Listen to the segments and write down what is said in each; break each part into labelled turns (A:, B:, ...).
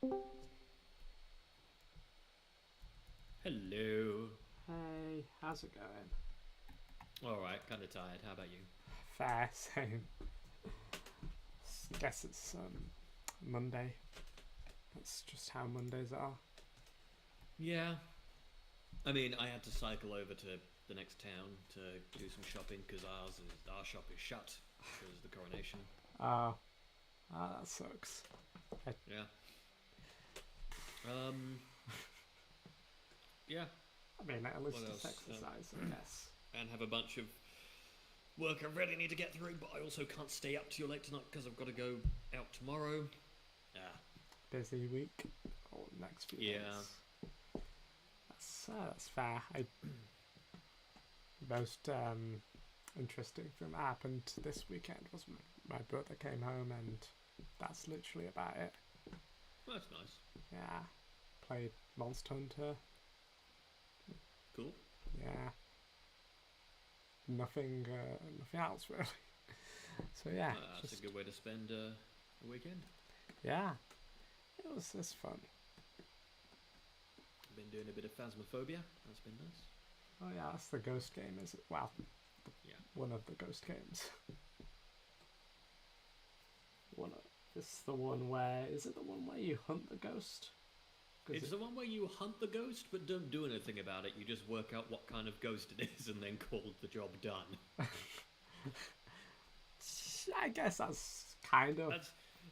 A: Hello.
B: Hey, how's it going?
A: Alright, kind of tired. How about you?
B: Fair, same. Guess it's Monday. That's just how Mondays are.
A: Yeah. I mean, I had to cycle over to the next town to do some shopping because our shop is shut because of the coronation.
B: Oh, that sucks. I,
A: Yeah. Um. Yeah.
B: I mean, at
A: What
B: least it's
A: else?
B: exercise, I guess.
A: And have a bunch of work I really need to get through, but I also can't stay up too late tonight because I've got to go out tomorrow. Yeah.
B: Busy week. Or next few
A: Yeah.
B: days. That's fair. Most interesting thing that happened this weekend was my brother came home, and that's literally about it.
A: Well, that's nice.
B: Yeah, played Monster Hunter.
A: Cool.
B: Yeah, nothing else really. So yeah,
A: That's a good way to spend a weekend.
B: yeah, it was just fun.
A: Been doing a bit of phasmophobia. That's been nice.
B: Oh yeah, that's the ghost game, is it? Well,
A: Yeah.
B: one of the ghost games. One of, it's the one where is it the one where you hunt the ghost?
A: It's the one where you hunt the ghost but don't do anything about it. You just work out what kind of ghost it is and then call the job done.
B: I guess that's kind of.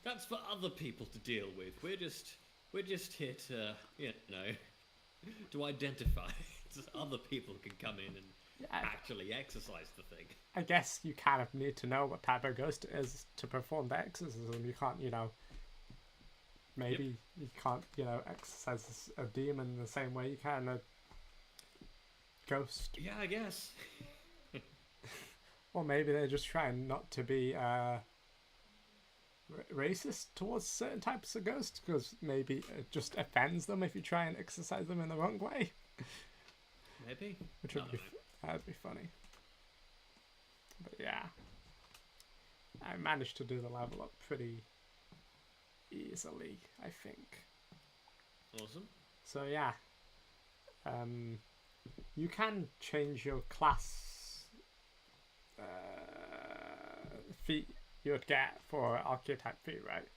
A: That's for other people to deal with. We're just here to to identify so other people can come in and
B: Yeah,
A: actually exercise the thing.
B: I guess you kind of need to know what type of ghost it is to perform the exorcism. You can't, maybe
A: Yep.
B: you can't, exercise a demon in the same way you can a ghost.
A: Yeah, I guess.
B: Or maybe they're just trying not to be racist towards certain types of ghosts because maybe it just offends them if you try and exercise them in the wrong way,
A: Maybe.
B: which
A: I
B: would
A: don't
B: be
A: know.
B: that'd be funny. But yeah, I managed to do the level up pretty easily, I think.
A: Awesome.
B: So yeah, um, you can change your class feat you would get for archetype feat, right?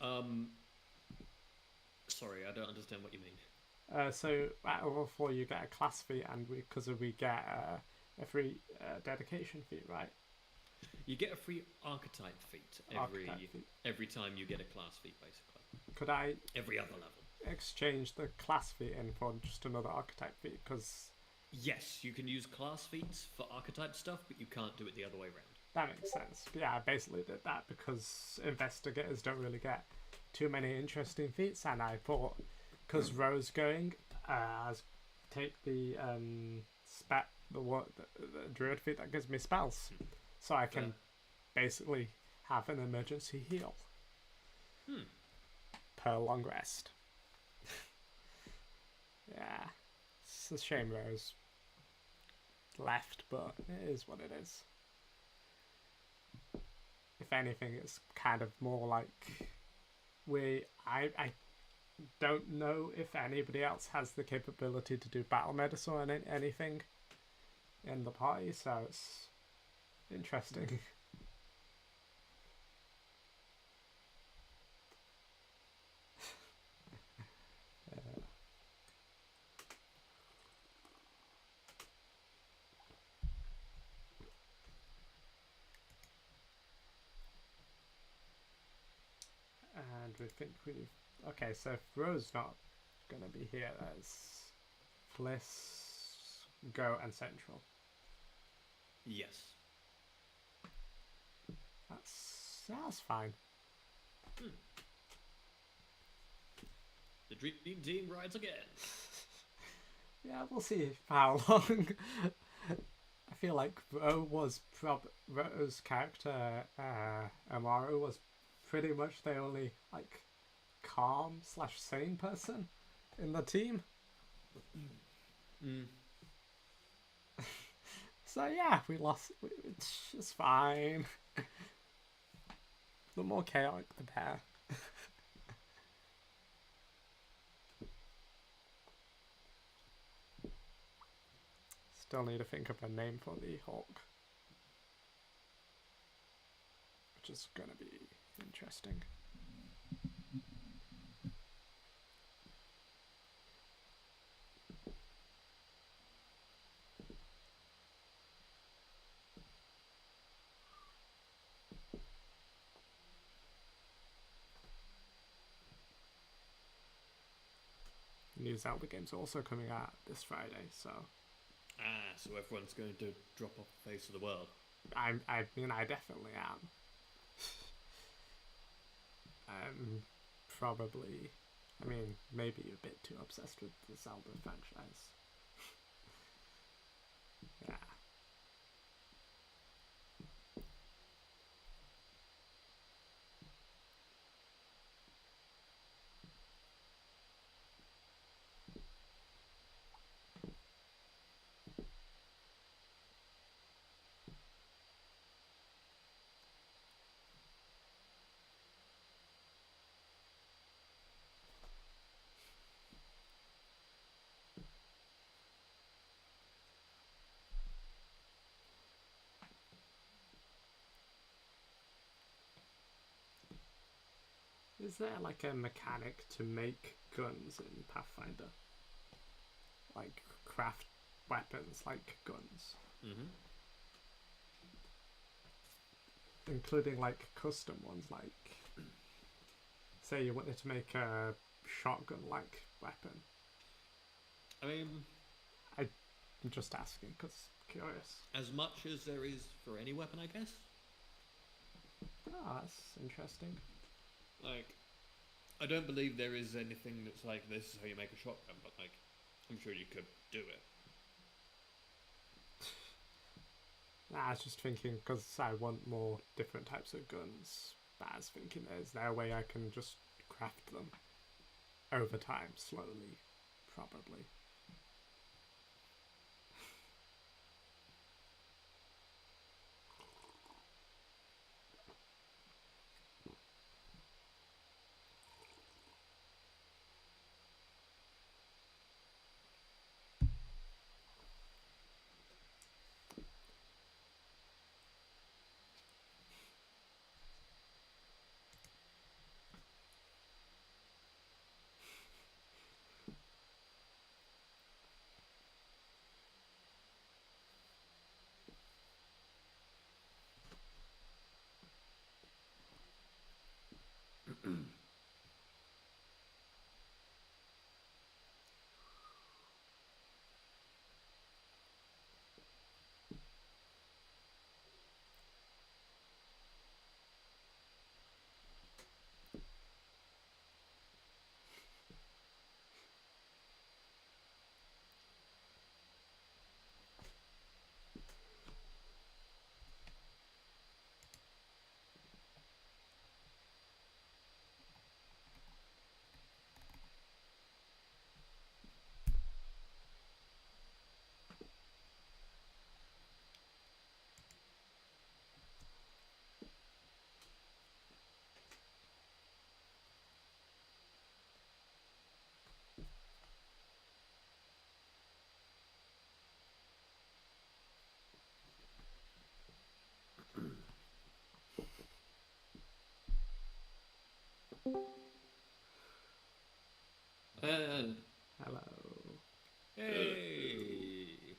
A: Um. Sorry, I don't understand what you mean.
B: So at level 4 you get a class feat, and because we get a free dedication feat, right?
A: You get a free archetype feat
B: Archetype feat.
A: every time you get a class feat, basically.
B: Could I
A: Every other level.
B: exchange the class feat in for just another archetype feat? Because
A: Yes, you can use class feats for archetype stuff, but you can't do it the other way around.
B: that makes sense. But yeah, I basically did that because investigators don't really get too many interesting feats, and I thought because Rose going, as take the the druid feat that gives me spells, so I can basically have an emergency heal
A: Hmm.
B: per long rest. Yeah, it's a shame Rose left, but it is what it is. If anything, it's kind of more like I don't know if anybody else has the capability to do battle medicine or anything in the party, so it's interesting. uh, and we think we've okay. So if Rose not gonna be here, there's Fliss, Go, and Central.
A: Yes.
B: That's fine.
A: Hmm. The dream team rides again.
B: Yeah, we'll see how long. I feel like Ro's character, Amaru, was pretty much the only like calm slash sane person in the team.
A: Mm.
B: So yeah, we lost. It's fine. The more chaotic, the better. Still need to think of a name for the Hawk. Which is gonna be interesting. New Zelda game's also coming out this Friday, so
A: So everyone's going to drop off the face of the world.
B: I mean, I definitely am. Probably, I mean, maybe a bit too obsessed with the Zelda franchise. Yeah. Is there like a mechanic to make guns in Pathfinder? Like craft weapons like guns?
A: Mm-hmm.
B: Including like custom ones, like say you wanted to make a shotgun like weapon.
A: I mean,
B: I'm just asking because curious.
A: as much as there is for any weapon, I guess.
B: Oh, that's interesting.
A: Like, I don't believe there is anything that's like, this is how you make a shotgun, but like, I'm sure you could do it.
B: Nah, I was just thinking because I want more different types of guns. But I was thinking, is there a way I can just craft them over time, slowly, probably. Hello.
A: Hey!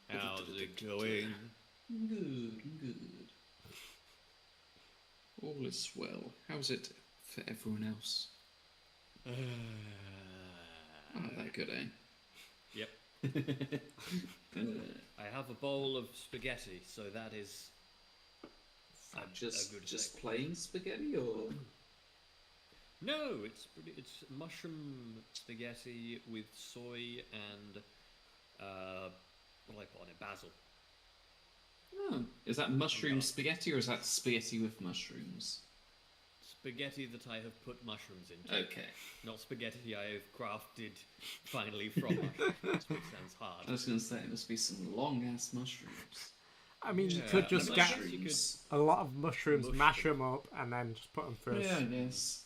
A: How's it going?
C: Good. All is well. How's it for everyone else? Not that good, eh?
A: Yep. I have a bowl of spaghetti, so that is a good
C: Just
A: thing.
C: plain spaghetti, or
A: No, it's mushroom spaghetti with soy and what do I put on it? Basil.
C: is that mushroom spaghetti, or is that spaghetti with mushrooms?
A: Spaghetti that I have put mushrooms into.
C: Okay.
A: Not spaghetti I have crafted finally from mushrooms, which sounds hard.
C: I was going to say, it must be some long-ass mushrooms.
B: I mean, you
A: Yeah,
B: could just
A: the
B: get
A: mushrooms-
B: a lot of mushrooms,
A: Mush
B: mash
A: them.
B: them up, and then just put them through.
C: Yeah, I guess.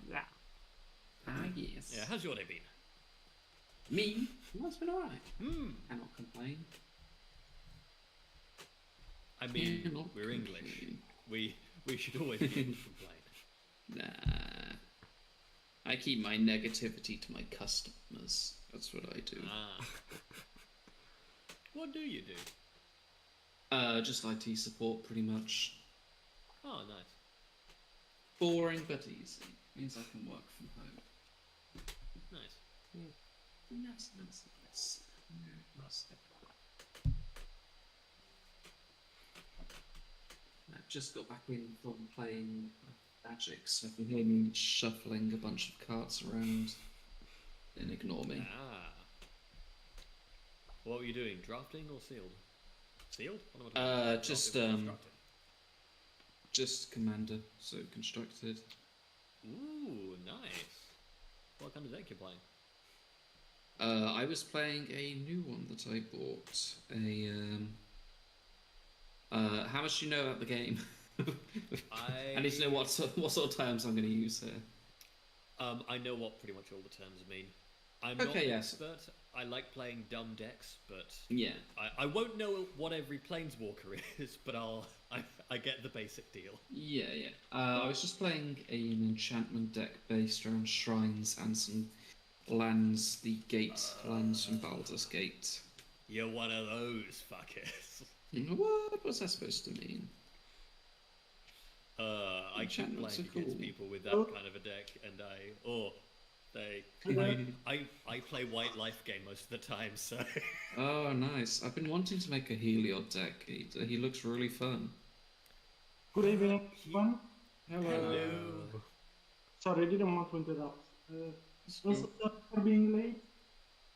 B: Yeah.
C: Yes.
A: Yeah, how's your day been?
C: Me? Well, it's been alright.
A: Hmm.
C: Cannot complain.
A: I mean,
C: Cannot
A: we're English.
C: complain.
A: We should always be able to complain.
C: Nah. I keep my negativity to my customers. That's what I do.
A: Ah. What do you do?
C: Just IT support, pretty much.
A: Oh, nice.
C: Boring but easy. Means I can work from home.
A: Nice.
C: Nice. I've just got back in from playing Magic, so if you hear me shuffling a bunch of cards around, then ignore me.
A: Ah. What were you doing? Drafting or sealed? Sealed? What am I talking
C: Just
A: Drafting or constructed?
C: just Commander, so constructed.
A: Ooh, nice. What kind of deck you playing?
C: I was playing a new one that I bought. How much do you know about the game? I need to know what sort of terms I'm going to use here.
A: I know what pretty much all the terms mean. I'm
C: Okay,
A: not an
C: yes.
A: expert. I like playing dumb decks, but
C: Yeah.
A: I won't know what every planeswalker is, but I get the basic deal.
C: Yeah. I was just playing an enchantment deck based around shrines and some lands, the gate lands from Baldur's Gate.
A: You're one of those fuckers.
C: What was that supposed to mean?
A: I keep
C: Enchantments
A: playing
C: are
A: against
C: cool.
A: people with that kind of a deck, and I play white life game most of the time, so
C: Oh, nice. I've been wanting to make a Heliod deck. He looks really fun.
D: Good evening, everyone.
A: hello.
D: Sorry, I didn't want to interrupt.
C: Cool.
D: Also, sorry for being late.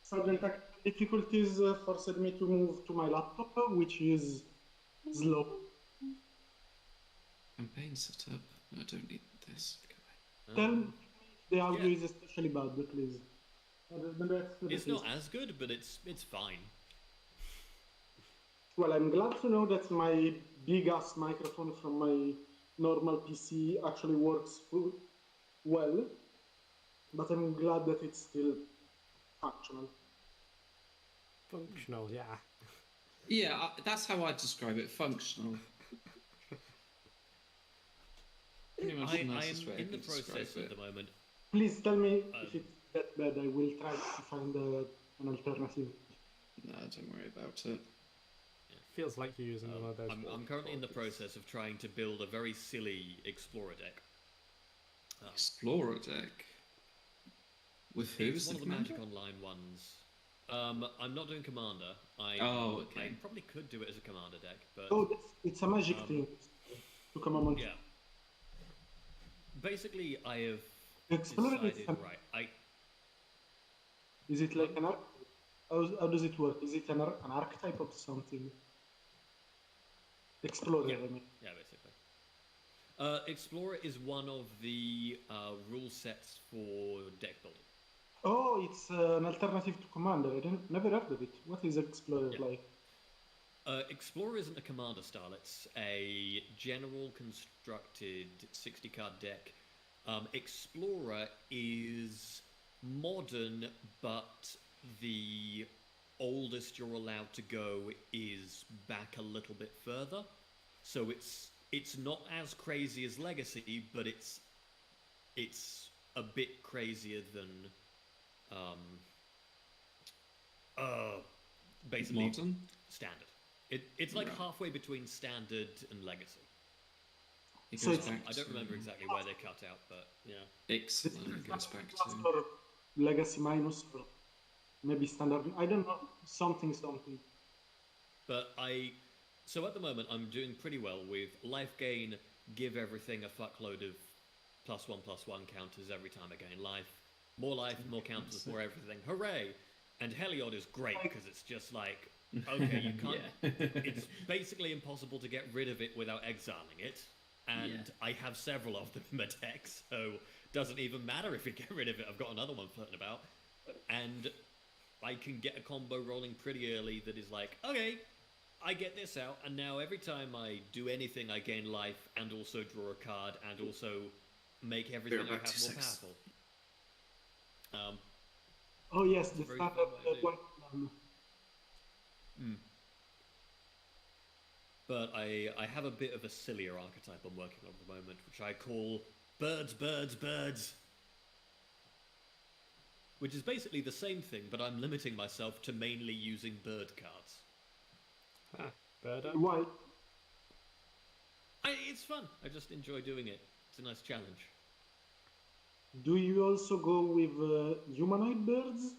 D: Sudden technical difficulties forced me to move to my laptop, which is slow.
C: Campaign setup. No, I don't need this.
D: Tell me if the audio
A: Yeah.
D: is especially bad, please.
A: It's not as good, but it's fine.
D: Well, I'm glad to know that my big-ass microphone from my normal PC actually works well, but I'm glad that it's still functional.
B: Functional, yeah.
C: Yeah, that's how I describe it. Functional. Pretty much the
A: I'm
C: nicest way I
A: in the
C: can describe
A: process at
C: it.
A: the moment.
D: Please tell me if it's that bad. I will try to find an alternative.
C: No, don't worry about it.
B: Feels like you're using one of those.
A: I'm currently in the process of trying to build a very silly explorer deck.
C: Explorer deck. With who?
A: It's
C: Is
A: one
C: the
A: of the Magic
C: commander?
A: Online ones. I'm not doing Commander. I
C: Okay.
A: probably could do it as a Commander deck, but
D: Oh, it's a magic thing to come among.
A: yeah. Basically, I have
D: Explorer is
A: decided, right,
D: Is it like an arc? How does it work? Is it an archetype of something? Explorer,
A: Yeah.
D: I mean.
A: Yeah, basically. Explorer is one of the rule sets for deck building.
D: Oh, it's an alternative to Commander. I never heard of it. What is Explorer
A: Yeah.
D: like?
A: Explorer isn't a commander style, it's a general constructed 60 card deck. Explorer is modern, but the oldest you're allowed to go is back a little bit further. So it's not as crazy as Legacy, but it's a bit crazier than basically
C: Modern?
A: standard. It's like
C: Right.
A: halfway between standard and legacy.
C: It
D: So
C: goes
D: it's-
C: back
A: I don't
C: to
A: remember exactly where they cut out, but yeah.
C: Excellent. It goes back
D: Plus
C: to.
D: or Legacy minus or maybe standard. I don't know. Something.
A: But so at the moment I'm doing pretty well with life gain, give everything a fuckload of +1/+1 counters every time I gain life. More life, more counters, more everything. Hooray! And Heliod is great because it's just like, okay, you can't. It's basically impossible to get rid of it without exiling it. And
C: Yeah.
A: I have several of them in my deck, so doesn't even matter if you get rid of it. I've got another one floating about. And I can get a combo rolling pretty early that is like, okay, I get this out, and now every time I do anything, I gain life and also draw a card and also make everything I
C: about
A: have
C: to
A: more
C: six.
A: powerful.
D: Oh yes,
A: It's a
D: the
A: very
D: standard
A: fun way to do it.
D: white plan.
A: But I have a bit of a sillier archetype I'm working on at the moment, which I call birds, birds, birds. Which is basically the same thing, but I'm limiting myself to mainly using bird cards.
B: Bird up.
D: Why?
A: It's fun. I just enjoy doing it. It's a nice challenge.
D: Do you also go with humanoid birds,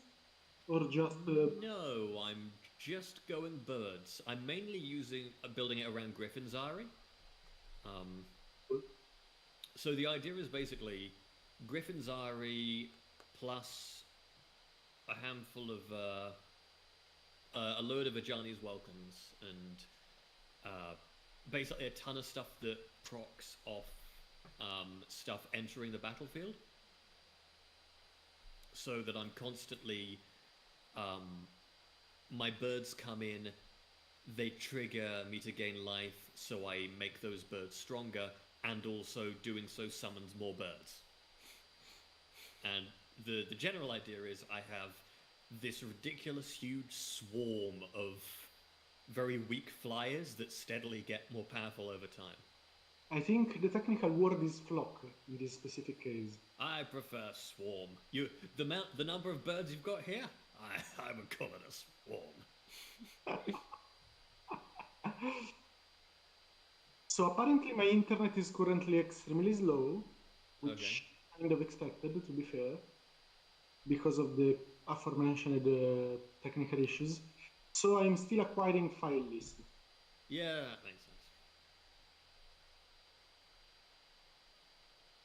D: or just?
A: No, I'm just going birds. I'm mainly building it around Griffin's Eyrie. So the idea is basically Griffin's Eyrie plus a handful of a load of Ajani's welcomes and basically a ton of stuff that procs off stuff entering the battlefield, so that I'm constantly my birds come in, they trigger me to gain life, so I make those birds stronger, and also doing so summons more birds. And the general idea is I have this ridiculous huge swarm of very weak flyers that steadily get more powerful over time.
D: I think the technical word is flock in this specific case.
A: I prefer swarm. The number of birds you've got here, I would call it a swarm.
D: So apparently my internet is currently extremely slow, which
A: Okay.
D: kind of expected, to be fair, because of the aforementioned technical issues. So I'm still acquiring file list.
A: Yeah, that makes sense.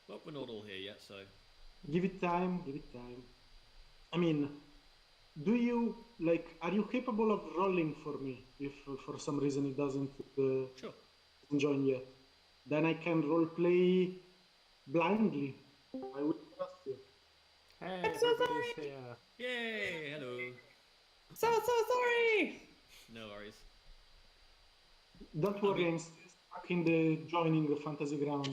A: Well, we're not all here yet, so
D: Give it time, give it time. I mean, are you capable of rolling for me if for some reason it doesn't
A: sure.
D: join yet? Then I can roleplay blindly. I will trust you.
B: Hey,
E: I'm so
B: everybody's
E: sorry.
B: here.
A: Yay! Hello.
E: So sorry!
A: No worries.
D: Don't worry, I'm still stuck in the joining of Fantasy Grounds.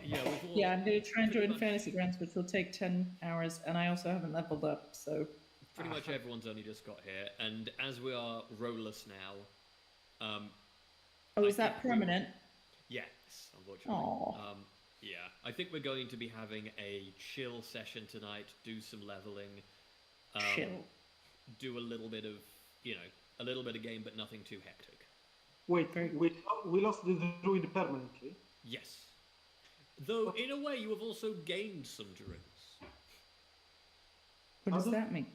A: Yeah, we've all,
E: Yeah, I'm going to try and
A: pretty
E: join
A: much-
E: Fantasy Grounds, which will take 10 hours, and I also haven't leveled up, so...
A: pretty much everyone's only just got here, and as we are rollless now,
E: Oh, is
A: I
E: that
A: think
E: permanent?
A: yes, unfortunately.
E: Aw.
A: Yeah, I think we're going to be having a chill session tonight, do some leveling,
E: Chill.
A: do a little bit of, a little bit of game, but nothing too hectic.
D: Wait,
E: Very-
D: we lost the druid permanently.
A: Yes. Though, in a way, you have also gained some druids.
E: What does
D: Other-
E: that mean?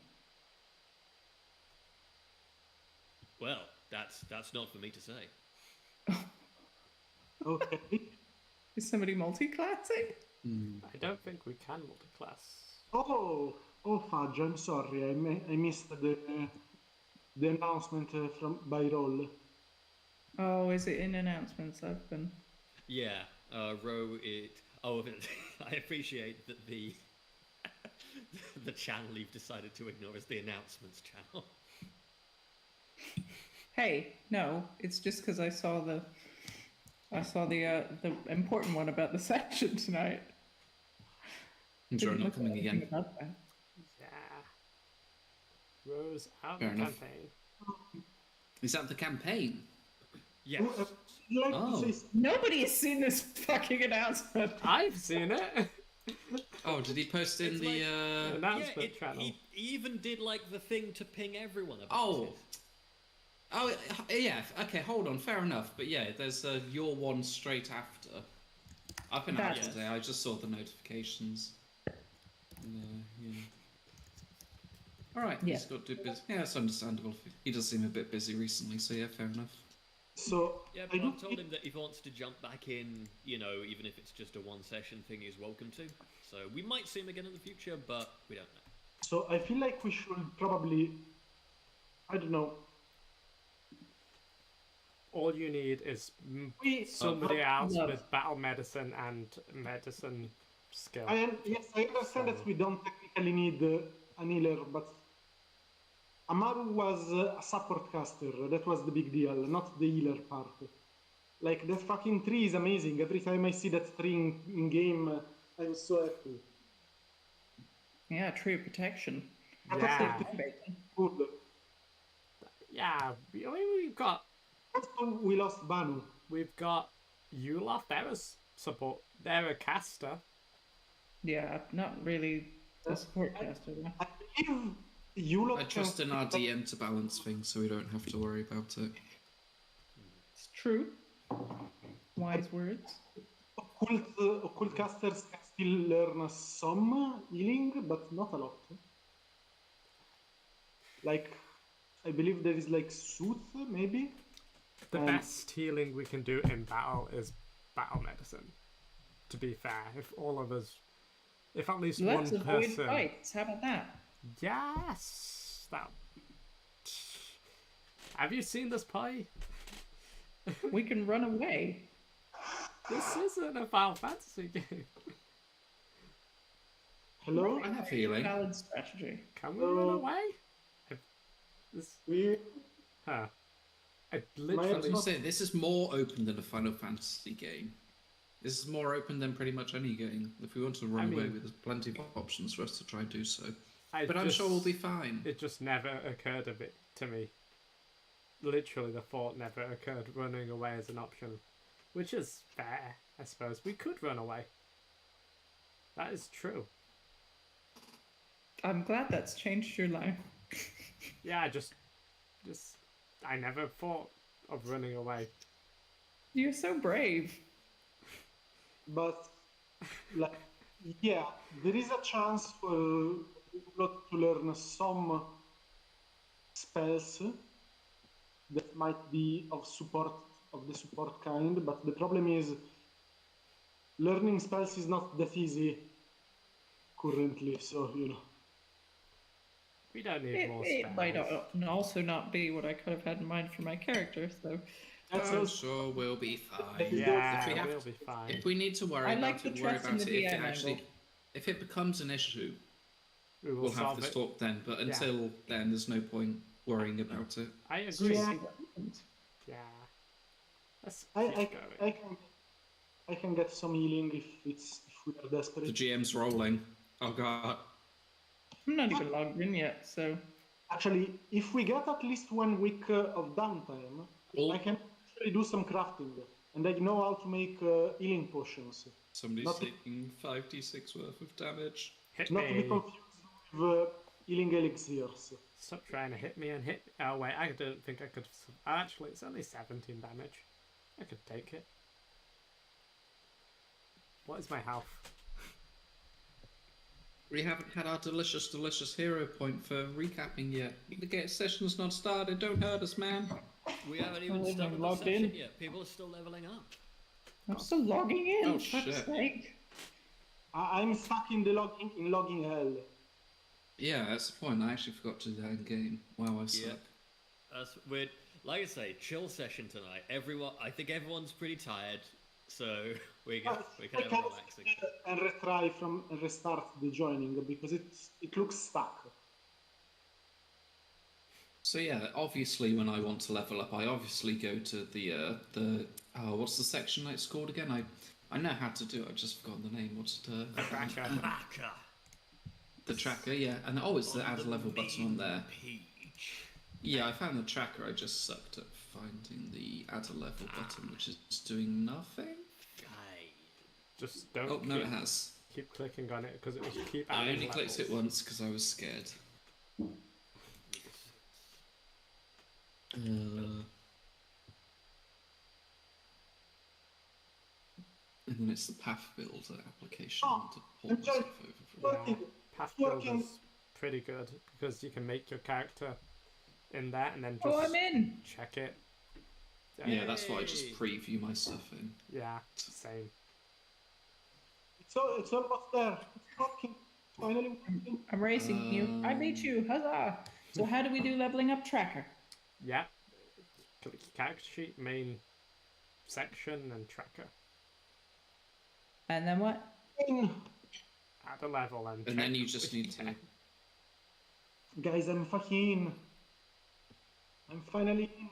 A: Well, that's not for me to say.
D: Okay.
E: Is somebody multi-classing?
B: I don't think we can multi-class.
D: Oh, fudge! I'm sorry. I missed the announcement by roll.
E: Oh, is it in announcements? I've been...
A: Yeah, Ro, Oh, I appreciate that the the channel you've decided to ignore is the announcements channel.
E: Hey, no, it's just because I saw the important one about the session tonight.
C: I'm sure
E: Didn't
C: not
E: look
C: coming
E: anything
C: again.
E: about that.
B: Yeah. Rose out
C: Fair
B: of the
C: enough.
B: campaign.
C: Is that the campaign?
A: Yes.
D: I'd like
C: Oh.
D: to say
E: Nobody has seen this fucking announcement.
B: I've seen it.
C: Oh, did he post in
A: It's
C: the?
B: The
A: Yeah,
B: announcement channel.
A: he even did like the thing to ping everyone about
C: Oh.
A: it.
C: Oh, yeah. Okay, hold on. Fair enough. But yeah, there's your one straight after. I've been out
E: That's-
C: today. I just saw the notifications. Yeah. All right.
E: Yeah.
C: He's got to busy. Yeah, it's understandable. He does seem a bit busy recently, so yeah, fair enough.
D: so.
A: Yeah,
D: I
A: but
D: do
A: I've told him that if he wants to jump back in, even if it's just a one session thing, he's welcome to. So we might see him again in the future, but we don't know.
D: So I feel like we should probably, I don't know.
B: All you need is somebody else with battle medicine and medicine skill.
D: Yes, I understand that we don't technically need an healer, but Amaru was a support caster. That was the big deal, not the healer part. Like, that fucking tree is amazing. Every time I see that tree in game, I'm so happy.
E: Yeah, tree of protection.
B: Yeah.
D: Good.
B: Yeah, we've got
D: Also, we lost Banu.
B: Yulof. They're a support. They're a caster.
E: Yeah, not really a support caster. though.
D: I believe you
C: I trust in our DM to balance things so we don't have to worry about it.
E: It's true. Wise words.
D: occult casters can still learn some healing, but not a lot. Like, I believe there is like Sooth, maybe?
B: The best healing we can do in battle is battle medicine. To be fair, if at least
E: Let's
B: one
E: avoid
B: person,
E: fights. How about that?
B: yes, that. Have you seen this pie?
E: We can run away.
B: This isn't a Final Fantasy game.
D: Hello?
C: I have healing.
E: Valid strategy.
B: Can we run away?
D: We...
B: Huh. I
C: I was
B: literally.
C: going to say, this is more open than a Final Fantasy game. This is more open than pretty much any game. If we want to run away, there's plenty of options for us to try and do so. But I'm sure we'll be fine.
B: It just never occurred to me. Literally, the thought never occurred running away as an option. Which is fair, I suppose. We could run away. That is true.
E: I'm glad that's changed your life.
B: Yeah, just I never thought of running away.
E: You're so brave.
D: But, like, yeah, there is a chance for Lvled to learn some spells that might be of the support kind, but the problem is learning spells is not that easy currently, so, you know.
B: We don't need
E: It,
B: more
E: it
B: spells.
E: might also not be what I could have had in mind for my character, so
D: That's
C: I'm
D: also,
C: sure we'll be fine.
B: Yeah,
C: If we have
B: we'll be fine.
C: If we need to worry
E: I
C: about
E: like the
C: it, worry
E: trust in
C: about
E: the
C: it. If it
E: DM
C: actually,
E: angle.
C: if it becomes an issue,
B: We will
C: we'll have
B: solve
C: this
B: it.
C: talk then. But until then, there's no point worrying about it.
B: I agree.
D: Yeah.
E: see what happens.
B: Yeah. Let's keep going.
D: I can get some healing if we are desperate.
C: The GM's rolling. Oh god.
E: I'm not even logged in yet, so
D: Actually, if we get at least 1 week of downtime,
C: Oh.
D: I can actually do some crafting, and I know how to make healing potions.
C: Somebody's
D: Not-
C: taking 5d6 worth of damage.
B: Hit
D: Not to be
B: me.
D: confused with healing elixirs.
B: Stop trying to hit me and hit. Oh wait, I don't think I could. Actually, it's only 17 damage. I could take it. What is my health?
C: We haven't had our delicious hero point for recapping yet. The session's not started. Don't hurt us, man.
A: We haven't even
E: haven't
A: started the
E: logged
A: session
E: in.
A: yet. People are still leveling up.
E: I'm still logging in.
C: Oh,
E: for fuck's
C: shit.
E: sake.
D: I'm stuck in the logging hell.
C: Yeah, that's the point. I actually forgot to do that in game. Wow, I suck.
A: Yeah. That's weird. Like I say, chill session tonight. I think everyone's pretty tired, so we can have a relaxing.
D: And retry and restart the joining because it looks stuck.
C: So yeah, obviously when I want to level up, I obviously go to the what's the section it's called again? I know how to do it. I just forgotten the name. What's it?
B: Tracker.
A: Tracker.
C: The tracker, yeah. And it's the add a level button on there.
A: Page.
C: Yeah, I found the tracker. I just sucked at finding the add a level button, which is doing nothing.
B: Just don't.
C: Oh no, it has.
B: Keep clicking on it because it will keep.
C: I
B: adding
C: only clicked it
B: levels.
C: once because I was scared. And then it's the path builder application to pull
D: I'm
C: stuff over from.
B: Yeah. Path
D: Working.
B: builder's pretty good because you can make your character in there and then just
E: Oh, I'm in.
B: check it.
C: Yeah, that's why I just
A: Hey.
C: preview my stuff in.
B: Yeah, same.
D: It's almost there. It's working. Finally working.
E: I'm racing you. I beat you. Huzzah! So how do we do leveling up tracker?
B: Yeah. Click character sheet, main section, and tracker.
E: And then what?
B: Add a level and.
C: And then
B: check
C: you just need to.
D: Guys, I'm fucking in. I'm finally in.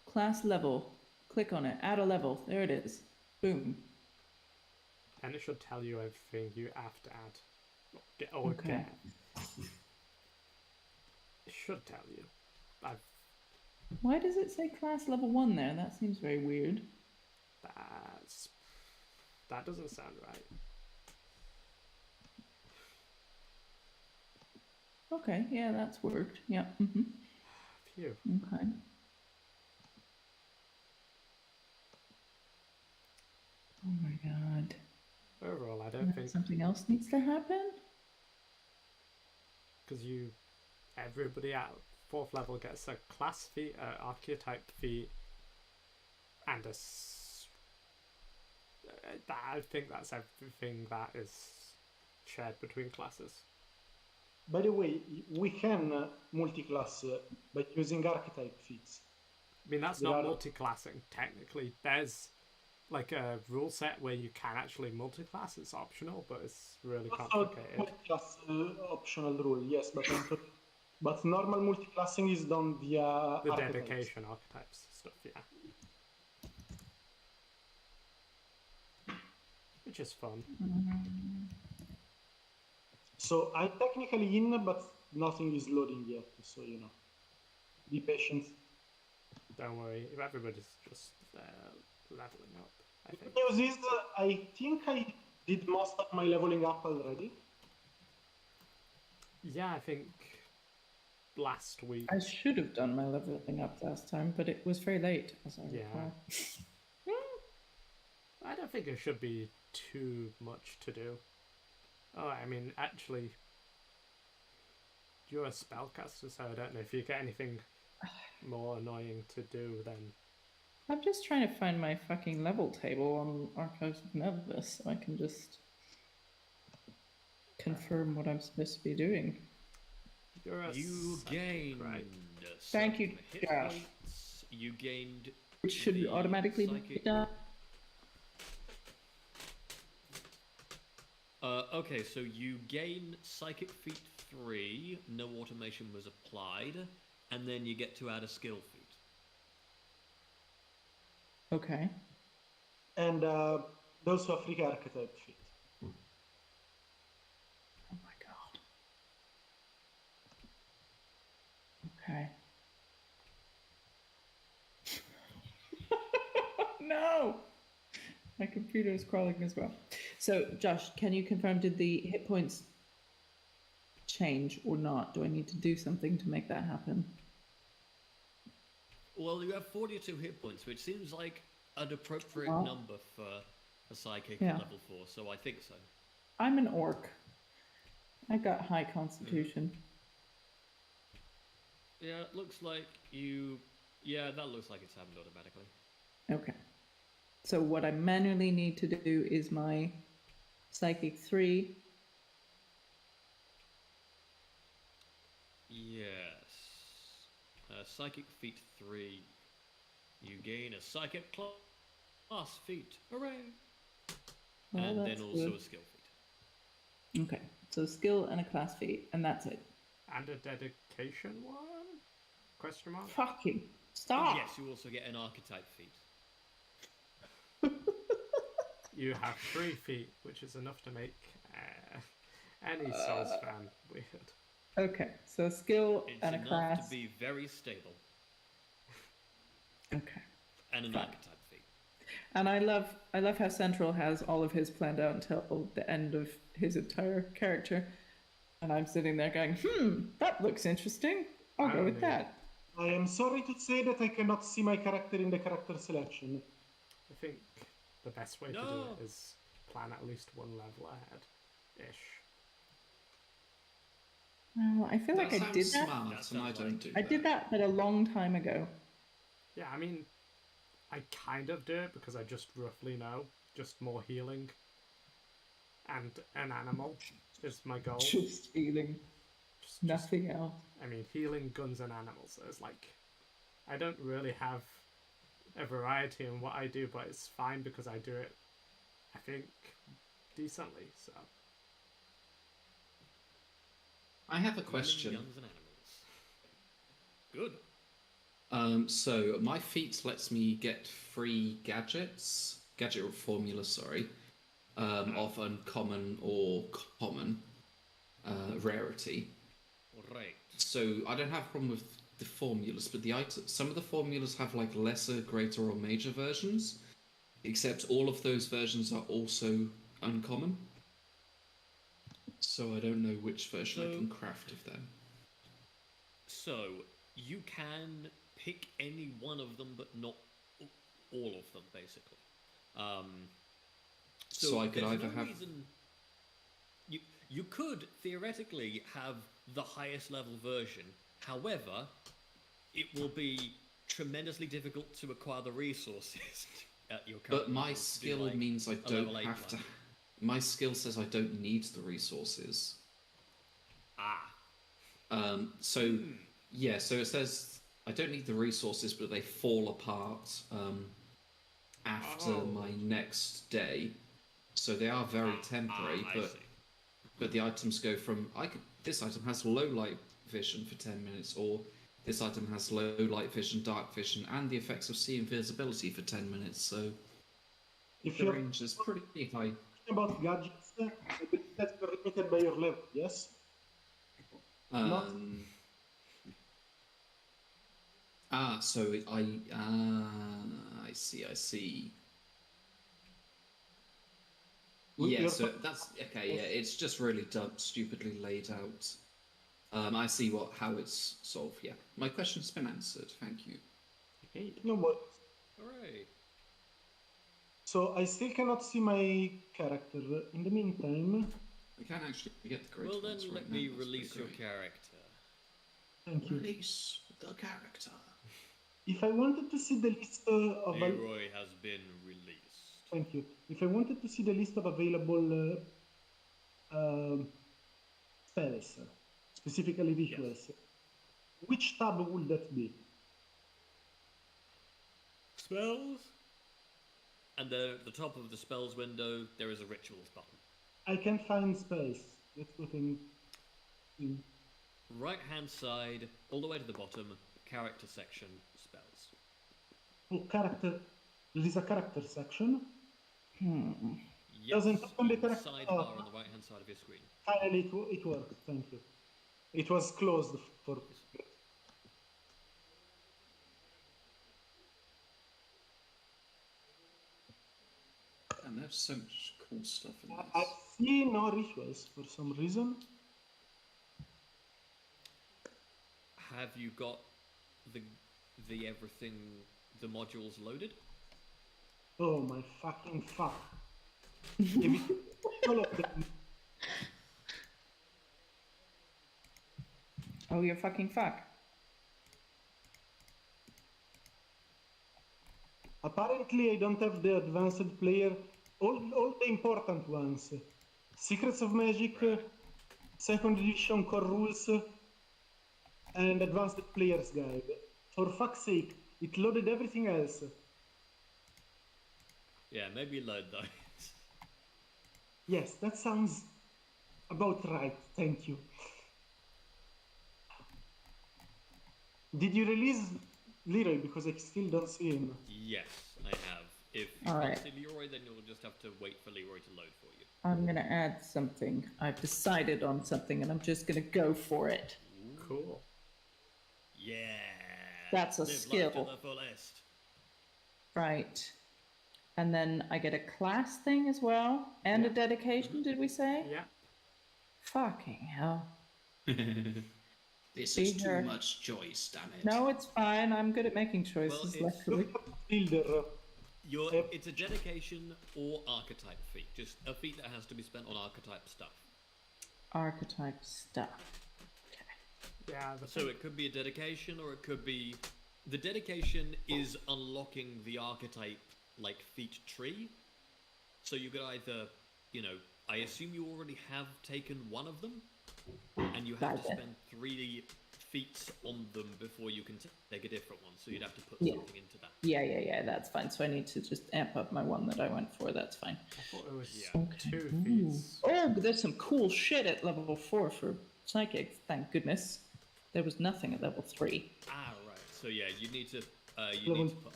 E: Class level. Click on it. Add a level. There it is. Boom.
B: And it should tell you everything you have to add. Or
E: Okay.
B: get. It should tell you.
E: Why does it say class level 1 there? That seems very weird.
B: That doesn't sound right.
E: Okay, yeah, that's worked. Yeah. Mm-hmm.
B: Phew.
E: Okay. Oh my god.
B: Overall, I don't think...
E: Something else needs to happen?
B: Because everybody at 4th level gets a class feat, an archetype feat, and I think that's everything that is shared between classes.
D: By the way, we can multi-class by using archetype feats.
B: I mean, that's not multi-classing, technically. There's like a rule set where you can actually multi-class. It's optional, but it's really complicated.
D: Multi-class optional rule, yes, but normal multi-classing is done via
B: the
D: archetypes.
B: dedication archetypes stuff, yeah. Which is fun.
D: So I'm technically in, but nothing is loading yet, so you know. Be patient.
B: Don't worry, if everybody's just leveling up, I think.
D: The news is, I think I did most of my leveling up already.
B: Yeah, I think last week.
E: I should have done my leveling up last time, but it was very late, as I recall.
B: I don't think it should be too much to do. Oh, I mean, actually, you're a spellcaster, so I don't know if you get anything more annoying to do than...
E: I'm just trying to find my fucking level table on Archives of Nevis so I can just confirm what I'm supposed to be doing.
A: You gained...
B: Right.
E: Thank you,
A: hit
E: Josh.
A: points. You gained...
E: Which should
A: the
E: automatically be
A: psychic...
E: done.
A: Okay, so you gain Psychic Feat 3, no automation was applied, and then you get to add a skill feat.
E: Okay.
D: And those are free archetype feat.
E: Oh my god. Okay. No! My computer is crawling as well. So, Josh, can you confirm, did the hit points change or not? Do I need to do something to make that happen?
A: Well, you have 42 hit points, which seems like an appropriate
E: Wow.
A: number for a psychic
E: Yeah.
A: at level 4, so I think so.
E: I'm an orc. I got high constitution.
A: Yeah, it looks like you... Yeah, that looks like it's happened automatically.
E: Okay. So what I manually need to do is my Psychic 3.
A: Yes. Psychic Feat 3. You gain a Psychic class feat. Hooray!
E: Well,
A: and then
E: that's
A: also
E: good.
A: a skill feat.
E: Okay. So skill and a class feat, and that's it.
B: And a dedication one? Question mark?
E: Fucking stop!
A: Yes, you also get an archetype feat.
B: You have 3 feet, which is enough to make any Souls fan weird.
E: Okay, so skill
A: It's
E: and a
A: enough
E: class.
A: to be very stable.
E: Okay.
A: And an
E: Fine.
A: archetype feat.
E: And I love how Central has all of his planned out until the end of his entire character. And I'm sitting there going, that looks interesting. I'll go with that.
D: I am sorry to say that I cannot see my character in the character selection.
B: I think the best way to do it is plan at least one level ahead-ish.
E: Well, I feel like I did that.
C: Smart, and I don't do
E: I did that, but a long time ago.
B: Yeah, I mean, I kind of do it because I just roughly know. Just more healing. And an animal is my goal.
E: Just healing. Nothing else.
B: I mean, healing, guns, and animals. There's like... I don't really have a variety in what I do, but it's fine because I do it, I think, decently, so...
C: I have a question.
A: Guns and animals. Good.
C: So my feat lets me get free gadgets, gadget formula, sorry, of uncommon or common rarity.
A: Right.
C: So I don't have a problem with the formulas, but some of the formulas have like lesser, greater, or major versions, except all of those versions are also uncommon. So I don't know which version I can craft of them.
A: So you can pick any one of them, but not all of them, basically.
C: So I could either have.
A: You could theoretically have the highest level version. However, it will be tremendously difficult to acquire the resources at your current
C: But my
A: level to do,
C: skill
A: like,
C: means I
A: a
C: don't
A: level 8
C: have to.
A: one.
C: My skill says I don't need the resources. So yeah, so it says I don't need the resources, but they fall apart after my next day. So they are very temporary, but the items go from this item has low light vision for 10 minutes, or this item has low light vision, dark vision, and the effects of sea invisibility for 10 minutes. So
D: If
C: the
D: you're
C: range is pretty high.
D: about gadgets, I believe that you're limited by your level, yes? Not
C: So I see. Yeah, so that's okay. Yeah, it's just really dumb, stupidly laid out. I see how it's solved. Yeah, my question's been answered. Thank you.
D: no more.
A: Alright.
D: So I still cannot see my character. In the meantime,
C: I can't actually get the great
A: Well, then
C: ones right
A: let
C: now.
A: me
C: That's
A: release
C: pretty
A: your
C: great.
A: character.
D: thank you.
C: Release the character.
D: If I wanted to see the list of
A: Leroy has been released.
D: thank you. If I wanted to see the list of available spells, specifically rituals, which tab would that be?
A: Spells? And then at the top of the spells window, there is a rituals button.
D: I can find spells. Let's put in.
A: Right hand side, all the way to the bottom, character section, spells.
D: Oh, character. There is a character section.
A: Yes,
D: Doesn't open the
A: on the
D: character-
A: sidebar on the right hand side of your screen.
D: Finally, it worked. Thank you. It was closed for.
C: And there's so much cool stuff in
D: I
C: this.
D: see no rituals for some reason.
A: Have you got the everything, the modules loaded?
D: Oh my fucking fuck. Give me all of them.
E: Oh, you're fucking fuck.
D: Apparently, I don't have the advanced player. All the important ones. Secrets of Magic, second edition core rules, and advanced player's guide. For fuck's sake, it loaded everything else.
A: Yeah, maybe load those.
D: Yes, that sounds about right. Thank you. Did you release Leroy? Because I still don't see him.
A: Yes, I have. If you
E: All
A: can't
E: right.
A: see Leroy, then you'll just have to wait for Leroy to load for you.
E: I'm gonna add something. I've decided on something and I'm just gonna go for it.
B: Cool.
A: Yeah.
E: That's a
A: Live life
E: skill.
A: to the fullest.
E: Right. And then I get a class thing as well. And a dedication, did we say?
B: Yeah.
E: Fucking hell.
C: This
E: Be
C: is too
E: her.
C: much choice, damn it.
E: No, it's fine. I'm good at making choices,
A: it's-
E: luckily.
D: Builder.
A: It's a dedication or archetype feat. Just a feat that has to be spent on archetype stuff.
E: Archetype stuff.
B: Yeah.
A: So it could be a dedication, or it could be... The dedication is unlocking the archetype, like, feat tree. So you could either, I assume you already have taken one of them, and you have to
E: Right.
A: spend 3 feats on them before you can take a different one. So you'd have to put
E: Yeah.
A: something into that.
E: Yeah, that's fine. So I need to just amp up my one that I went for. That's fine.
B: I thought it was
A: Yeah.
B: 2
E: Ooh.
B: feats.
E: Oh, but there's some cool shit at level 4 for psychics. Thank goodness. There was nothing at level 3.
A: Ah, right. So yeah, you need to put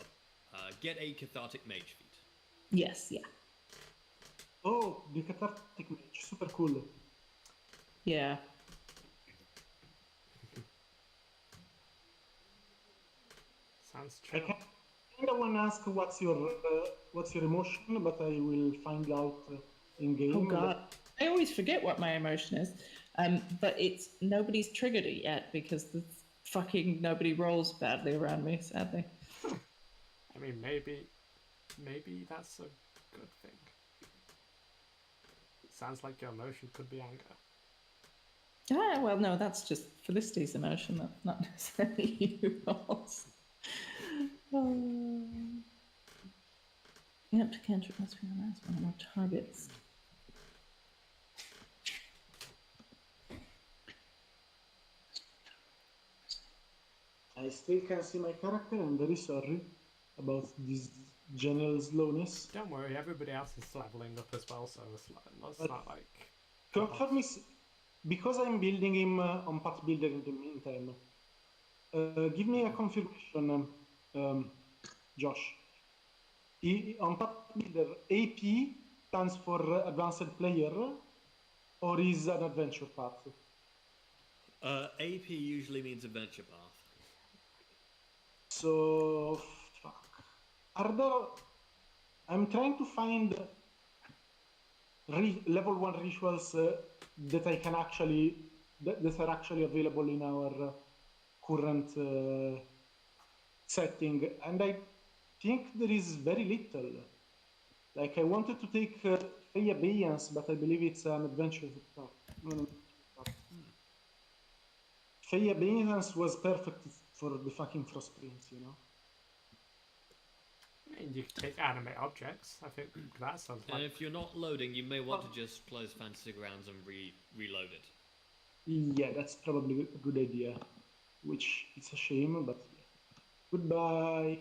A: get a cathartic mage feat.
E: Yes, yeah.
D: Oh, the cathartic mage, super cool.
E: Yeah.
B: Sounds
D: I
B: chill.
D: kind of want to ask what's your emotion, but I will find out in game.
E: Oh god. I always forget what my emotion is. But it's nobody's triggered it yet because the fucking nobody rolls badly around me, sadly.
B: I mean, maybe that's a good thing. It sounds like your emotion could be anger.
E: Ah, well, no, that's just Felicity's emotion, that's not necessarily you rolls. You have to cantrip must be the last one of more targets.
D: I still can't see my character. I'm very sorry about this general slowness.
B: Don't worry, everybody else is leveling up as well, so it's not like.
D: Confirm me, because I'm building him on Path Builder in the meantime. Give me a confirmation, Josh. On Path Builder, AP stands for Advanced Player, or is an adventure path?
A: AP usually means adventure path.
D: So, fuck. I'm trying to find level 1 rituals that I can actually, that are actually available in our current setting, and I think there is very little. Like, I wanted to take Fey Abeyance, but I believe it's an adventure path. No. Fey Abeyance was perfect for the fucking Frostprince, you know?
B: I mean, you could take animate objects. I think that sounds
A: And
B: like.
A: if you're not loading, you may want to just close Fantasy Grounds and reload it.
D: Yeah, that's probably a good idea. Which it's a shame, but yeah. Goodbye,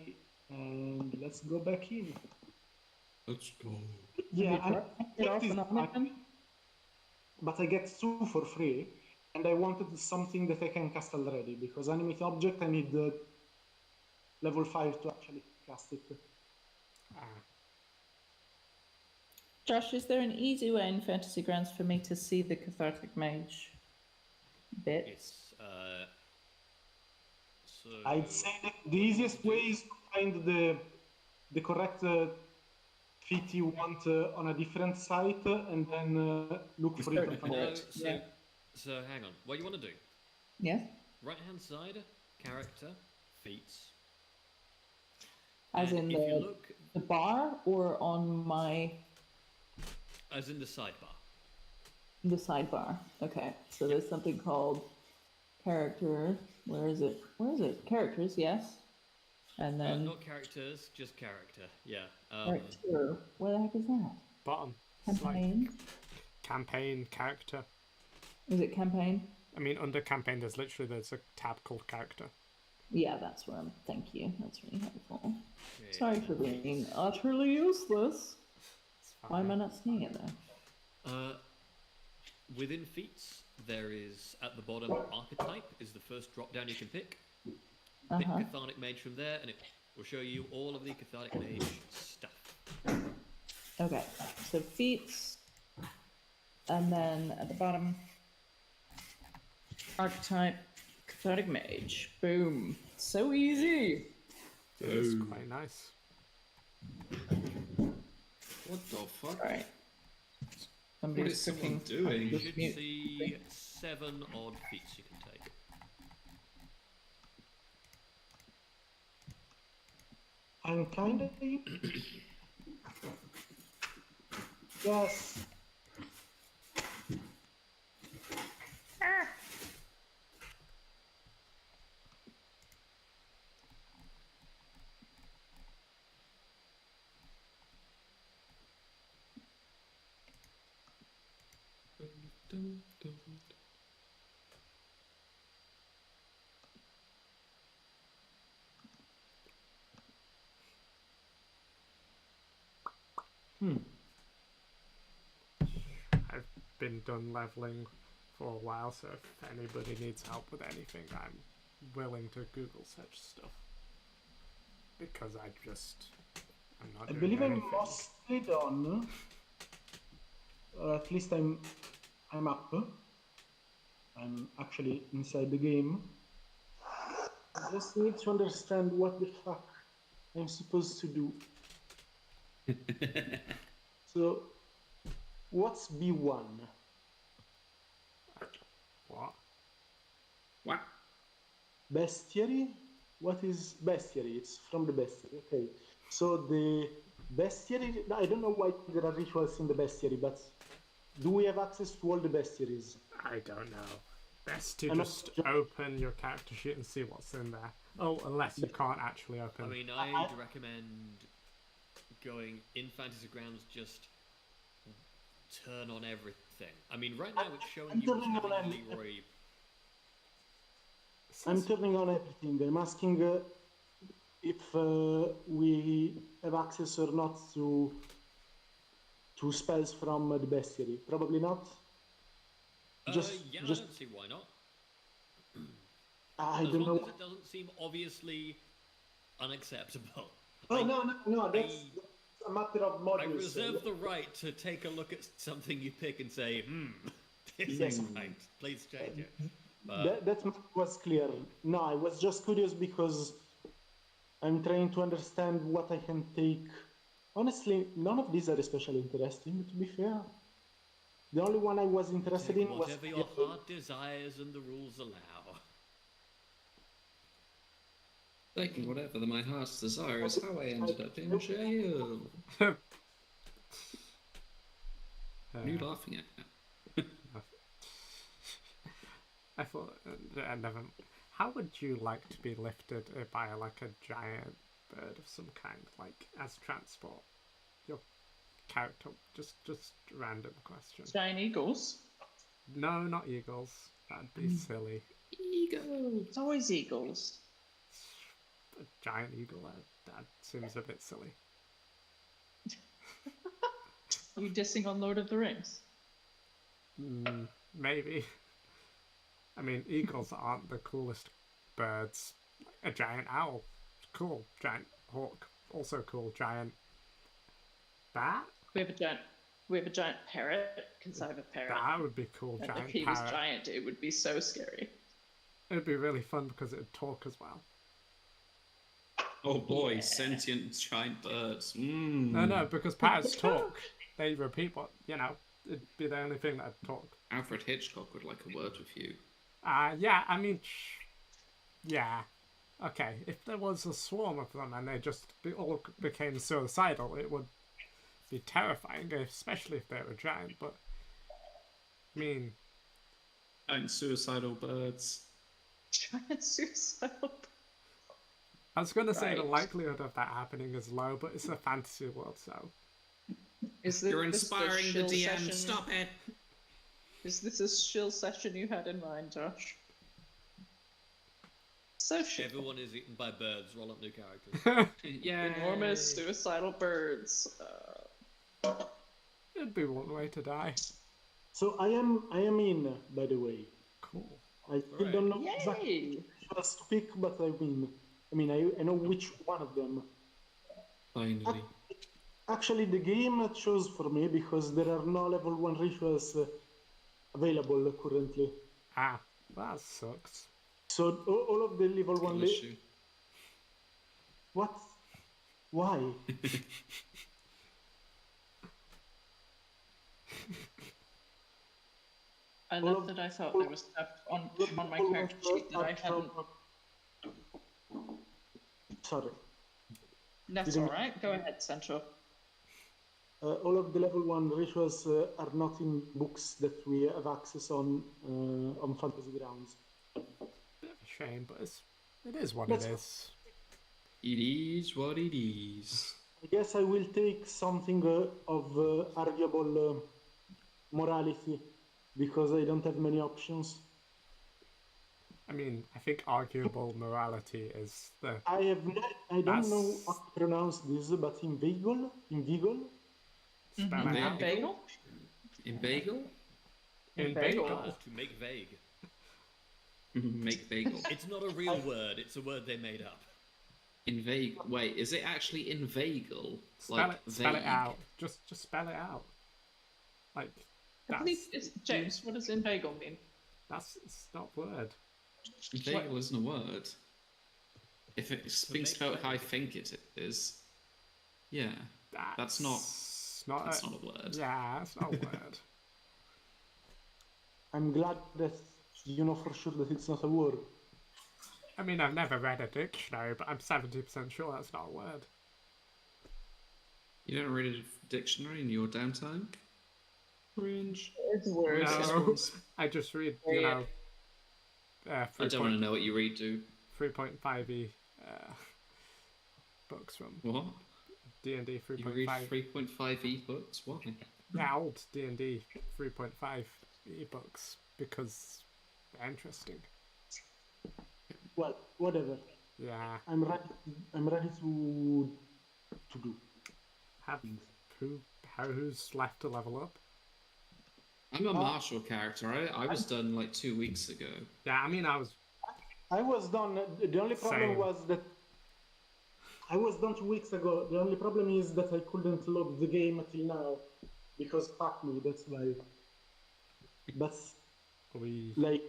D: and let's go back in.
C: Let's go.
D: Yeah,
E: Have you
D: and
E: tried it off
D: is
E: and on again?
D: but I get 2 for free, and I wanted something that I can cast already, because animate object I need level 5 to actually cast it.
E: Josh, is there an easy way in Fantasy Grounds for me to see the Cathartic Mage bit?
A: It's so.
D: I'd say that the easiest way is to find the correct feat you want on a different site, and then look for it on
E: For
A: No,
E: it, yeah.
A: so hang on. What you want to do?
E: Yes?
A: Right hand side, character, feats.
E: As
A: And
E: in
A: if you look,
E: the bar or on my
A: as in the sidebar.
E: the sidebar? Okay. So there's something called character. Where is it? Where is it? Characters, yes. And then
A: Not characters, just character. Yeah.
E: character. Where the heck is that?
B: Bottom. It's like
E: Campaign?
B: campaign character.
E: Is it campaign?
B: I mean, under campaign, there's a tab called character.
E: Yeah, that's where I'm. Thank you. That's really helpful.
A: Okay.
E: Sorry for being utterly useless.
B: It's
E: Why am I
B: fine.
E: not seeing it there?
A: Within feats, there is at the bottom archetype is the first drop down you can pick. Pick Cathartic Mage from there, and it will show you all of the Cathartic Mage stuff.
E: Okay, so feats, and then at the bottom, archetype, Cathartic Mage. Boom. So easy.
B: It's quite nice.
C: What the fuck?
E: Alright.
C: What
E: Somebody's
C: is someone
E: cooking.
C: doing?
A: You should see 7 odd feats you can take.
D: I'm kind of... Yes.
B: I've been done leveling for a while, so if anybody needs help with anything, I'm willing to Google search stuff. Because I'm not
D: I
B: doing
D: believe
B: anything.
D: I'm mostly done. At least I'm up. I'm actually inside the game. I just need to understand what the fuck I'm supposed to do. So, what's B1?
B: What?
C: What?
D: Bestiary? What is bestiary? It's from the bestiary. Okay. So the bestiary, I don't know why there are rituals in the bestiary, but do we have access to all the bestiaries?
B: I don't know. Best to
D: I'm not
B: just
D: sure.
B: open your character sheet and see what's in there. Oh, unless you can't actually open.
A: I mean, I'd recommend going in Fantasy Grounds, just turn on everything. I mean, right now it's showing
D: I'm
A: you as
D: turning on
A: having
D: everything.
A: Leroy.
D: I'm turning on everything. I'm asking if we have access or not to spells from the bestiary. Probably not. Just
A: I don't see why not.
D: I
A: As
D: don't
A: long
D: know.
A: as it doesn't seem obviously unacceptable.
D: Oh, no, that's a matter of
A: I
D: modules.
A: reserve the right to take a look at something you pick and say, this
D: Yes.
A: ain't right. Please change it.
D: That was clear. No, I was just curious because I'm trying to understand what I can take. Honestly, none of these are especially interesting, to be fair. The only one I was interested
A: Take
D: in was...
A: whatever your heart desires and the rules allow.
C: Taking whatever my heart's desire is how I ended up in jail. What are you laughing at?
B: I thought, never. How would you like to be lifted by like a giant bird of some kind, like as transport? Your character, just random question.
E: Giant eagles.
B: No, not eagles. That'd be silly.
C: Ego.
E: It's always eagles.
B: A giant eagle, that seems a bit silly.
E: Are you dissing on Lord of the Rings?
B: Maybe. I mean, eagles aren't the coolest birds. A giant owl, cool. Giant hawk, also cool. Giant bat.
E: We have a giant parrot. Because I have a parrot.
B: That would be cool.
E: And
B: Giant
E: if he
B: parrot.
E: was giant, it would be so scary.
B: It'd be really fun because it'd talk as well.
C: Oh boy, sentient giant birds.
B: No, because parrots talk. They repeat what, it'd be the only thing that'd talk.
C: Alfred Hitchcock would like a word with you.
B: Yeah, I mean, yeah. Okay, if there was a swarm of them and they just all became suicidal, it would be terrifying, especially if they were giant, but, I mean...
C: Giant suicidal birds.
E: Giant suicidal.
B: I was going to say the
E: Right.
B: likelihood of that happening is low, but it's a fantasy world, so...
C: You're inspiring the DM.
E: Session?
C: Stop it.
E: Is this a shill session you had in mind, Josh? So shill.
A: Everyone is eaten by birds. Roll up new characters.
C: Yeah.
E: Enormous suicidal birds.
B: It'd be one way to die.
D: So I am in, by the way.
B: Cool.
D: I still don't know exactly
E: Yay!
D: which ones to pick, but I win. I mean, I know which one of them.
C: Finally.
D: Actually, the game chose for me because there are no level 1 rituals available currently.
B: Ah, that sucks.
D: So all of the level 1...
C: Kill issue.
D: What? Why?
E: I love that I thought there was stuff on my character sheet that I hadn't.
D: Sorry.
E: That's alright. Go ahead, Central.
D: All of the level 1 rituals are not in books that we have access on Fantasy Grounds.
B: Bit of a shame, but it is what
D: That's
B: it is.
C: It is what it is.
D: I guess I will take something of arguable morality because I don't have many options.
B: I mean, I think arguable morality is the...
D: I don't know how to pronounce this, but inveigle?
B: Spell it out.
E: Bagel?
C: In bagel?
B: Inveigle.
A: To make vague.
C: Make bagel.
A: It's not a real word. It's a word they made up.
C: Inveigle. Wait, is it actually inveigle?
B: Spell it out. Just spell it out. Like,
E: I believe
B: that's
E: it's James. What does inveigle mean?
B: it's not word.
C: Inveigle isn't a word. If it's being
A: make
C: spelled how I
A: waves.
C: think it is, yeah, that's not a word.
B: Yeah, it's not a word.
D: I'm glad that you know for sure that it's not a word.
B: I mean, I've never read a dictionary, but I'm 70% sure that's not a word.
C: You don't read a dictionary in your downtime? Cringe.
E: It's words.
B: No, I just read, you know,
C: I don't want to know what you read, dude.
B: 3.5e books from
C: What?
B: D&D
C: You read
B: 3.5.
C: 3.5 ebooks? Why?
B: Yeah, old D&D 3.5 ebooks because they're interesting.
D: Well, whatever.
B: Yeah,
D: I'm ready to do.
B: have who's left to level up?
C: I'm a martial character. I was done like 2 weeks ago.
B: Yeah, I mean, I
D: was done. The only problem
B: Same.
D: was that I was done 2 weeks ago. The only problem is that I couldn't load the game until now because fuck me. That's why. That's
B: Are we
D: like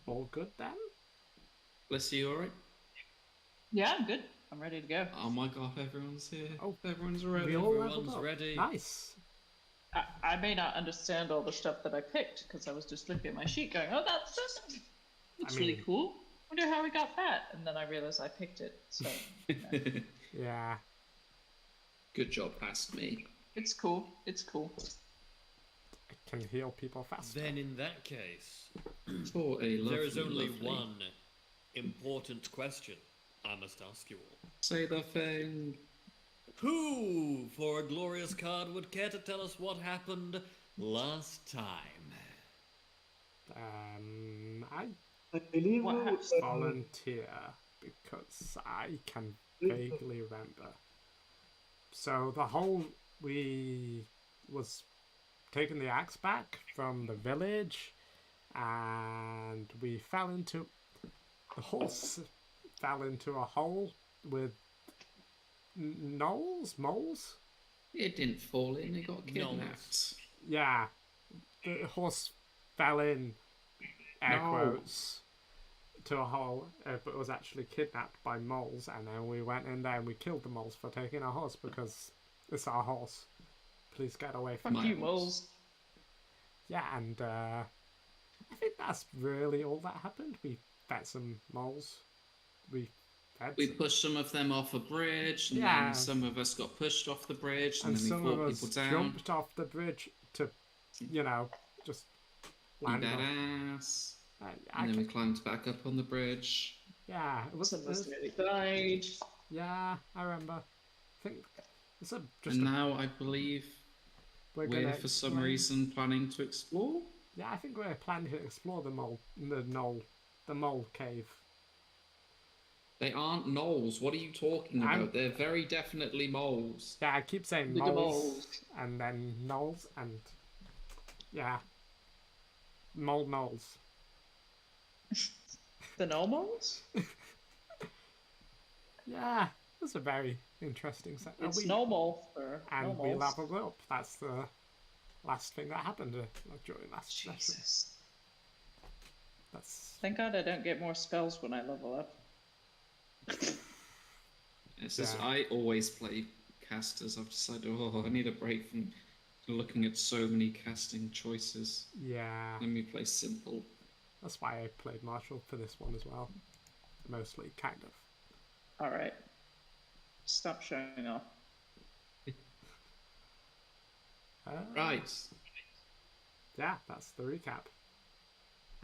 B: all good then?
C: Bless you, alright?
E: Yeah, I'm good. I'm ready to go.
C: Oh my god, everyone's here.
B: Oh,
C: Everyone's ready.
B: We all leveled
A: Everyone's
B: up.
A: ready.
B: Nice.
E: I may not understand all the stuff that I picked because I was just looking at my sheet going, oh, that's really
B: mean-
E: cool. Wonder how we got that. And then I realized I picked it. So
B: Yeah.
C: Good job, ask me.
E: it's cool. It's cool.
B: I can heal people faster.
A: Then in that case,
C: For a lovely,
A: there is only
C: lovely-
A: one important question I must ask you all.
C: Say the thing.
A: Who, for a glorious card, would care to tell us what happened last time?
B: I
D: I believe
E: What happens?
B: volunteer because I can vaguely remember. So the whole we was taking the axe back from the village, and we fell into the horse fell into a hole with moles.
C: It didn't fall in, it got kidnapped.
B: Yeah, the horse fell in air
C: No.
B: quotes to a hole, but it was actually kidnapped by moles, and then we went in there and we killed the moles for taking our horse because it's our horse. Please get away from
E: Fuck
B: it.
E: you, moles.
B: Yeah, and I think that's really all that happened. We fed some moles. We
C: We pushed some of them off a bridge, and
B: Yeah.
C: then some of us got pushed off the bridge, and
B: and
C: then we
B: some of
C: fought
B: us
C: people down.
B: jumped off the bridge to, you know, just
C: Be
B: land on.
C: badass.
B: I
C: And then we
B: can-
C: climbed back up on the bridge.
B: yeah, it was.
E: Some of us nearly died.
B: Yeah, I remember. I think it's just
C: And now I believe
B: we're
C: we're,
B: gonna
C: for some
B: explain-
C: reason, planning to explore.
B: Yeah, I think we're planning to explore the mole cave.
C: They aren't gnolls. What are you talking
B: I'm-
C: about? They're very definitely moles.
B: Yeah, I keep saying
E: The
B: moles
E: moles.
B: and then gnolls and yeah, gnolls.
E: The no moles?
B: Yeah, that's a very interesting set.
E: It's no mole for
B: And
E: no
B: we
E: moles.
B: leveled up. That's the last thing that happened during last session.
E: Jesus.
B: That's
E: Thank God I don't get more spells when I level up.
C: It's just,
B: Yeah.
C: I always play casters. I've decided, I need a break from looking at so many casting choices.
B: yeah.
C: Let me play simple.
B: That's why I played Marshall for this one as well. Mostly, kind of.
E: Alright. Stop showing off.
C: Right.
B: Yeah, that's the recap.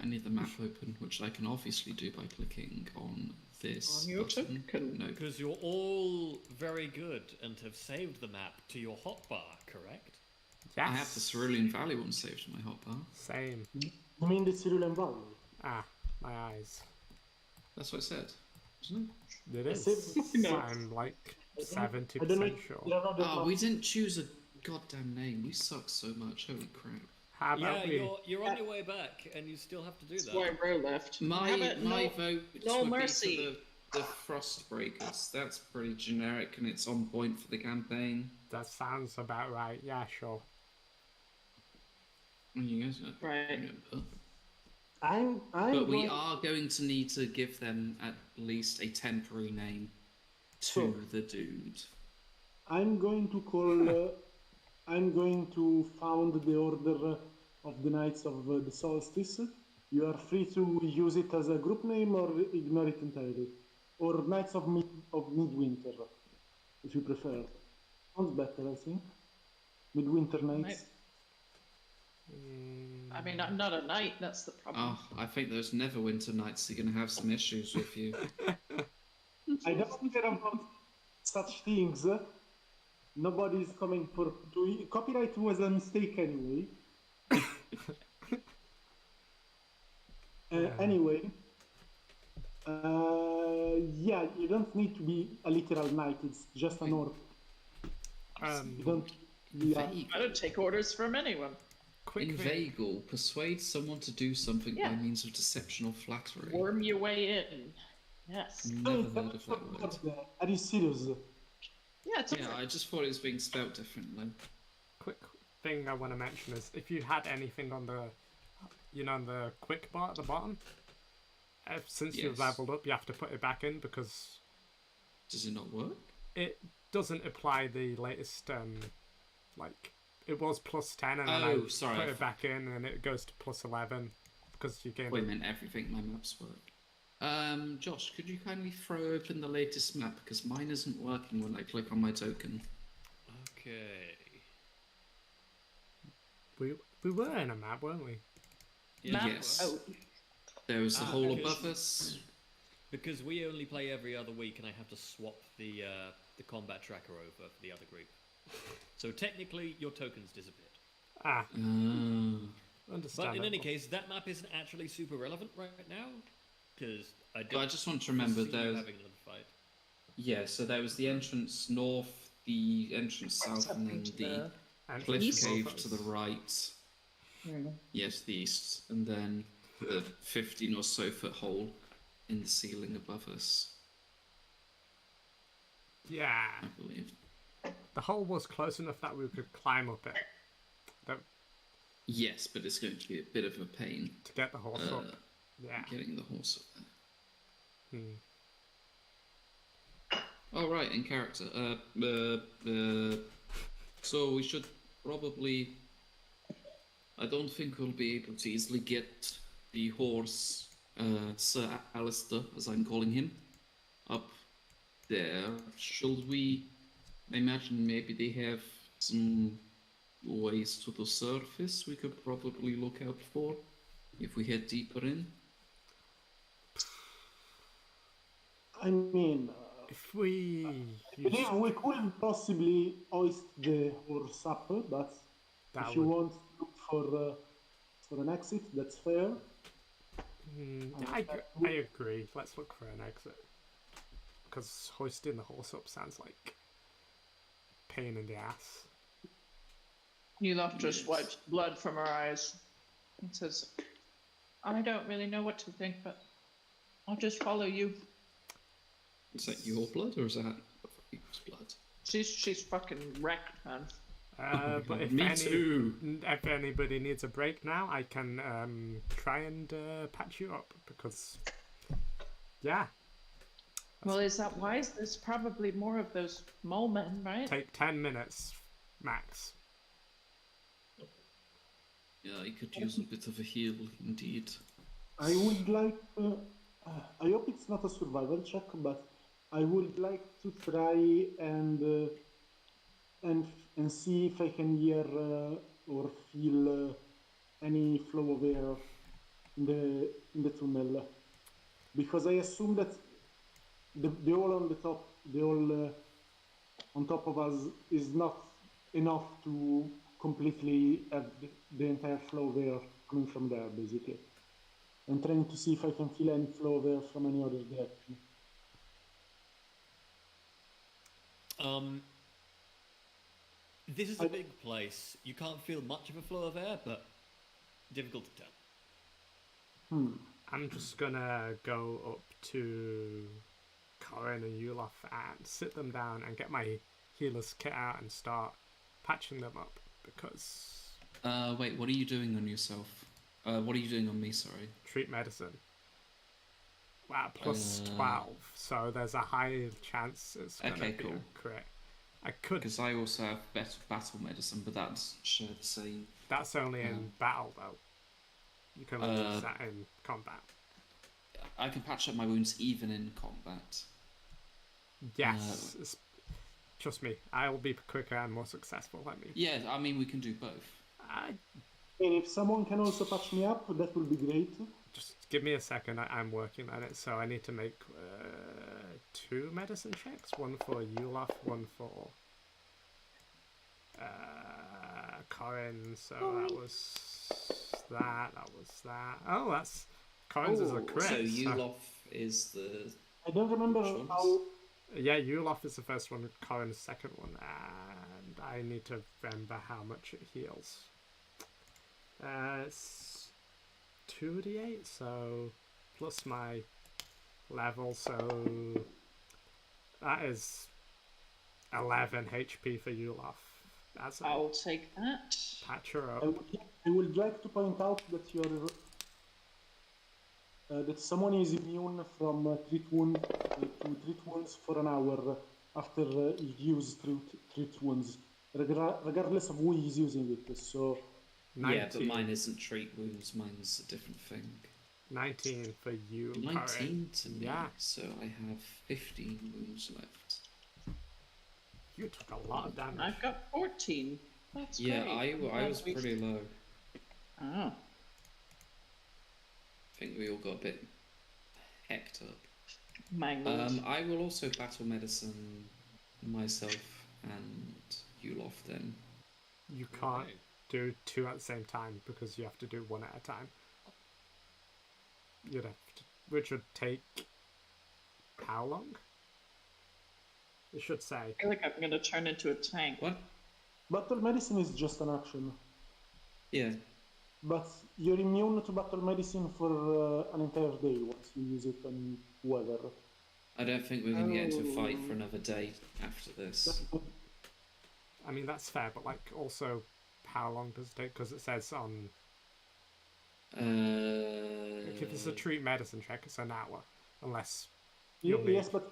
C: I need the map open, which I can obviously do by clicking on this
E: On your
C: button.
E: token.
C: No.
A: Because you're all very good and have saved the map to your hotbar, correct?
B: Yes.
C: I have the cerulean valley one saved in my hotbar.
B: Same.
D: You mean the Cerulean Valley?
B: Ah, my eyes.
C: That's what I said, isn't it?
B: It is.
D: No.
B: I'm like
D: I don't know
B: 70%
D: if
B: sure.
D: you know the
C: Oh,
D: map.
C: we didn't choose a goddamn name. We suck so much. Holy crap.
B: How
A: Yeah,
B: about we?
A: you're on your way back, and you still have to do
E: That's
A: that.
E: why Row left. How
C: My
E: about
C: my
E: no,
C: vote
E: no
C: would
E: mercy?
C: be for the Frostbreakers. That's pretty generic and it's on point for the campaign.
B: That sounds about right. Yeah, sure.
C: You guys don't
E: Right.
C: remember.
D: I'm
C: But we
D: going-
C: are going to need to give them at least a temporary name to
D: So-
C: the dude.
D: I'm going to call. I'm going to found the Order of the Knights of the Solstice. You are free to use it as a group name or ignore it entirely, or Knights of Midwinter, if you prefer. Sounds better, I think. Midwinter Knights.
E: I mean, I'm not a knight. That's the problem.
C: Oh, I think those Neverwinter Knights are going to have some issues with you.
D: I don't care about such things. Nobody's coming for copyright was a mistake anyway. Anyway, yeah, you don't need to be a literal knight. It's just an orc. You don't. Yeah,
E: I don't take orders from anyone.
C: In Vagel, persuade someone to do something by means of deception or flattery.
E: Worm your way in. Yes.
C: Never heard of that word.
D: Are you serious?
E: Yeah, it's
C: Yeah, I just thought it was being spelt differently.
B: Quick thing I want to mention is if you had anything on the, on the quick bar at the bottom, since you've
C: Yes.
B: leveled up, you have to put it back in because
C: Does it not work?
B: it doesn't apply the latest, it was plus 10 and then
C: Oh,
B: I
C: sorry,
B: put
C: I
B: it back in and it goes to plus 11 because you gained
C: Wait a minute, everything my maps work. Josh, could you kindly throw open the latest map because mine isn't working when I click on my token.
A: Okay.
B: We were in a map, weren't we?
A: Yeah,
C: Yes.
E: Oh,
C: There was the hole
A: okay.
C: above us.
A: Because we only play every other week, and I have to swap the combat tracker over for the other group. So technically, your tokens disappeared.
B: Ah,
C: Uh,
B: understand.
A: But in any case, that map isn't actually super relevant right now, because I don't.
C: I just want to remember
A: foresee
C: there's
A: having another fight.
C: yeah. So there was the entrance north, the entrance south, and then
E: into
C: the
B: And
C: cliff
E: East?
C: cave to the right. Yes, the east, and then the 15 or so foot hole in the ceiling above us,
B: Yeah,
C: I believe.
B: the hole was close enough that we could climb up it
C: Yes, but it's going to be a bit of a pain
B: to get the horse up. Yeah.
C: getting the horse up there.
B: Hmm.
C: All right, in character. So we should probably. I don't think we'll be able to easily get the horse, Sir Alistair, as I'm calling him, up there. Should we? I imagine maybe they have some ways to the surface we could probably look out for if we head deeper in.
D: I mean,
B: If we
D: I
B: use
D: believe we could possibly hoist the horse up, but
B: that,
D: if you
B: would,
D: want to look for an exit, that's fair.
B: I agree. Let's look for an exit because hoisting the horse up sounds like pain in the ass.
E: Nilaf just wipes blood from her eyes and says, I don't really know what to think, but I'll just follow you.
C: Is that your blood or is that people's blood?
E: She's fucking wrecked, man.
B: But if
C: Me too.
B: if anybody needs a break now, I can try and patch you up because, yeah,
E: Well, is that wise? There's probably more of those mole men, right?
B: take 10 minutes max.
C: Yeah, I could use a bit of a heal indeed.
D: I would like. I hope it's not a survival check, but I would like to try and see if I can hear or feel any flow of air in the tunnel, because I assume that the all on the top, the all on top of us is not enough to completely have the entire flow of air coming from there, basically. I'm trying to see if I can feel any flow of air from any other direction.
A: This is a big place. You can't feel much of a flow of air, but difficult to tell.
B: I'm just gonna go up to Corin and Yulaf and sit them down and get my healer's kit out and start patching them up because
C: Wait, what are you doing on yourself? What are you doing on me, sorry?
B: Treat medicine. Wow, plus
C: Uh,
B: 12. So there's a high chance it's going to
C: Okay,
B: be
C: cool.
B: a crit. I could.
C: Because I also have battle medicine, but that's share the same.
B: That's only in battle, though. You can only use that in combat.
C: I can patch up my wounds even in combat.
B: Yes. Trust me, I will be quicker and more successful. I mean,
C: Yeah, I mean, we can do both.
B: I,
D: And if someone can also patch me up, that will be great.
B: just give me a second. I'm working on it, so I need to make 2 medicine checks. One for Yulof, one for Corin. So that was that. That was that. Oh, that's Corin's is a crit.
C: So Yulof is the...
D: I don't remember
C: Which ones?
D: how.
B: Yeah, Yulof is the first one, Corin's the second one, and I need to remember how much it heals. It's 2d8, so plus my level, so that is 11 HP for Yulof. That's
E: I'll take that.
B: patch her
D: I
B: up.
D: would like to point out that that someone is immune from treat wound to treat wounds for an hour after he uses treat wounds, regardless of who he's using it. So
B: 19,
C: Yeah, but mine isn't treat wounds, mine's a different thing.
B: 19 for you,
C: 19
B: Corin.
C: to me,
B: Yeah.
C: so I have 15 wounds left.
B: You took a lot of damage.
E: I've got 14. That's
C: Yeah,
E: great.
C: I was pretty low.
E: Oh.
C: I think we all got a bit hecked up.
E: Mangled.
C: I will also battle medicine myself and Yulof then.
B: You can't
A: Right.
B: do 2 at the same time because you have to do 1 at a time. You'd have to, which would take how long? It should say.
E: I feel like I'm going to turn into a tank.
C: What?
D: battle medicine is just an action,
C: Yeah.
D: but you're immune to battle medicine for an entire day once you use it on whoever.
C: I don't think we're going to get into a fight for another day after this.
B: I mean, that's fair, but like also, how long does it take? Because it says on. Like, if it's a treat medicine check, it's an hour, unless. You'll
D: Yes, but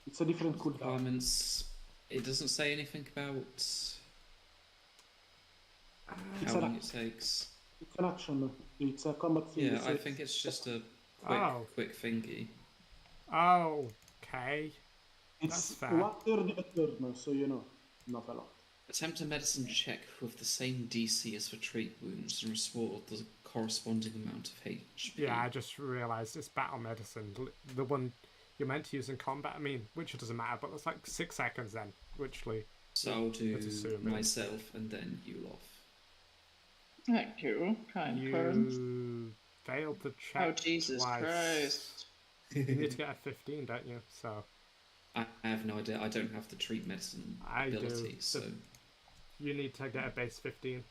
D: it's a different cooldown.
C: Requirements. It doesn't say anything about
D: It's
C: how
D: an
C: long it takes.
D: It's an action. It's a combat thing.
C: Yeah, I think it's just a quick thingy.
B: Oh, okay.
D: It's
B: that's fair.
D: 1/3 a turn, so you know, not a lot.
C: Attempt a medicine check with the same DC as for treat wounds and restore the corresponding amount of HP.
B: Yeah, I just realised it's battle medicine. The one you're meant to use in combat. I mean, which doesn't matter, but it's like 6 seconds then, literally.
C: So I'll do
B: Let's assume it.
C: myself and then Yulof.
E: Thank you, kind Corin.
B: You failed the check
E: Oh, Jesus
B: twice.
E: Christ.
B: You need to get a 15, don't you? So
C: I have no idea. I don't have the treat medicine
B: I do.
C: ability, so
B: you need to get a base 15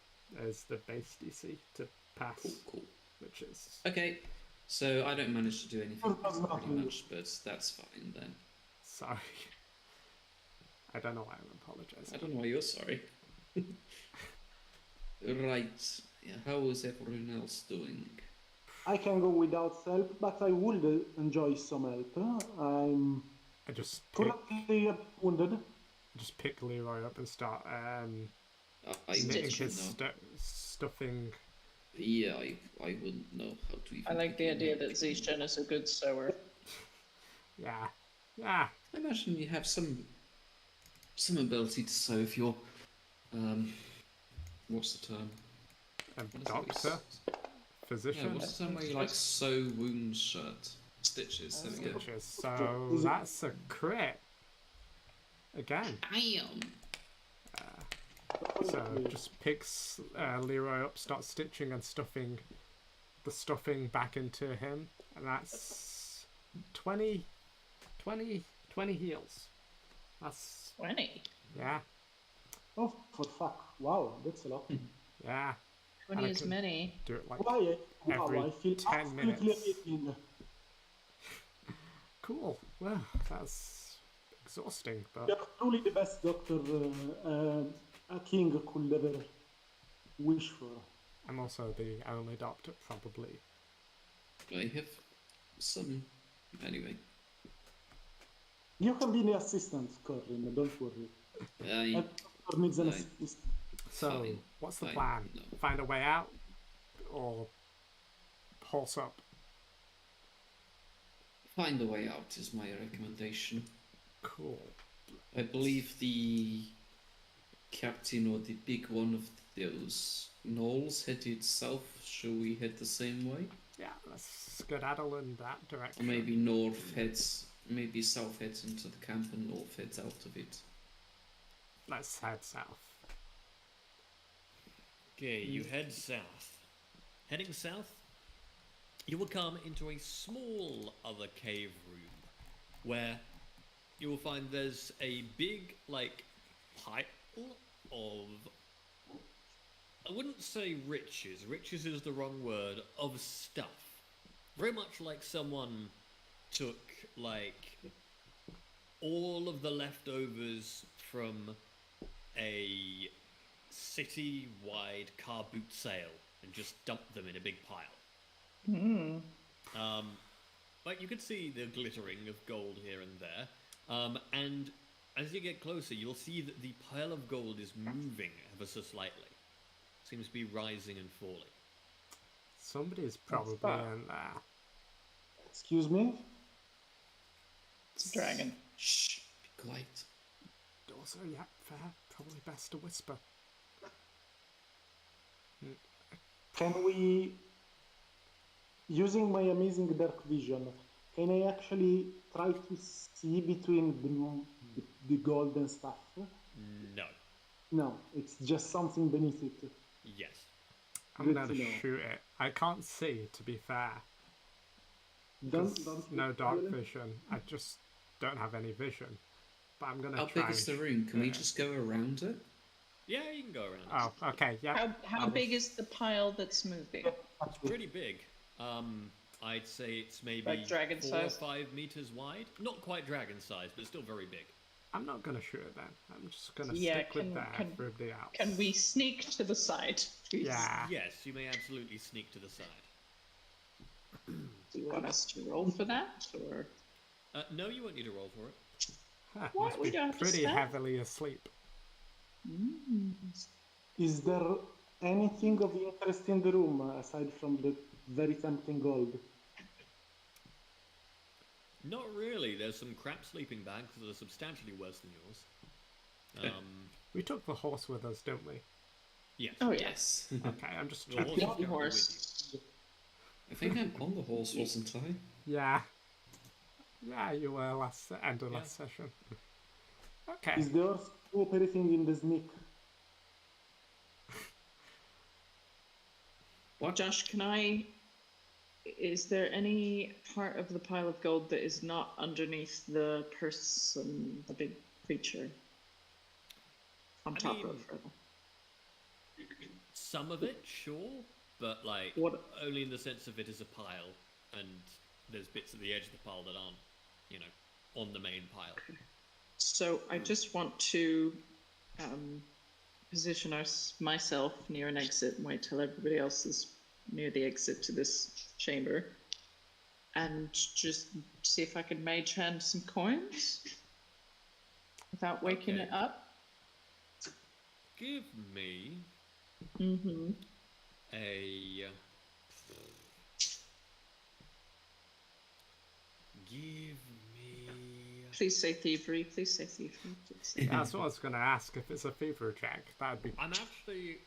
B: as the base DC to pass,
C: cool.
B: which is
C: Okay, so I don't manage to do anything
D: That's not
C: pretty
D: me.
C: much, but that's fine then.
B: sorry. I don't know why I'm apologizing.
C: I don't know why you're sorry. Right, yeah, how is everyone else doing?
D: I can go without help, but I would enjoy some help. I'm
B: I just
D: currently wounded.
B: pick Leroy up and start
C: I
B: knitting
C: wouldn't
B: his
C: know.
B: stuffing.
C: Yeah, I wouldn't know how to even
E: I like the
C: begin.
E: idea that Zishan is a good sewer.
B: Yeah.
C: I imagine you have some ability to sew if you're what's the term?
B: A
C: What is it?
B: doctor,
C: Yeah,
B: physician,
C: what's the term where you like sew wounds shut? Stitches, there we go.
B: stitches. So that's a crit. Again.
C: Damn!
B: So just picks Leroy up, starts stitching and stuffing the stuffing back into him, and that's 20 heals. That's
E: 20.
B: yeah,
D: Oh, for fuck. Wow, that's a lot.
B: yeah.
E: 20
B: And I
E: is
B: can
E: many.
B: do it like
D: Wow,
B: every
D: I feel
B: 10
D: absolutely
B: minutes.
D: amazing.
B: cool. Well, that's exhausting, but
D: You're truly the best doctor a king could ever wish for.
B: I'm also the only doctor, probably.
C: I have some. Anyway,
D: You can be the assistant, Corin, don't worry.
C: I.
D: Every doctor needs an
C: I-
D: assistant.
B: So,
C: Fine.
B: what's the
C: Fine,
B: plan?
C: no.
B: Find a way out? Or horse up?
C: Find a way out is my recommendation.
B: Cool.
C: I believe the captain or the big one of those gnolls headed south. Shall we head the same way?
B: Yeah, let's skedaddle in that
C: Or
B: direction.
C: maybe north heads, maybe south heads into the camp and north heads out of it.
B: Let's head south.
A: Okay, you head south. Heading south, you will come into a small other cave room where you will find there's a big, like, pile of. I wouldn't say riches. Riches is the wrong word. Of stuff. Very much like someone took, like, all of the leftovers from a city-wide car boot sale and just dumped them in a big pile. But you can see the glittering of gold here and there. And as you get closer, you'll see that the pile of gold is moving ever so slightly. Seems to be rising and falling.
B: Somebody's probably
E: that?
B: in there.
D: Excuse me?
E: It's a dragon.
C: Shh, be quiet.
B: Also, yeah, fair. Probably best to whisper.
D: Can we, using my amazing dark vision, can I actually try to see between the gold and stuff?
A: No.
D: No, it's just something beneath it.
A: Yes.
B: I'm
D: Good
B: gonna
D: to know.
B: shoot it. I can't see, to be fair.
D: Don't
B: No
D: speak
B: dark
D: violently.
B: vision. I just don't have any vision. But I'm gonna
C: How
B: try.
C: big is the
B: and
C: room? Can we
B: shoot it.
C: just go around it?
A: Yeah, you can go around.
B: Oh, okay. Yeah.
E: How big is the pile that's moving?
D: Actually,
A: Pretty big. I'd say it's maybe
E: Like dragon
A: 4
E: size?
A: or 5 meters wide. Not quite dragon size, but still very big.
B: I'm not gonna shoot it then. I'm just gonna
E: Yeah,
B: stick with that
E: can-
B: for everybody else.
E: Can we sneak to the side, please?
B: Yeah.
A: Yes, you may absolutely sneak to the side.
E: Do you want us to roll for that, or
A: No, you won't need to roll for it.
B: Huh,
E: What?
B: must
E: We
B: be
E: don't have to
B: pretty
E: spell?
B: heavily asleep.
D: is there anything of interest in the room aside from the very tempting gold?
A: Not really. There's some crap sleeping bags that are substantially worse than yours.
B: We took the horse with us, didn't we?
A: Yes.
E: Oh yes.
B: Okay, I'm just
A: The
B: checking.
A: horse is
E: The
A: currently
E: horse.
A: with
C: I think I'm on the horse, wasn't I?
B: Yeah. Yeah, you were last end of last session. Okay.
D: Is the horse cooperating in the sneak?
E: Josh, can I? Is there any part of the pile of gold that is not underneath the person, the big creature? On
A: I
E: top
A: mean-
E: of her.
A: Some of it, sure, but like
E: What-
A: only in the sense of it as a pile, and there's bits at the edge of the pile that aren't, on the main pile.
E: So I just want to position myself near an exit and wait till everybody else is near the exit to this chamber, and just see if I can mage hand some coins without waking
A: Okay.
E: it up.
A: Give me
E: Mm-hmm.
A: a. Give me.
E: Please say thievery. Please say thievery. Please say
B: That's what I was gonna ask. If it's a fever check, that'd be.
A: I'm actually.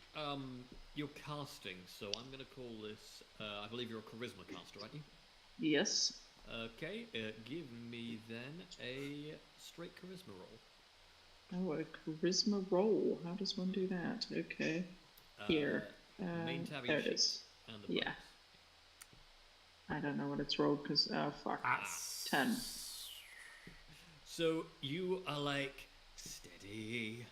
A: You're casting, so I'm gonna call this. I believe you're a charisma caster, aren't you?
E: Yes.
A: Okay, give me then a straight charisma roll.
E: Oh, a charisma roll. How does one do that? Okay. Here.
A: Main tab of
E: There
A: your
E: it
A: sheet
E: is.
A: and the
E: Yeah.
A: bonus.
E: I don't know what it's rolled because, fuck.
B: That's
E: 10.
A: So you are like steady,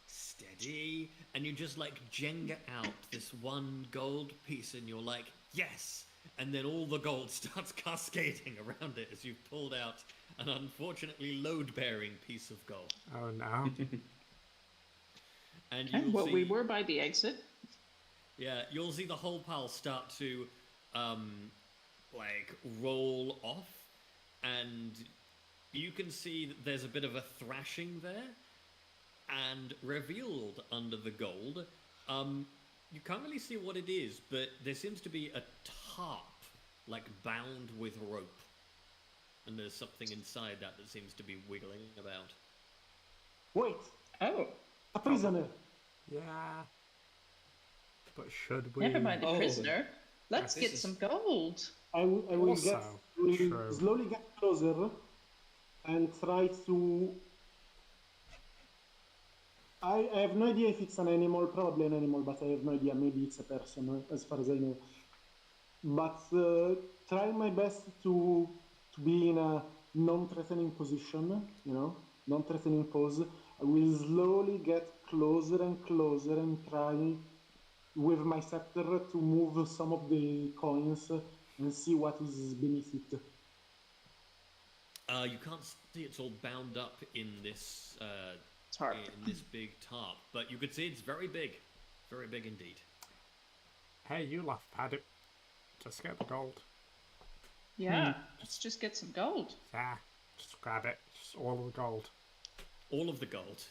A: steady, and you just like Jenga out this one gold piece, and you're like, yes! And then all the gold starts cascading around it as you've pulled out an unfortunately load-bearing piece of gold.
B: Oh no.
A: And
E: Okay,
A: you'll
E: well,
A: see,
E: we were by the exit.
A: Yeah, you'll see the whole pile start to, like, roll off, and you can see that there's a bit of a thrashing there, and revealed under the gold, you can't really see what it is, but there seems to be a tarp, like, bound with rope. And there's something inside that seems to be wiggling about.
D: Wait,
E: Oh,
D: a prisoner.
B: Yeah. But should we?
E: never mind the
C: Oh.
E: prisoner. Let's
C: This
E: get
C: is-
E: some gold.
D: I will
B: Also true.
D: slowly get closer and try to. I have no idea if it's an animal, probably an animal, but I have no idea. Maybe it's a person, as far as I know. But try my best to be in a non-threatening position, non-threatening pose. I will slowly get closer and closer and try with my scepter to move some of the coins and see what is beneath it.
A: You can't see it's all bound up in this
E: Tarp.
A: in this big tarp, but you can see it's very big indeed.
B: Hey, you laugh, Paddy. Just get the gold.
E: Yeah, let's just get some gold.
B: Yeah, just grab it. Just all of the gold.
A: All of the gold.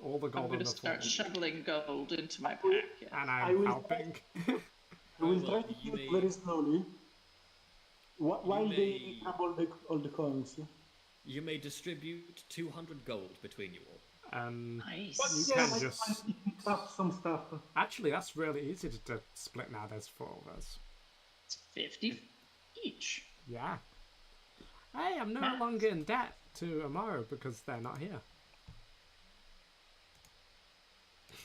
B: All the
E: I'm
B: gold on
E: going to
B: the floor.
E: start shoveling gold into my pack. Yeah.
B: And
D: I
B: I'm
D: will-
B: helping.
D: I will
A: Well,
D: try to
A: you
D: do it
A: may-
D: very slowly while they
A: may-
D: grab all the coins.
A: You may distribute 200 gold between you all.
E: Nice.
D: But
B: You
D: yeah,
B: can
D: I
B: just-
D: can pick up some stuff.
B: Actually, that's really easy to split now. There's 4 of us.
E: It's 50 each.
B: Yeah. Hey, I'm no
E: Nice.
B: longer in debt to Amaro because they're not here.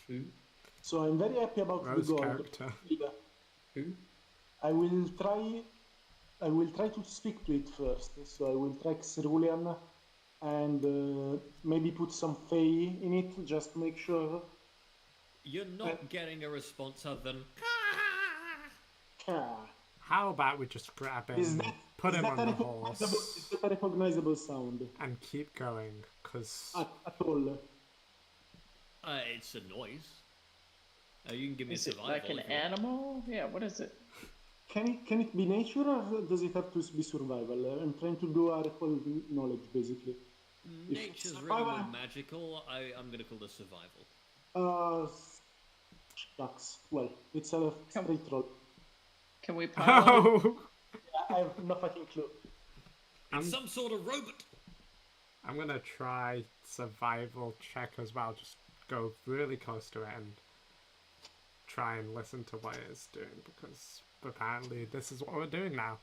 C: Who?
D: So I'm very happy about
B: Rose
D: the gold.
B: character.
D: Yeah.
C: Who?
D: I will try to speak to it first. So I will track Cerulean and maybe put some Fey in it, just to make sure.
A: You're not getting a response other than
D: Ah,
B: How about we just grab him,
D: Is that-
B: put
D: is
B: him
D: that
B: on
D: a
B: the horse,
D: is that a recognizable sound
B: and keep going? Because
D: at all?
A: it's a noise. You can give me
E: Is
A: a
E: it
A: survival.
E: like an
A: if you want.
E: animal? Yeah, what is it?
D: Can it be nature or does it have to be survival? I'm trying to do a recall knowledge basically. If it's
A: Nature's really
D: survival-
A: more magical. I'm going to call this survival.
D: Shucks. Well, it's a straight roll.
E: Can we pile it?
B: oh,
D: I have no fucking clue.
A: It's some sort of robot.
B: I'm gonna try survival check as well. Just go really close to it and try and listen to what it's doing because apparently this is what we're doing now.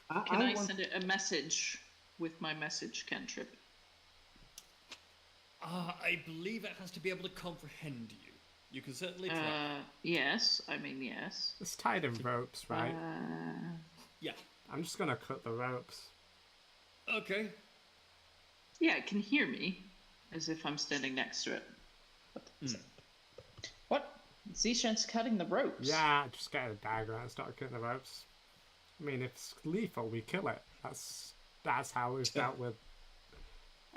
E: Can I
D: want-
E: send it a message with my message cantrip?
A: I believe it has to be able to comprehend you. You can certainly try.
E: Yes. I mean, yes.
B: It's tied in ropes, right?
A: Yeah.
B: I'm just gonna cut the ropes.
A: Okay.
E: Yeah, it can hear me as if I'm standing next to it. What? Zishan's cutting the ropes.
B: Yeah, just get a dagger and start cutting the ropes. I mean, if it's lethal, we kill it. That's how we've dealt with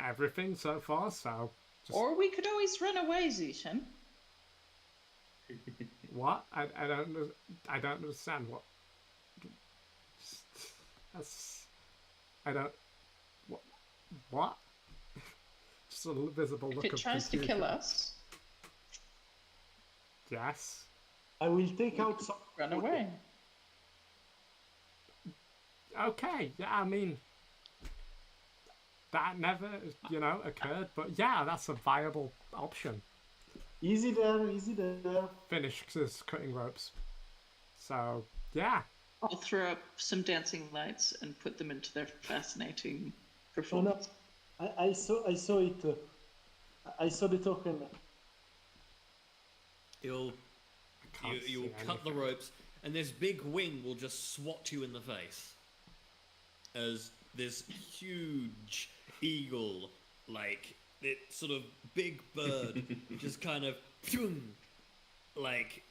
B: everything so far. So, just
E: Or we could always run away, Zishan.
B: what? I don't understand what. That's I don't. What? Just a visible
E: If
B: look
E: it
B: of
E: tries to
B: confusion.
E: kill us,
B: Yes.
D: I will take out some.
E: run away.
B: Okay. Yeah. I mean, that never, occurred. But yeah, that's a viable option.
D: Easy there, easy there.
B: Finish this cutting ropes. So yeah.
E: I'll throw up some dancing lights and put them into their fascinating
D: Oh no,
E: performance.
D: I saw it. I saw the token.
A: You'll
B: Can't
A: you'll
B: see
A: cut the
B: anything.
A: ropes, and this big wing will just swat you in the face as this huge eagle, like it sort of big bird, just kind of like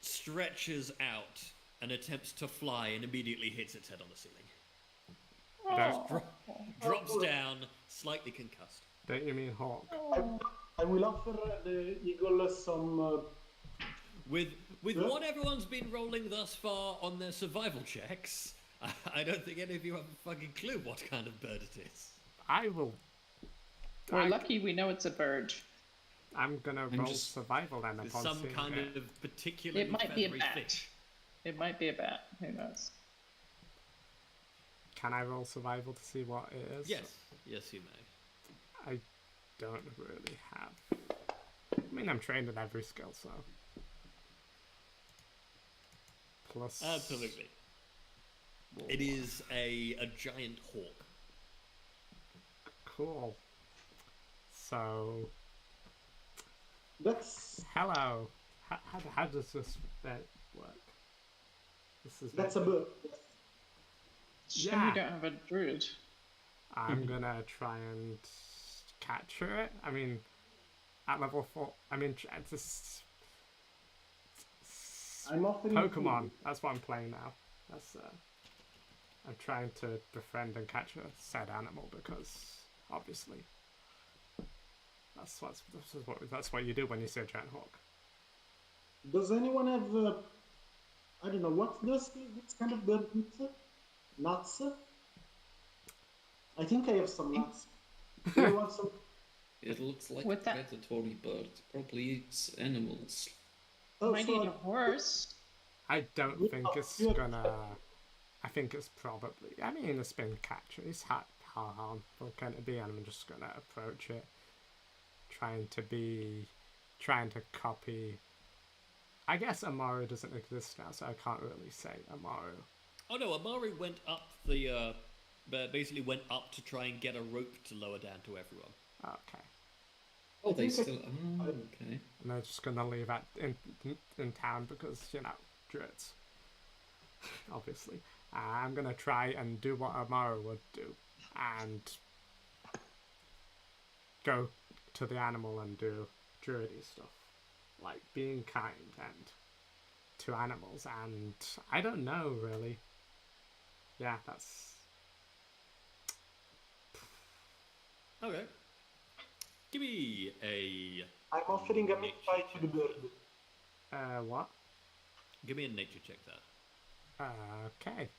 A: stretches out and attempts to fly and immediately hits its head on the ceiling.
E: Oh,
A: Drops down, slightly concussed.
B: Don't you mean hawk?
D: I will offer the eagle some
A: with
D: Yeah.
A: what everyone's been rolling thus far on their survival checks, I don't think any of you have a fucking clue what kind of bird it is.
B: I will.
E: We're lucky we know it's a bird.
B: I'm gonna
C: I'm
B: roll
C: just-
B: survival then
A: There's
B: upon
A: some
B: seeing
A: kind
B: it.
A: of particularly
E: It might be a
A: feathery
E: bat.
A: fish.
E: It might be a bat. Who knows?
B: Can I roll survival to see what it is?
A: Yes, yes, you may.
B: I don't really have. I mean, I'm trained in every skill, so. Plus.
A: Absolutely. It is a giant hawk.
B: Cool. So,
D: That's
B: hello. How does this bit work? This is.
D: that's a bird.
E: Shame
B: Yeah.
E: we don't have a druid.
B: I'm gonna try and capture it. I mean, at level 4. I mean, it's just.
D: I'm offering
B: Pokemon.
D: food.
B: That's what I'm playing now. That's. I'm trying to befriend and catch a said animal because, obviously, that's what you do when you see a giant hawk.
D: Does anyone have? I don't know what does this kind of bird eat? Nuts. I think I have some nuts. Do you want some?
C: It looks like
E: With
C: a
E: that-
C: predatory bird. It probably eats animals.
D: Oh,
E: Might need a horse.
B: I don't
D: Yeah,
B: think it's
D: yeah.
B: gonna. I think it's probably. I mean, it's been captured. It's how harmful can it be? And I'm just gonna approach it, trying to copy. I guess Amaru doesn't exist now, so I can't really say Amaru.
A: Oh no, Amari went up basically went up to try and get a rope to lower down to everyone.
B: Okay,
C: Oh, they
D: think I-
C: still. Oh, okay.
B: and they're just gonna leave at in town because druids. Obviously, I'm gonna try and do what Amaru would do, and go to the animal and do druidy stuff, like being kind and to animals. And I don't know really. Yeah, that's
A: Okay. Give me a
D: I'm offering a meat pie to the bird.
B: what?
A: give me a nature check there.
B: Okay.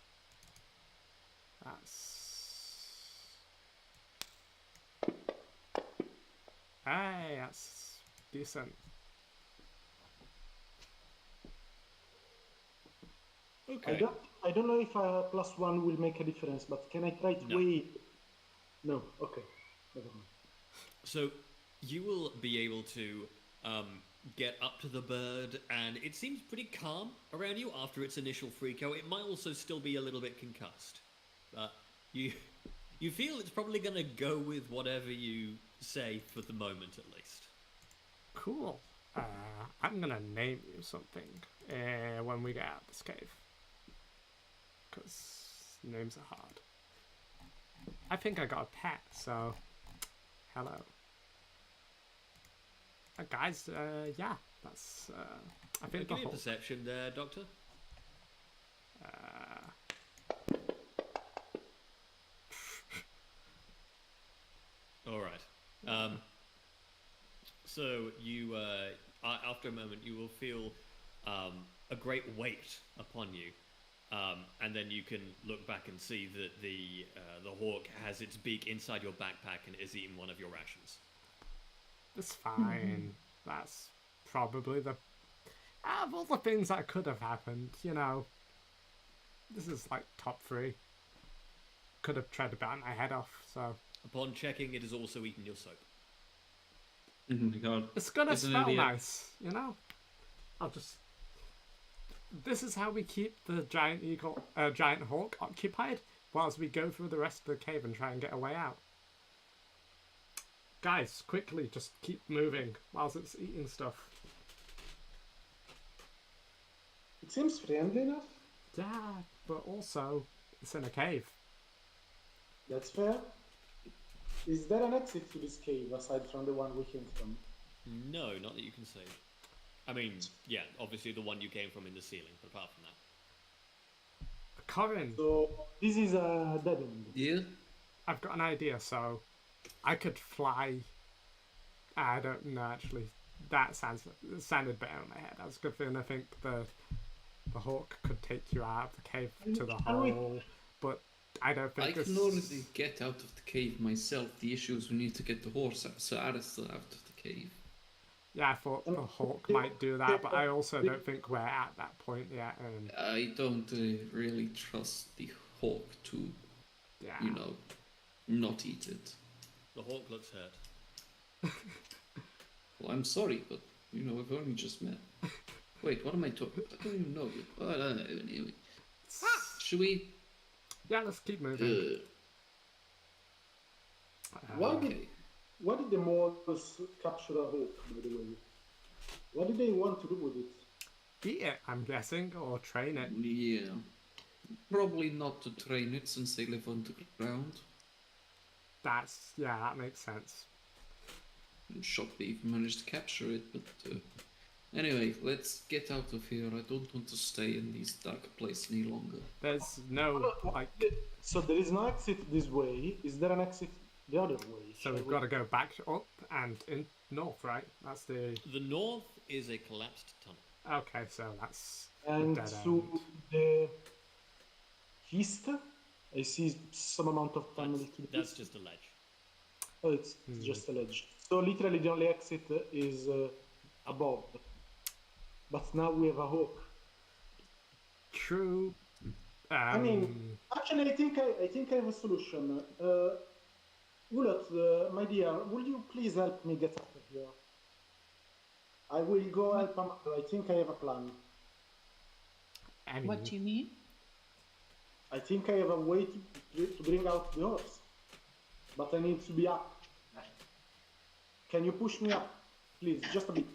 B: That's. Hey, that's decent.
A: Okay.
D: I don't know if a +1 will make a difference, but can I try to
A: No.
D: weigh? No. Okay. Never mind.
A: So you will be able to get up to the bird, and it seems pretty calm around you after its initial freakout. It might also still be a little bit concussed, but you feel it's probably going to go with whatever you say for the moment, at least.
B: Cool. I'm gonna name you something when we get out of this cave. Because names are hard. I think I got a pet, so. Hello. Guys, yeah, that's. I think the
A: Give me a
B: whole.
A: perception there, Doctor. All right. So you, after a moment, you will feel a great weight upon you, and then you can look back and see that the hawk has its beak inside your backpack and is eating one of your rations.
B: It's fine. That's probably the. Out of all the things that could have happened, this is like top 3. Could have tried to bite my head off, so.
A: Upon checking, it has also eaten your soap.
C: Oh my god.
B: It's gonna
C: It's an
B: smell
C: idiot.
B: nice, I'll just. This is how we keep the giant hawk occupied whilst we go through the rest of the cave and try and get a way out. Guys, quickly, just keep moving whilst it's eating stuff.
D: It seems friendly enough.
B: Yeah, but also, it's in a cave.
D: That's fair. Is there an exit to this cave aside from the one we came from?
A: No, not that you can see. I mean, yeah, obviously the one you came from in the ceiling, but apart from that.
B: Corin,
D: So this is a dead end.
C: Yeah?
B: I've got an idea, so I could fly. I don't know, actually. That sounded better in my head. I was good feeling. I think the hawk could take you out of the cave to the hole, but I don't
C: I
B: think
C: can already get out of the cave myself. The issue is we need to get the horse out, so Alistair out of the cave.
B: Yeah, I thought the hawk might do that, but I also don't think we're at that point yet. And
C: I don't really trust the hawk to,
B: yeah,
C: not eat it.
A: The hawk looks hurt.
C: Well, I'm sorry, but, we've only just met. Wait, what am I talking about? I don't even know you. Oh, I don't know. Anyway. Should we...
B: Yeah, let's keep moving.
D: Why did the Moors capture a hawk, by the way? What did they want to do with it?
B: Eat it, I'm guessing, or train it.
C: Yeah. Probably not to train it since they live underground.
B: That makes sense.
C: I'm shocked they even managed to capture it, but anyway, let's get out of here. I don't want to stay in these dark places any longer.
B: There's no,
D: So there is no exit this way. Is there an exit the other way?
B: So we've got to go back up and in north, right? That's the...
A: The north is a collapsed tunnel.
B: Okay, so that's
D: And
B: a dead
D: to
B: end.
D: the east, I see some amount of tunnel to the
A: That's
D: east.
A: just a ledge.
D: Oh, it's just a ledge. So literally the only exit is above. But now we have a hawk.
B: True.
D: I mean, actually, I think I have a solution. Ulot, my dear, will you please help me get out of here? I will go help Amato. I think I have a plan.
E: What do you mean?
D: I think I have a way to bring out the horse. But I need to be up. Can you push me up? Please, just a bit.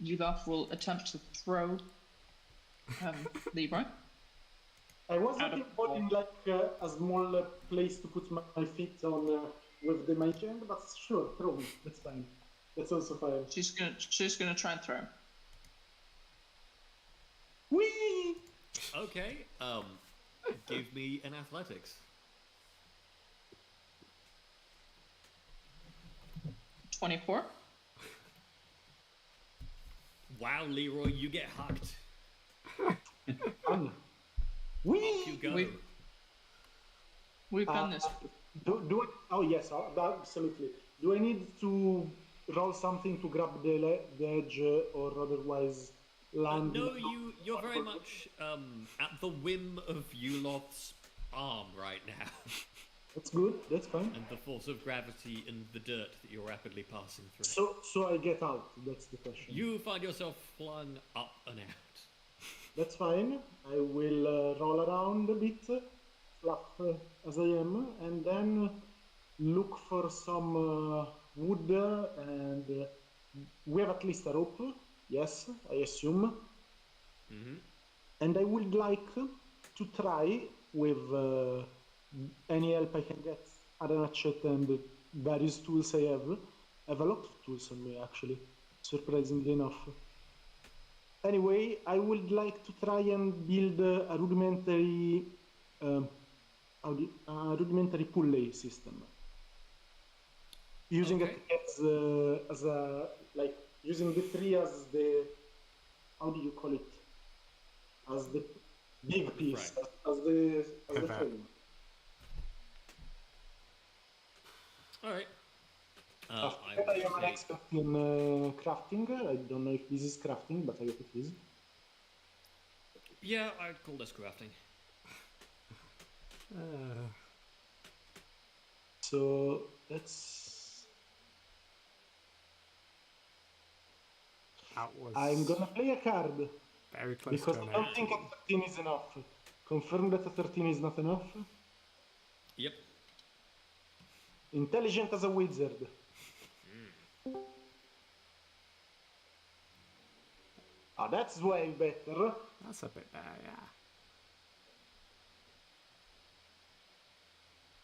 E: Yulaf will attempt to throw Leroy.
D: I was
E: Out of
D: looking for in like a small place to put my feet on with the mage hand, but sure, throw me. That's fine. That's also fine.
E: She's gonna try and throw him.
D: Whee!
A: Okay, give me an athletics.
E: 24.
A: Wow, Leroy, you get hucked.
D: Fun. Whee!
A: Off you go.
E: We've done this.
D: Do I, oh yes, absolutely. Do I need to roll something to grab the edge or otherwise land?
A: No, you're very much at the whim of Ulof's arm right now.
D: That's good. That's fine.
A: And the force of gravity and the dirt that you're rapidly passing through.
D: So I get out. That's the question.
A: You find yourself flung up and out.
D: That's fine. I will roll around a bit, fluff as I am, and then look for some wood. And we have at least a rope. Yes, I assume.
A: Mm-hmm.
D: And I would like to try with any help I can get, a hatchet and various tools I have. I have a lot of tools on me, actually, surprisingly enough. Anyway, I would like to try and build a rudimentary pulley system. Using it as a, like, using the tree as the, how do you call it? As the big piece, as the frame.
A: Alright.
D: I am an expert in crafting. I don't know if this is crafting, but I hope it is.
A: Yeah, I'd call this crafting.
D: So that's. I'm gonna play a card.
B: Very close
D: because
B: to
D: I
B: an
D: don't
B: 8.
D: think a 13 is enough. Confirm that a 13 is not enough.
A: Yep.
D: Intelligent as a wizard. Oh, that's way better.
B: That's a bit better, yeah.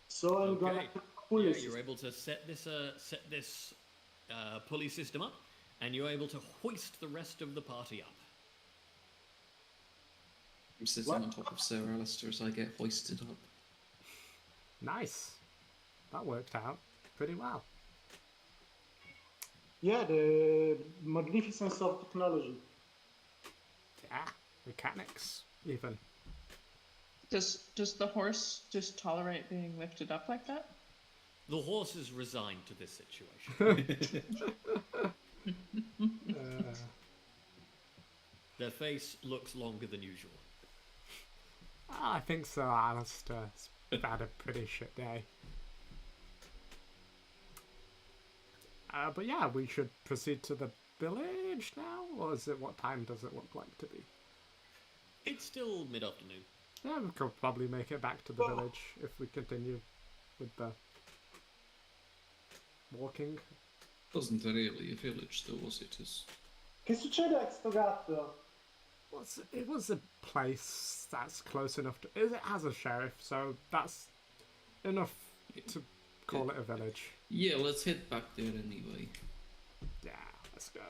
D: So I'm gonna
A: Okay.
D: pull
A: Yeah,
D: this.
A: you're able to set this pulley system up, and you're able to hoist the rest of the party up.
C: I'm sitting on top of Sarah Alistair as I get hoisted up.
B: Nice. That worked out pretty well.
D: Yeah, the magnificence of technology.
B: Yeah, mechanics, even.
E: Does the horse just tolerate being lifted up like that?
A: The horse is resigned to this situation. Their face looks longer than usual.
B: I think so, Alistair's had a pretty shit day. But yeah, we should proceed to the village now? Or is it, what time does it look like to be?
A: It's still mid-afternoon.
B: Yeah, we could probably make it back to the village if we continue with the walking.
C: Wasn't really a village, though, was it?
D: Che succede a sto gatto?
B: It was a place that's close enough to... It has a sheriff, so that's enough to call it a village.
C: Yeah, let's head back there anyway.
B: Yeah, let's go.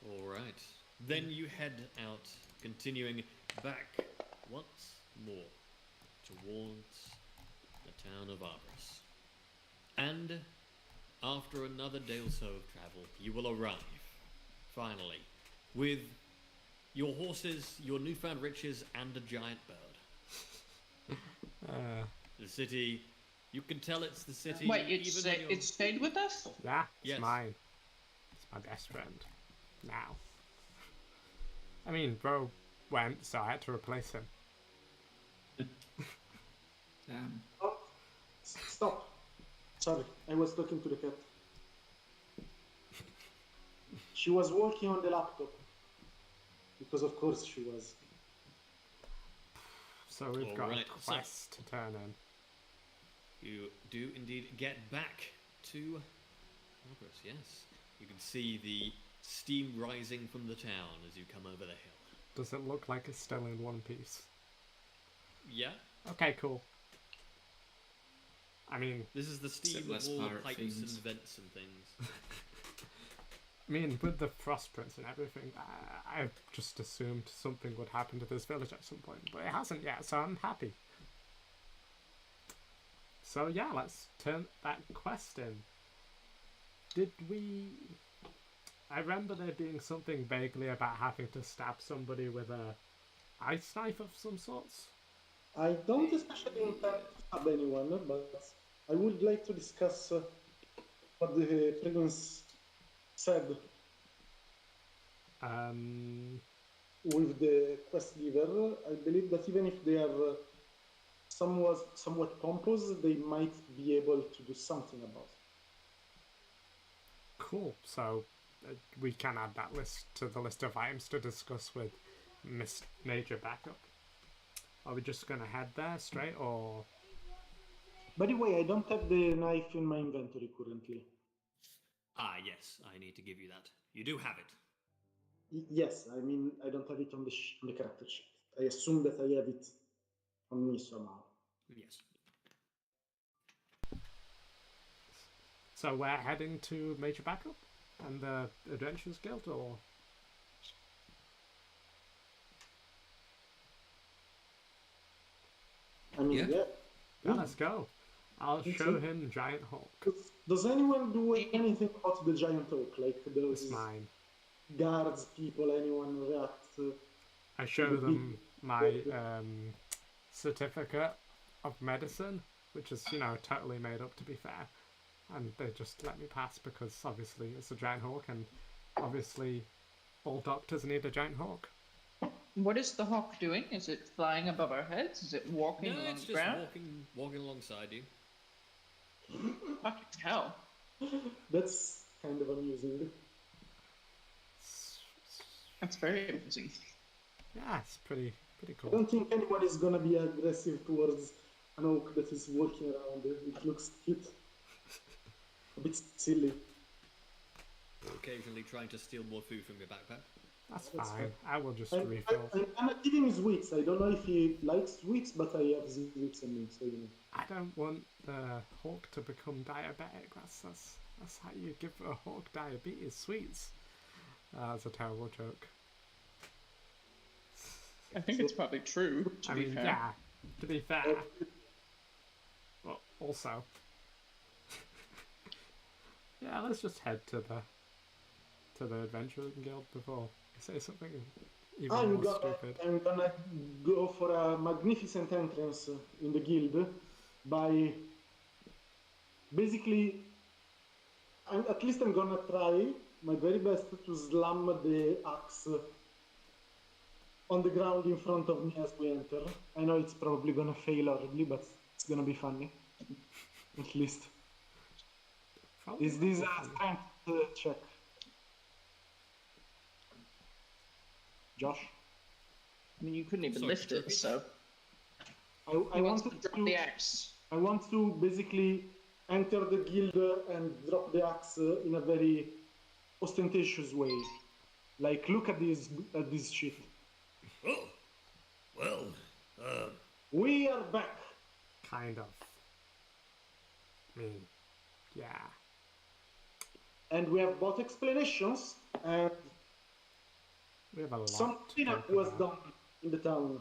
A: Alright. Then you head out, continuing back once more towards the town of Arbris. And after another day or so of travel, you will arrive, finally, with your horses, your newfound riches, and a giant bird. The city, you can tell it's the city.
E: Wait,
A: when you're-
E: it stayed with us?
B: Yeah, it's
A: Yes.
B: mine. It's my best friend. Now. I mean, bro went, so I had to replace him.
C: Damn.
D: Oh, stop. Sorry, I was talking to the cat. She was working on the laptop. Because of course she was.
B: So we've got
A: Alright,
B: a
A: so-
B: quest to turn in.
A: You do indeed get back to Arbris, yes. You can see the steam rising from the town as you come over the hill.
B: Does it look like it's still in one piece?
A: Yeah,
B: Okay, cool. I mean,
A: this is the steam of
C: less
A: all the
C: pirate
A: pipes
C: fiends.
A: and vents and things.
B: with the Frostprince and everything, I just assumed something would happen to this village at some point, but it hasn't yet, so I'm happy. So yeah, let's turn that quest in. Did we... I remember there being something vaguely about having to stab somebody with a ice knife of some sorts.
D: I don't especially intend to stab anyone, but I would like to discuss what the prince said with the quest giver. I believe that even if they are somewhat pompous, they might be able to do something about it.
B: Cool. So we can add that list to the list of items to discuss with Miss Major Backup. Are we just gonna head there straight, or?
D: By the way, I don't have the knife in my inventory currently.
A: Ah, yes, I need to give you that. You do have it.
D: Yes, I mean, I don't have it on the character sheet. I assume that I have it on me somehow.
A: Yes.
B: So we're heading to Major Backup and the Adventurers Guild, or?
D: I mean,
C: Yeah.
D: yeah.
B: Yeah, let's go. I'll
D: Me
B: show
D: too.
B: him Giant Hawk.
D: Does anyone do anything about the giant oak? Like those
B: It's mine.
D: guards, people, anyone react?
B: I show them my certificate of medicine, which is, totally made up, to be fair. And they just let me pass because obviously it's a giant hawk, and obviously all doctors need a giant hawk.
E: What is the hawk doing? Is it flying above our heads? Is it walking
A: No,
E: along
A: it's
E: the
A: just
E: ground?
A: walking alongside you.
E: Fucking hell.
D: That's kind of amusing.
E: That's very amusing.
B: Yeah, it's pretty
D: I
B: cool.
D: don't think anyone is gonna be aggressive towards an oak that is walking around. It looks cute. A bit silly.
A: Occasionally trying to steal more food from your backpack.
B: That's
D: That's
B: fine.
D: fine.
B: I will just
D: I'm
B: refill.
D: not giving him sweets. I don't know if he likes sweets, but I have sweets on me, so you know.
B: I don't want the hawk to become diabetic. That's how you give a hawk diabetes, sweets. That's a terrible joke.
E: I think it's probably true, to
B: I
E: be
B: mean,
E: fair.
B: yeah. To be fair, Also. Yeah, let's just head to the Adventuring Guild before I say something even
D: I'm
B: more
D: gonna,
B: stupid.
D: I'm gonna go for a magnificent entrance in the guild by basically, at least I'm gonna try my very best to slam the axe on the ground in front of me as we enter. I know it's probably gonna fail horribly, but it's gonna be funny. At least.
B: Probably
D: Is this a
B: not.
D: strength check?
E: I
D: Josh?
E: mean, you couldn't even
A: Sorry,
E: lift it,
A: repeat?
E: so.
D: I
E: He wants
D: wanted
E: to drop the axe.
D: I want to basically enter the guild and drop the axe in a very ostentatious way. Like, look at this shit.
A: Oh, well,
D: We are back.
B: Kind of. I mean, yeah.
D: And we have both explanations, and
B: We have a lot
D: some
B: to
D: cleanup
B: talk
D: was
B: about.
D: done in the town.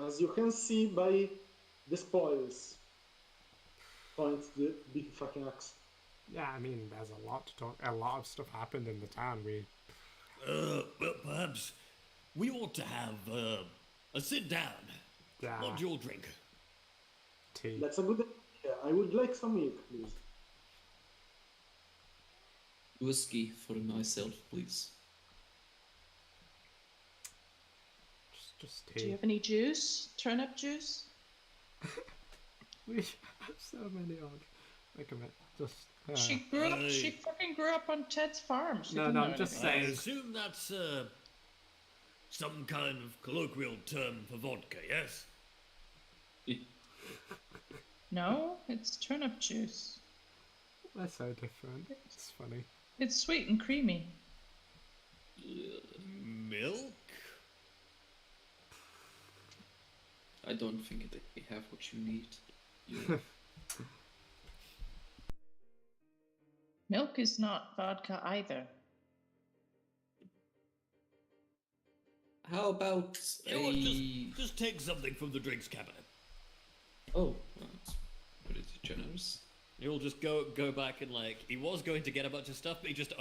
D: As you can see by the spoils. Point the big fucking axe.
B: Yeah, I mean, there's a lot to talk. A lot of stuff happened in the town.
A: well, perhaps we ought to have a sit down.
B: Yeah,
A: What's your drink?
B: tea.
D: That's a good idea. I would like some milk, please.
C: Whiskey for myself, please.
B: Just
E: Do you
B: tea.
E: have any juice? Turnip juice?
B: We have so many on. Wait a minute. Just.
E: She grew up.
A: Hey.
E: She fucking grew up on Ted's farm. She
B: No,
E: didn't
B: no,
E: know
B: I'm just
E: anything.
A: I
B: saying.
A: assume that's some kind of colloquial term for vodka, yes?
E: No, it's turnip juice.
B: They're so different. It's funny.
E: It's sweet and creamy.
A: Milk?
C: I don't think they have what you need. You-
E: Milk is not vodka either.
C: How about
A: You know what,
C: a...
A: just take something from the drinks cabinet.
C: Oh, that's pretty generous.
A: You'll just go back and, like, he was going to get a bunch of stuff, but he just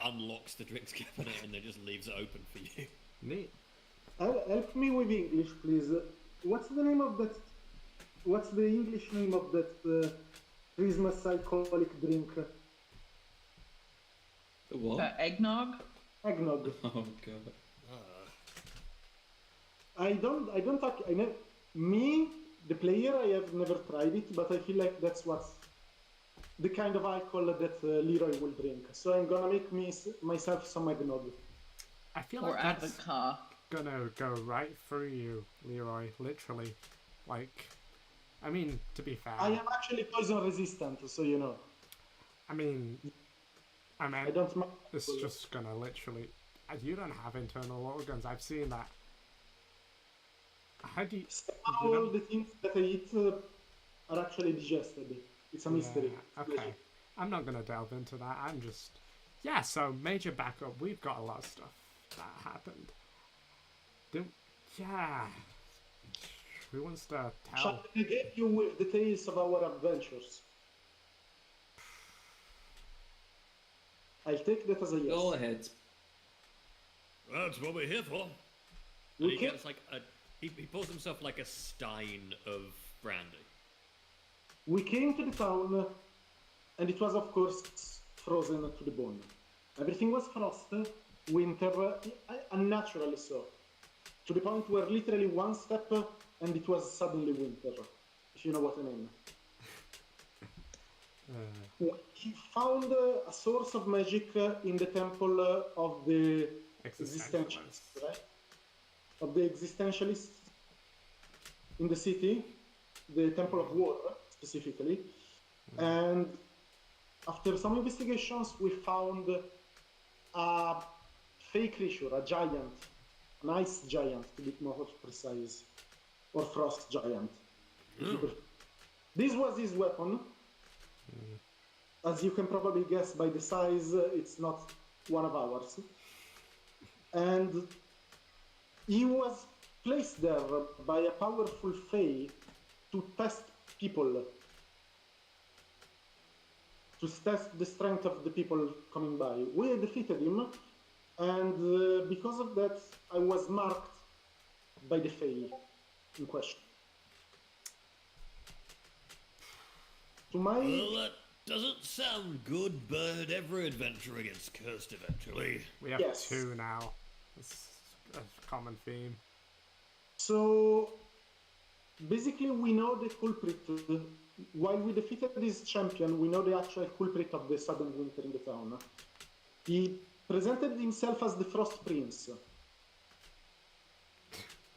A: unlocks the drinks cabinet and then just leaves it open for you.
B: Neat.
D: Help me with English, please. What's the name of that? What's the English name of that Christmas alcoholic drink?
C: The what?
E: Eggnog?
D: Eggnog.
C: Oh god.
D: Me, the player, I have never tried it, but I feel like that's what's the kind of alcohol that Leroy will drink. So I'm gonna make myself some eggnog.
B: I feel
E: Or
B: like that's
E: Advocaat?
B: gonna go right through you, Leroy. Literally. Like, I mean, to be fair.
D: I am actually poison resistant, so you know.
B: I mean,
D: I don't mind.
B: it's just gonna literally. You don't have internal organs. I've seen that. How do you?
D: All the things that I eat are actually digested. It's a mystery.
B: Yeah, okay. I'm not gonna delve into that. I'm just. Yeah. So major backup. We've got a lot of stuff that happened. Yeah. Who wants to tell?
D: Shall I get you with details of our adventures? I'll take that as a yes.
C: Go ahead.
A: That's what we're here for.
D: We
A: And he
D: can-
A: gets like he pours himself like a stein of brandy.
D: We came to the town, and it was, of course, frozen to the bone. Everything was frost, winter, unnaturally so. To the point where literally one step, and it was suddenly winter, if you know what I mean. He found a source of magic in the temple of the existentialists, right? Of the existentialists in the city, the Temple of War specifically. And after some investigations, we found a fake creature, a giant, an ice giant to be more precise, or frost giant. This was his weapon. As you can probably guess by the size, it's not one of ours. And he was placed there by a powerful fae to test people to test the strength of the people coming by. We defeated him, and because of that, I was marked by the Fae in question. To my
A: Well, that doesn't sound good, but every adventurer gets cursed eventually.
B: We have
D: Yes.
B: 2 now. It's a common theme.
D: So basically, we know the culprit. While we defeated this champion, we know the actual culprit of the sudden winter in the town. He presented himself as the Frostprince.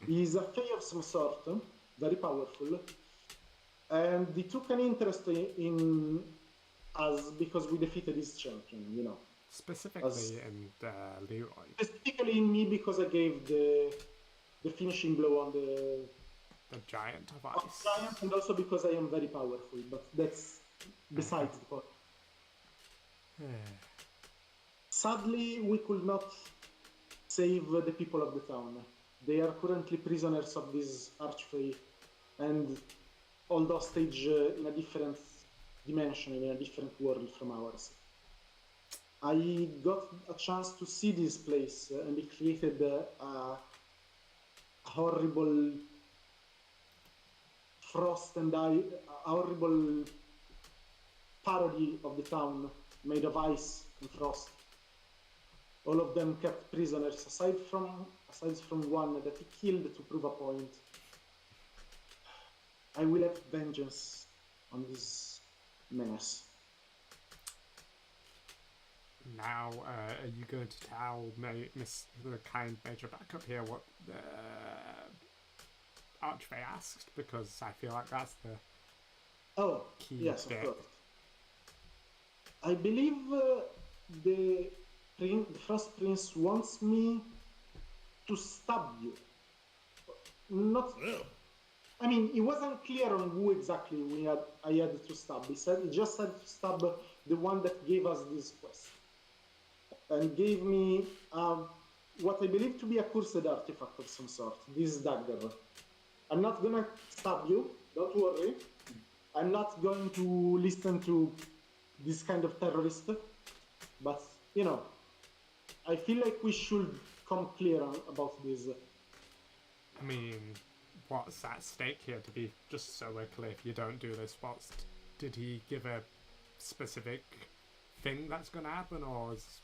D: He's a fae of some sort, very powerful, and he took an interest in us because we defeated his champion, you know.
B: Specifically in Leroy.
D: Specifically in me because I gave the finishing blow on the
B: The giant of
D: on
B: ice.
D: giant, and also because I am very powerful, but that's besides the point. Sadly, we could not save the people of the town. They are currently prisoners of this archfey and hold hostage in a different dimension, in a different world from ours. I got a chance to see this place and it created a horrible frost and a horrible parody of the town made of ice and frost. All of them kept prisoners, aside from one that he killed to prove a point. I will have vengeance on this menace.
B: Now, are you going to tell Miss the kind Major back up here what the Archfey asked? Because I feel like that's the
D: Oh,
B: key
D: yes,
B: bit.
D: of course. I believe the Frostprince wants me to stab you. Not.
A: Well,
D: I mean, it wasn't clear on who exactly I had to stab. He just said to stab the one that gave us this quest. And gave me what I believe to be a cursed artifact of some sort, this dagger. I'm not gonna stab you, don't worry. I'm not going to listen to this kind of terrorist, but, you know, I feel like we should come clear about this.
B: I mean, what's at stake here? To be just so we're clear, if you don't do this, did he give a specific thing that's going to happen, or is...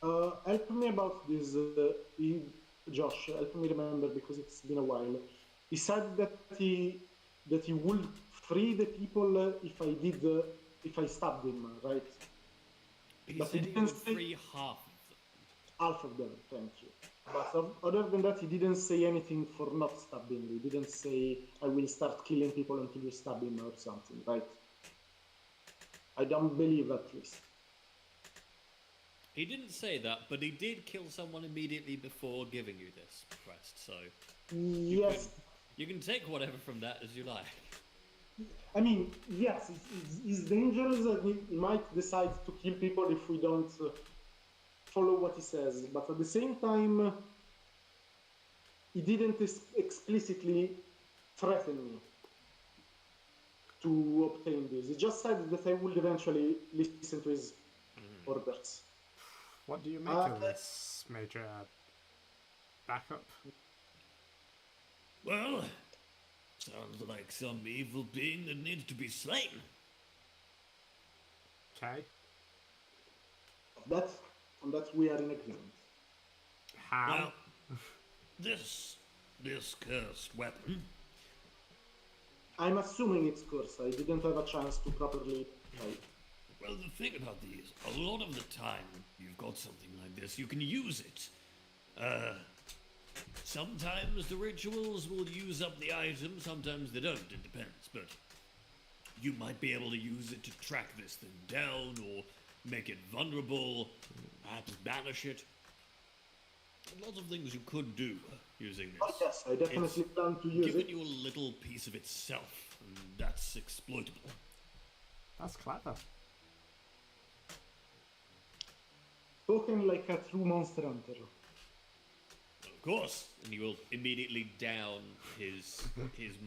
D: Help me about this, Josh. Help me remember because it's been a while. He said that he would free the people if I stabbed him, right?
A: he
D: But
A: said
D: he
A: he
D: didn't
A: would
D: say-
A: free half of them.
D: Half of them, thank you. But other than that, he didn't say anything for not stabbing. He didn't say, I will start killing people until you stab him or something, right? I don't believe at least.
A: He didn't say that, but he did kill someone immediately before giving you this quest, so
D: Yes,
A: you can take whatever from that as you like.
D: I mean, yes, it's dangerous and he might decide to kill people if we don't follow what he says. But at the same time, he didn't explicitly threaten me to obtain this. He just said that I would eventually listen to his orders.
B: What do you make of this, Major backup?
A: Well, sounds like some evil being that needs to be slain.
B: Okay.
D: On that we are in agreement.
B: How?
A: Now, this cursed weapon,
D: I'm assuming it's cursed. I didn't have a chance to properly try it.
A: well, the thing about these, a lot of the time you've got something like this, you can use it. Sometimes the rituals will use up the item, sometimes they don't, it depends, but you might be able to use it to track this thing down, or make it vulnerable, perhaps banish it. Lots of things you could do using this.
D: Oh yes, I definitely plan to use
A: Given
D: it.
A: you a little piece of itself, and that's exploitable.
B: That's clever.
D: Spoken like a true monster hunter.
A: Of course, and he will immediately down his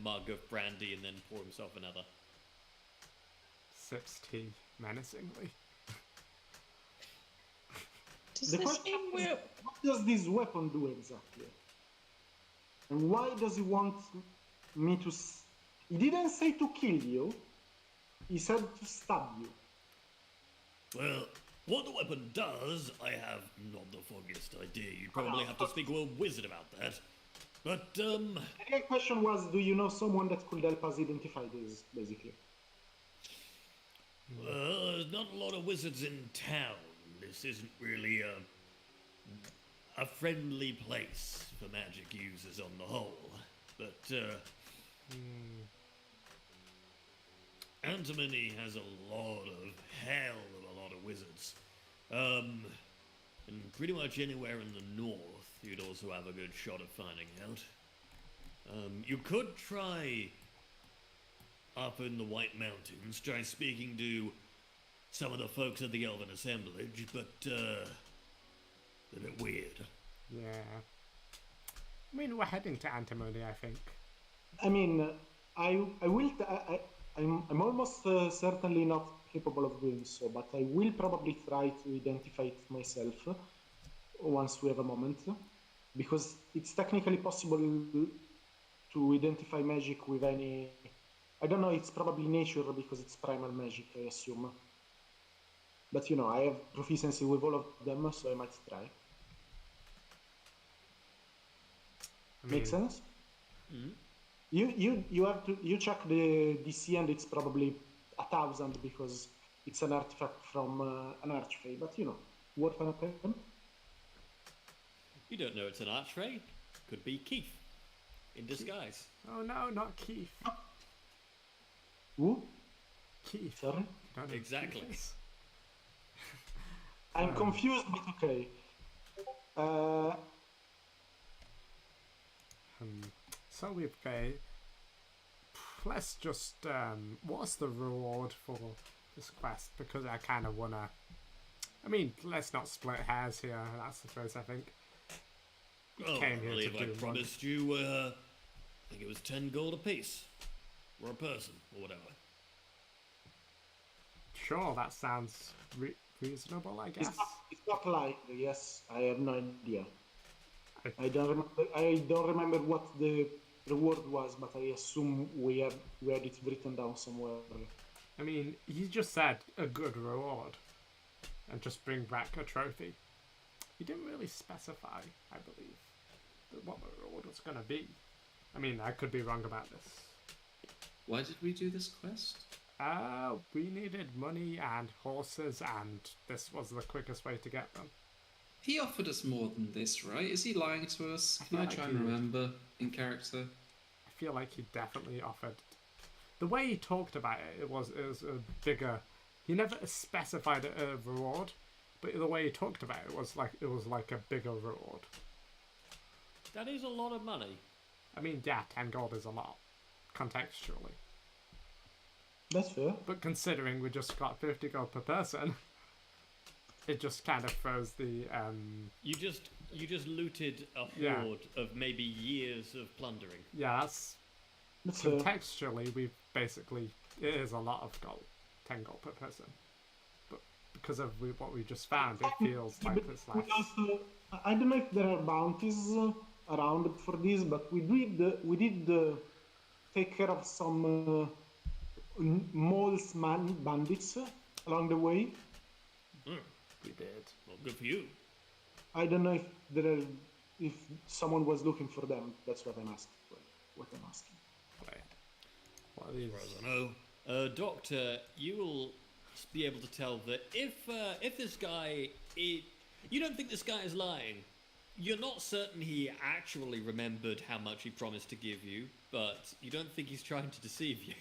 A: mug of brandy and then pour himself another.
B: sips tea menacingly.
E: Does
D: The
E: this
D: question
E: mean
D: is,
E: we're...
D: what does this weapon do exactly? And why does he want me to... He didn't say to kill you. He said to stab you.
A: Well, what the weapon does, I have not the foggiest idea. You'd probably have to speak to a wizard about that. But,
D: The real question was, do you know someone that could help us identify this, basically?
A: there's not a lot of wizards in town. This isn't really a friendly place for magic users on the whole. But, Antimony has a lot of wizards. And pretty much anywhere in the north, you'd also have a good shot of finding out. You could try up in the White Mountains, try speaking to some of the folks at the Elven Assemblage, but, they're a bit weird.
B: Yeah. I mean, we're heading to Antimony, I think.
D: I mean, I'm almost certainly not capable of doing so, but I will probably try to identify it myself once we have a moment, because it's technically possible to identify magic with any... I don't know, it's probably nature because it's primal magic, I assume. But you know, I have proficiency with all of them, so I might try.
B: I mean,
D: Make sense?
A: Mm.
D: You check the DC and it's probably 1,000 because it's an artifact from an archfey, but you know, worth an attempt.
A: You don't know it's an archfey. Could be Keith in disguise.
B: Oh no, not Keith.
D: Who?
B: Keith.
D: Sorry?
B: Don't know who
A: Exactly.
B: Keith is.
D: I'm confused, but okay.
B: So we've paid. Let's just what's the reward for this quest? Because I kind of wanna. I mean, let's not split hairs here. That's the first I think.
A: Oh,
B: Came
A: I
B: here
A: believe
B: to
A: I
B: do
A: promised you, I think it was 10 gold apiece. Or a person, or whatever.
B: Sure, that sounds reasonable, I guess.
D: It's not likely. Yes, I have no idea.
B: I-
D: I don't remember what the reward was, but I assume we had it written down somewhere.
B: I mean, he just said a good reward, and just bring back a trophy. He didn't really specify, I believe, what the reward was going to be. I mean, I could be wrong about this.
C: Why did we do this quest?
B: We needed money and horses, and this was the quickest way to get them.
C: He offered us more than this, right? Is he lying to us? Can
B: feel
C: I
B: like
C: try
B: he
C: and
B: would.
C: remember in character?
B: I feel like he definitely offered. The way he talked about it, it was a bigger. He never specified a reward, but the way he talked about it was like a bigger reward.
A: That is a lot of money.
B: I mean, yeah, 10 gold is a lot, contextually.
D: That's fair.
B: But considering we just got 50 gold per person, it just kind of throws the
A: You just looted a
B: Yeah.
A: horde of maybe years of plundering.
B: yeah, that's
D: That's fair.
B: contextually we basically it is a lot of gold, 10 gold per person. But because of what we just found, it feels like it's
D: We
B: less.
D: also, I don't know if there are bounties around for this, but we did take care of some moles bandits along the way.
B: We did.
A: Well, good for you.
D: I don't know if someone was looking for them. That's what I'm asking. What I'm asking.
B: Wait. What are these?
A: As far as I know. Doctor, you will be able to tell that if this guy... you don't think this guy is lying. You're not certain he actually remembered how much he promised to give you, but you don't think he's trying to deceive you.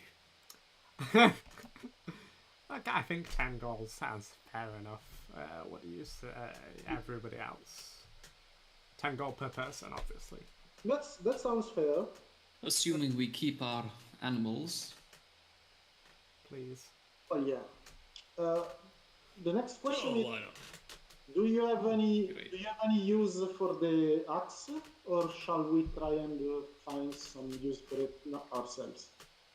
B: Okay, I think 10 gold sounds fair enough. What do you say, everybody else? 10 gold per person, obviously.
D: That sounds fair.
C: Assuming we keep our animals.
B: Please.
D: Oh yeah. The next question
A: Oh,
D: is:
A: why not?
D: Do you have any
C: Great.
D: use for the axe, or shall we try and find some use for it ourselves?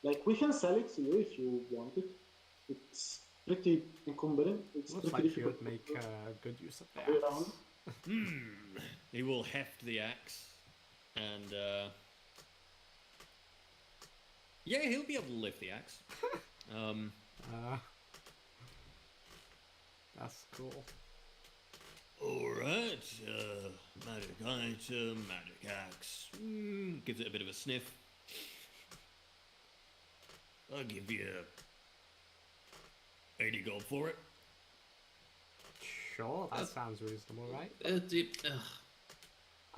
D: Like we can sell it to you if you want it. It's pretty encumbering. It's
B: Looks
D: pretty
B: like you would
D: difficult
B: make
D: to
B: good use of the
D: carry around.
B: axe.
A: He will heft the axe, and yeah, he'll be able to lift the axe.
B: That's cool.
A: Alright, magic item, magic axe. Gives it a bit of a sniff. I'll give you 80 gold for it.
B: Sure, that sounds reasonable, right? I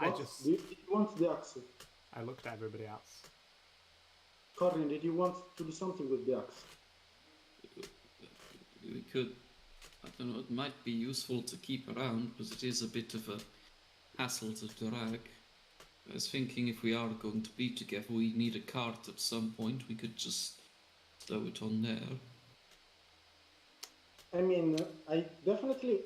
D: What?
B: just...
D: Did you want the axe?
B: I looked at everybody else.
D: Corin, did you want to do something with the axe?
C: We could, I don't know, it might be useful to keep around, because it is a bit of a hassle to drag. I was thinking if we are going to be together, we need a cart at some point, we could just throw it on there.
D: I mean, I'm definitely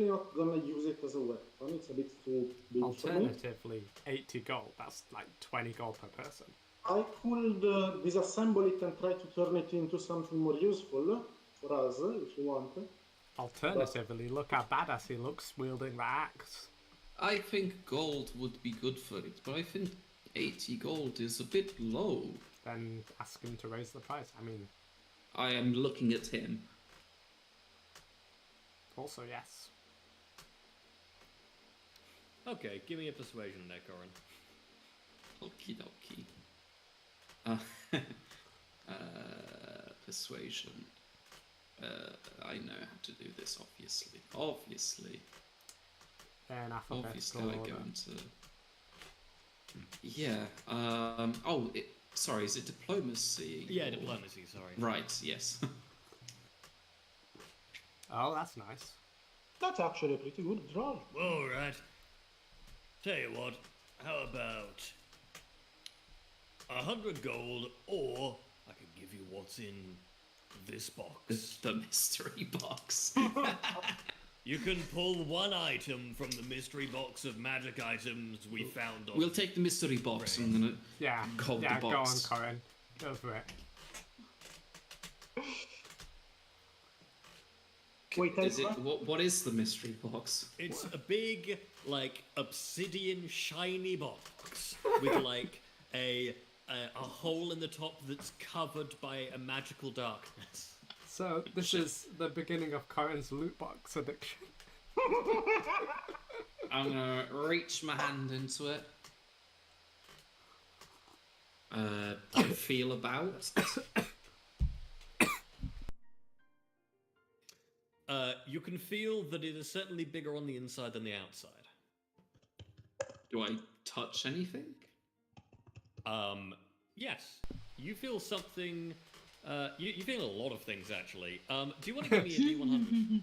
D: not gonna use it as a weapon. It's a bit too big for me.
B: Alternatively, 80 gold. That's like 20 gold per person.
D: I could disassemble it and try to turn it into something more useful for us, if you want.
B: Alternatively, look how badass he looks wielding the axe.
C: I think gold would be good for it, but I think 80 gold is a bit low.
B: Then ask him to raise the price. I mean,
C: I am looking at him.
B: also yes.
A: Okay, give me a persuasion there, Corin.
C: Okie dokie. Persuasion. I know how to do this, obviously. Obviously.
B: In
C: Obviously,
B: alphabetical
C: I go
B: order.
C: into. Yeah. Sorry, is it diplomacy?
A: Yeah,
C: or-
A: diplomacy, sorry.
C: Right, yes.
B: Oh, that's nice.
D: That's actually a pretty good draw.
A: Alright. Tell you what, how about 100 gold, or I could give you what's in this box.
C: The mystery box.
A: You can pull one item from the mystery box of magic items we found on...
C: We'll take the mystery box.
A: Right.
C: I'm gonna.
B: Yeah,
C: Hold the
B: yeah, go on,
C: box.
B: Corin. Go for it.
D: Wait,
C: Is it what is the mystery box?
A: It's a big, like, obsidian shiny box with, like, a hole in the top that's covered by a magical darkness.
B: So, this is the beginning of Corin's loot box addiction.
C: I'm gonna reach my hand into it. Feel about.
A: You can feel that it is certainly bigger on the inside than the outside.
C: Do I touch anything?
A: Yes. You feel something... you feel a lot of things, actually. Do you want to give me a D100?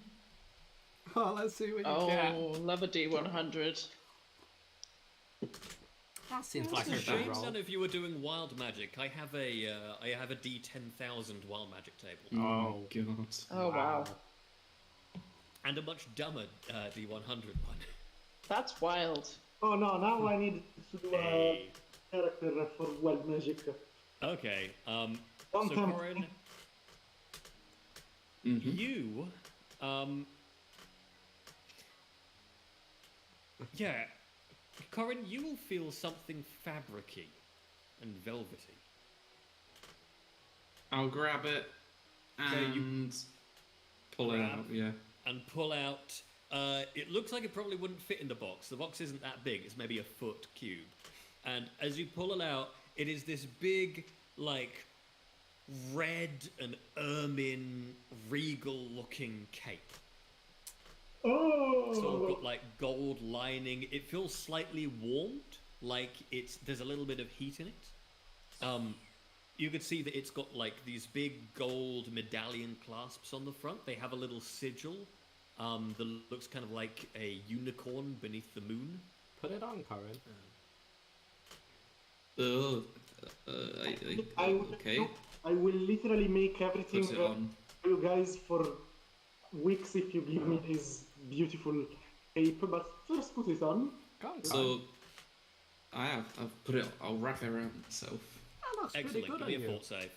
B: Oh, let's see what you get.
E: Oh, love a D100.
B: That seems like
A: It's
B: a
A: a
B: good
A: shame
B: roll.
A: none of you are doing wild magic. I have a D10,000 wild magic table.
B: Oh.
C: God.
E: Oh, wow.
A: And a much dumber D100 one.
E: That's wild.
D: Oh no, now I need to do a
A: Hey.
D: character for wild magic.
A: Okay, so
D: Don't tempt
A: Corin,
D: me.
C: Mhm.
A: you, yeah, Corin, you will feel something fabricy and velvety.
C: I'll grab it
A: Okay, you
C: and pull it
A: grab.
C: out. Yeah.
A: And pull out. It looks like it probably wouldn't fit in the box. The box isn't that big. It's maybe a foot cube. And as you pull it out, it is this big, like, red and ermine, regal-looking cape. It's all
D: Oh,
A: got like gold lining. It feels slightly warmed, like there's a little bit of heat in it. You could see that it's got like these big gold medallion clasps on the front. They have a little sigil that looks kind of like a unicorn beneath the moon.
B: Put it on, Corin.
C: Okay.
D: I will literally make everything
C: Put it on.
D: for you guys for weeks if you give me this beautiful cape. But first, put it on.
B: Go on, Corin.
C: So I've put it. I'll wrap it around myself.
B: That looks pretty
A: Excellent.
B: good
A: Give
B: on
A: me a
B: you.
A: fort save.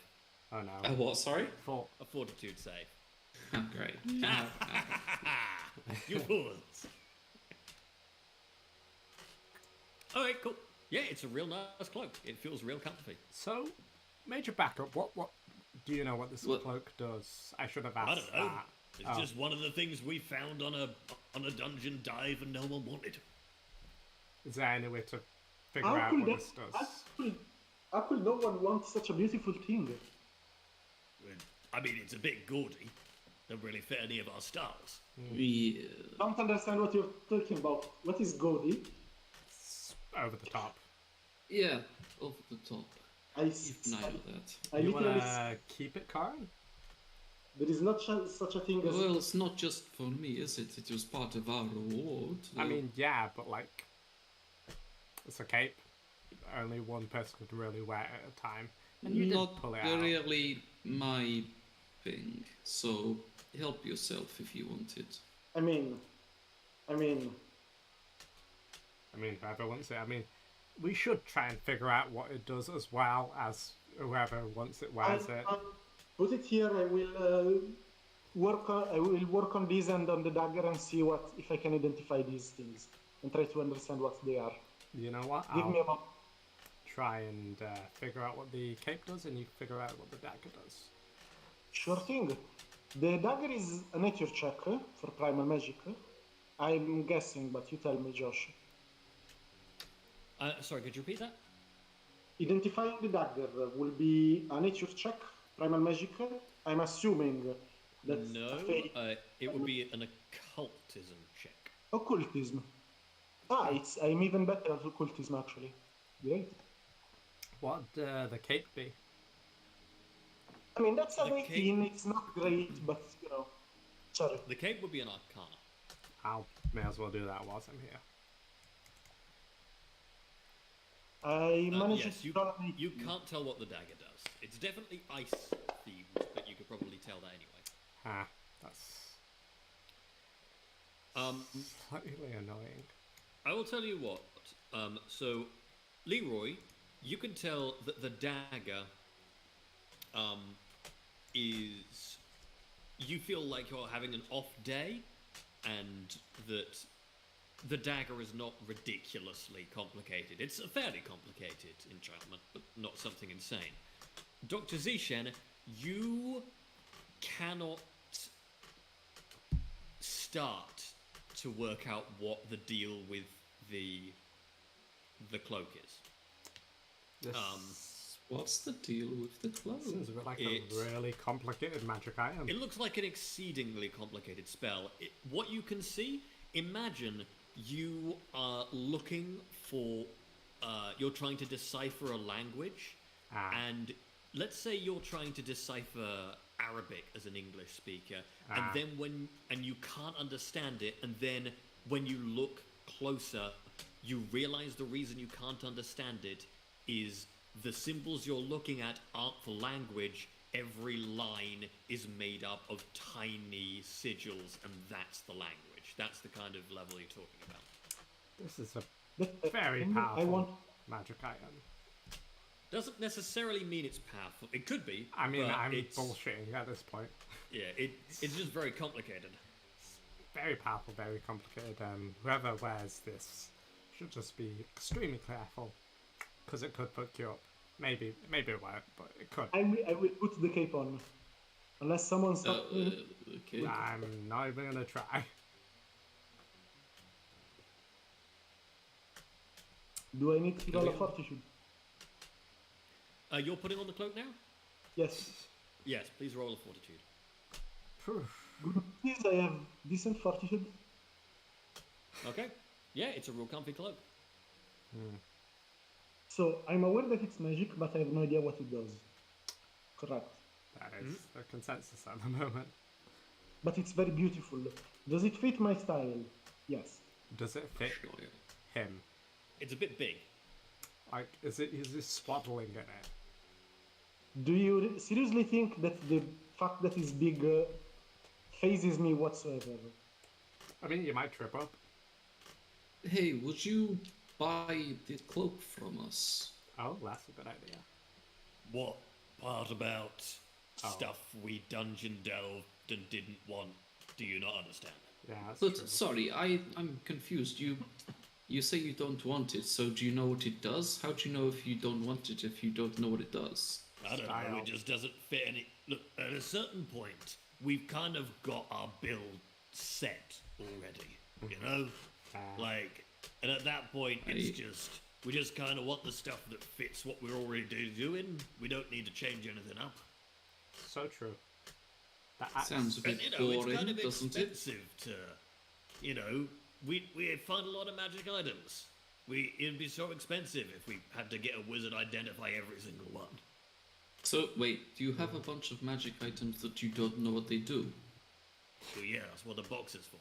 B: Oh no.
C: What? Sorry.
B: Four.
A: A fortitude save.
C: Oh, great.
A: You fools. Alright, cool. Yeah, it's a real nice cloak. It feels real comfy.
B: So, major backup. What do you know what this
C: What-
B: cloak does? I should have asked
A: I don't know.
B: that.
A: It's
B: Oh.
A: just one of the things we found on a dungeon dive and no one wanted.
B: Is there any way to figure
D: How
B: out
D: could
B: what
D: that?
B: this does?
D: How could no one want such a beautiful thing?
A: I mean, it's a bit gaudy. Don't really fit any of our styles.
C: Yeah.
D: Don't understand what you're talking about. What is gaudy?
B: It's over the top.
C: Yeah. Over the top.
D: I,
C: You've nailed that.
D: I
B: You
D: literally.
B: wanna keep it, Karen?
D: There is not such a thing as.
C: Well, it's not just for me, is it? It was part of our reward.
B: I mean, yeah, but like, it's a cape. Only one person could really wear it at a time, and you
C: not
B: didn't pull it out.
C: really my thing. So help yourself if you want it.
D: I mean,
B: I mean, whoever wants it. I mean, we should try and figure out what it does as well as whoever wants it wears it.
D: I'll put it here. I will work on these and on the dagger and see what if I can identify these things and try to understand what they are.
B: You know what?
D: Give me a
B: I'll
D: moment.
B: try and figure out what the cape does, and you figure out what the dagger does.
D: Sure thing. The dagger is a nature check for primal magic. I'm guessing, but you tell me, Josh.
A: Sorry, could you repeat that?
D: Identifying the dagger will be a nature check, primal magic. I'm assuming that's
A: No,
D: a fate.
A: it would be an occultism check.
D: Occultism. I'm even better at occultism actually. Great.
B: What would the cape be?
D: I mean that's a
A: The
D: 18. It's not great, but you know. Sorry.
A: The cape would be an arcana.
B: May as well do that whilst I'm here.
D: I managed
A: Yes,
D: to roll an 18.
A: you can't tell what the dagger does. It's definitely ice themed, but you could probably tell that anyway.
B: Ah, that's
A: Um,
B: slightly annoying.
A: I will tell you what. So, Leroy, you can tell that the dagger is. You feel like you're having an off day, and that the dagger is not ridiculously complicated. It's a fairly complicated enchantment, but not something insane. Dr. Zishen, you cannot start to work out what the deal with the cloak is.
B: This
C: What's the deal with the cloak?
B: seems like
A: It's-
B: a really complicated magic item.
A: It looks like an exceedingly complicated spell. What you can see, imagine you are looking for, you're trying to decipher a language, and let's say you're trying to decipher Arabic as an English speaker, and then you can't understand it, and then when you look closer, you realize the reason you can't understand it is the symbols you're looking at aren't for language. Every line is made up of tiny sigils, and that's the language. That's the kind of level you're talking about.
B: This is a
D: That-
B: very
D: I
B: powerful
D: want.
B: magic item.
A: Doesn't necessarily mean it's powerful. It could be.
B: I mean,
A: but
B: I'm
A: it's,
B: bullshitting at this point.
A: Yeah, it's just very complicated.
B: Very powerful, very complicated. Whoever wears this should just be extremely careful, because it could fuck you up. Maybe it won't, but it could.
D: I will put the cape on, unless someone stops me.
C: Okay.
B: I'm not even gonna try.
D: Do I need to roll a fortitude?
A: You're putting on the cloak now?
D: Yes.
A: Yes, please roll a fortitude.
B: Phew.
D: Good news, I have decent fortitude.
A: Okay. Yeah, it's a real comfy cloak.
D: So I'm aware that it's magic, but I have no idea what it does. Correct.
B: That is the consensus at the moment.
D: But it's very beautiful. Does it fit my style? Yes.
B: Does it fit
C: Sure.
B: him?
A: It's a bit big.
B: Like, is this swaddling in it?
D: Do you seriously think that the fact that it's big phases me whatsoever?
B: I mean, you might trip up.
C: Hey, would you buy the cloak from us?
B: Oh, that's a good idea.
A: What part about
B: Oh.
A: stuff we dungeon delved and didn't want. Do you not understand?
B: Yeah, that's
C: But
B: true.
C: sorry, I'm confused. You say you don't want it, so do you know what it does? How do you know if you don't want it if you don't know what it does?
A: I don't know,
B: Style.
A: it just doesn't fit any. Look, at a certain point, we've kind of got our build set already, you know? Like, and at that point, it's just, we just kind of want the stuff that fits what we're already doing. We don't need to change anything up.
B: So true.
C: Sounds a bit
A: And, you know, it's
C: boring,
A: kind of
C: doesn't it?
A: expensive to, you know, we find a lot of magic items. It'd be so expensive if we had to get a wizard identify every single one.
C: So wait, do you have a bunch of magic items that you don't know what they do?
A: So yeah, that's what the box is for.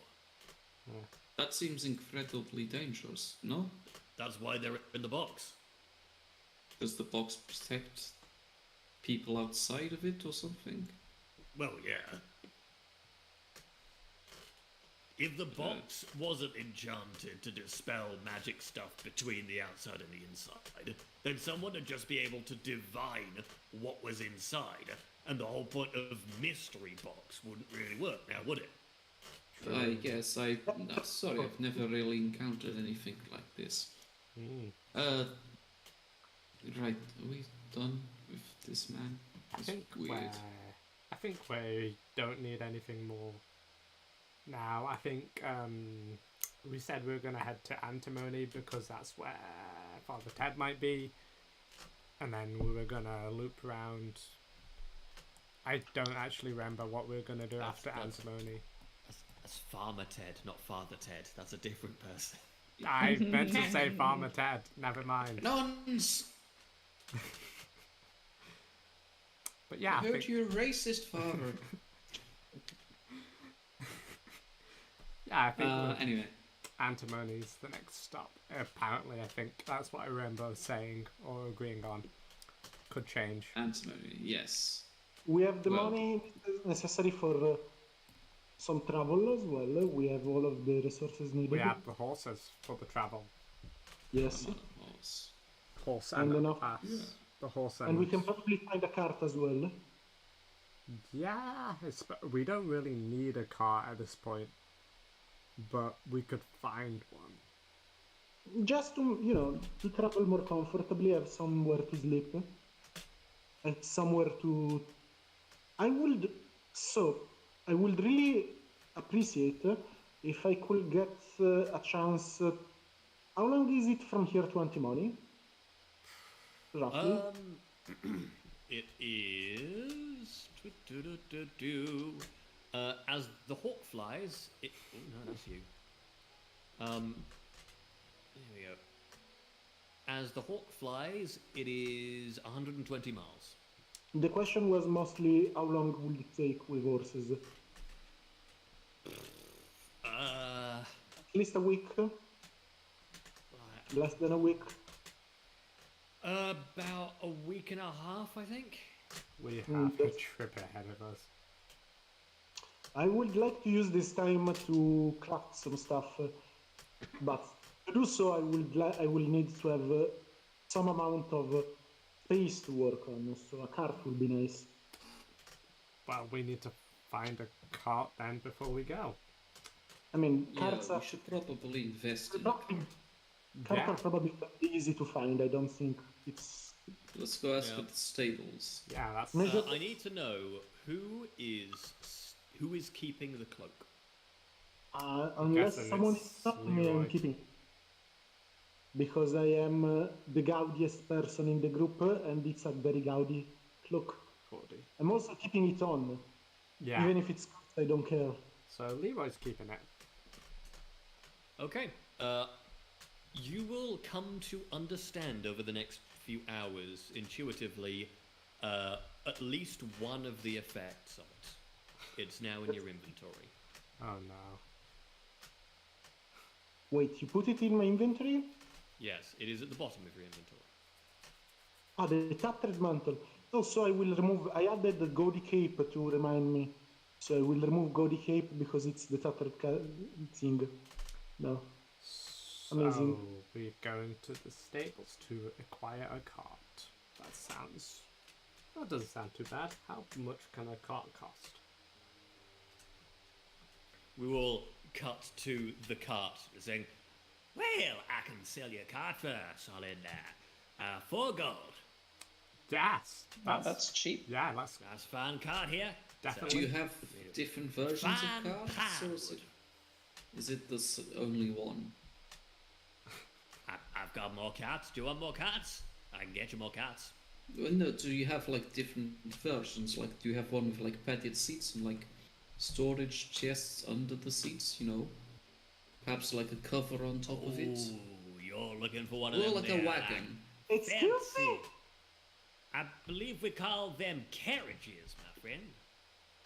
C: That seems incredibly dangerous, no?
A: That's why they're in the box.
C: Does the box protect people outside of it or something?
A: Well, yeah. If the box wasn't enchanted to dispel magic stuff between the outside and the inside, then someone would just be able to divine what was inside, and the whole point of mystery box wouldn't really work now, would it?
C: I guess sorry, I've never really encountered anything like this. Right, are we done with this man?
B: I
C: It's
B: think we don't need anything more now. I think we said we were going to head to Antimony because that's where Father Ted might be, and then we were going to loop around. I don't actually remember what we were going to do after Antimony.
A: That's Farmer Ted, not Father Ted. That's a different person.
B: I meant to say Farmer Ted. Never mind.
C: Nonsense!
B: But yeah,
C: I
B: I
C: heard
B: think,
C: you're a racist, father.
B: yeah, I think
C: Anyway,
B: Antimony's the next stop. Apparently, I think that's what I remember saying or agreeing on. Could change.
C: antimony, yes.
D: We have the
C: Well-
D: money necessary for some travel as well. We have all of the resources needed.
B: We have the horses for the travel.
D: Yes.
C: I'm on a horse.
B: Horse
D: And
B: and,
D: enough-
B: pass.
C: Yeah.
B: The horse
D: And we can probably find a cart as well.
B: Yeah, we don't really need a car at this point, but we could find one.
D: Just to travel more comfortably, have somewhere to sleep. And somewhere to... I would really appreciate if I could get a chance... how long is it from here to Antimony? Roughly?
A: It is... as the hawk flies... oh, no, that's you. There we go. As the hawk flies, it is 120 miles.
D: The question was mostly how long would it take with horses? At least a week? Less than a week?
A: About a week and a half, I think.
B: We have a
D: that's-
B: trip ahead of us.
D: I would like to use this time to craft some stuff, but to do so I will need to have some amount of space to work on, so a cart would be nice.
B: Well, we need to find a cart then before we go.
D: I mean,
C: Yeah,
D: carts
C: we
D: are,
C: should probably invest in
D: carts
B: Yeah.
D: are probably easy to find. I don't think it's...
C: Let's go ask
A: Yeah.
C: for the stables.
B: Yeah, that's
D: Maybe-
A: I need to know who is keeping the cloak.
D: unless
B: guessing
D: someone
B: it's
D: is stopping me, I'm
B: Leroy.
D: keeping it. Because I am the gaudiest person in the group, and it's a very gaudy cloak.
B: 40.
D: I'm also keeping it on,
B: Yeah.
D: even if it's I don't care.
B: So Leroy's keeping it.
A: Okay. You will come to understand over the next few hours, intuitively, at least one of the effects of it. It's now in your inventory.
B: Oh no.
D: Wait, you put it in my inventory?
A: Yes, it is at the bottom of your inventory.
D: Ah, the tattered mantle. Also, I will remove... I added the gaudy cape to remind me. So I will remove gaudy cape because it's the tattered thing. No. Amazing.
B: So we're going to the stables to acquire a cart. That sounds That doesn't sound too bad. How much can a cart cost?
A: We will cut to the cart, saying, "Well, I can sell you a cart for a solid 4 gold.
B: Yes,
E: Oh, that's cheap.
B: yeah, that's
A: Nice fine cart here.
B: definitely.
C: Do you have different versions
A: Fine
C: of cards, or is it this only one?
A: I've got more carts. Do you want more carts? I can get you more carts.
C: Well, no, do you have like different versions? Like, do you have one with like padded seats and like storage chests under the seats? You know, perhaps like a cover on top of it,
A: Ooh, you're looking for one of
C: or
A: them
C: like
A: there,
C: a wagon.
D: Excuse me?
A: fancy. I believe we call them carriages, my friend.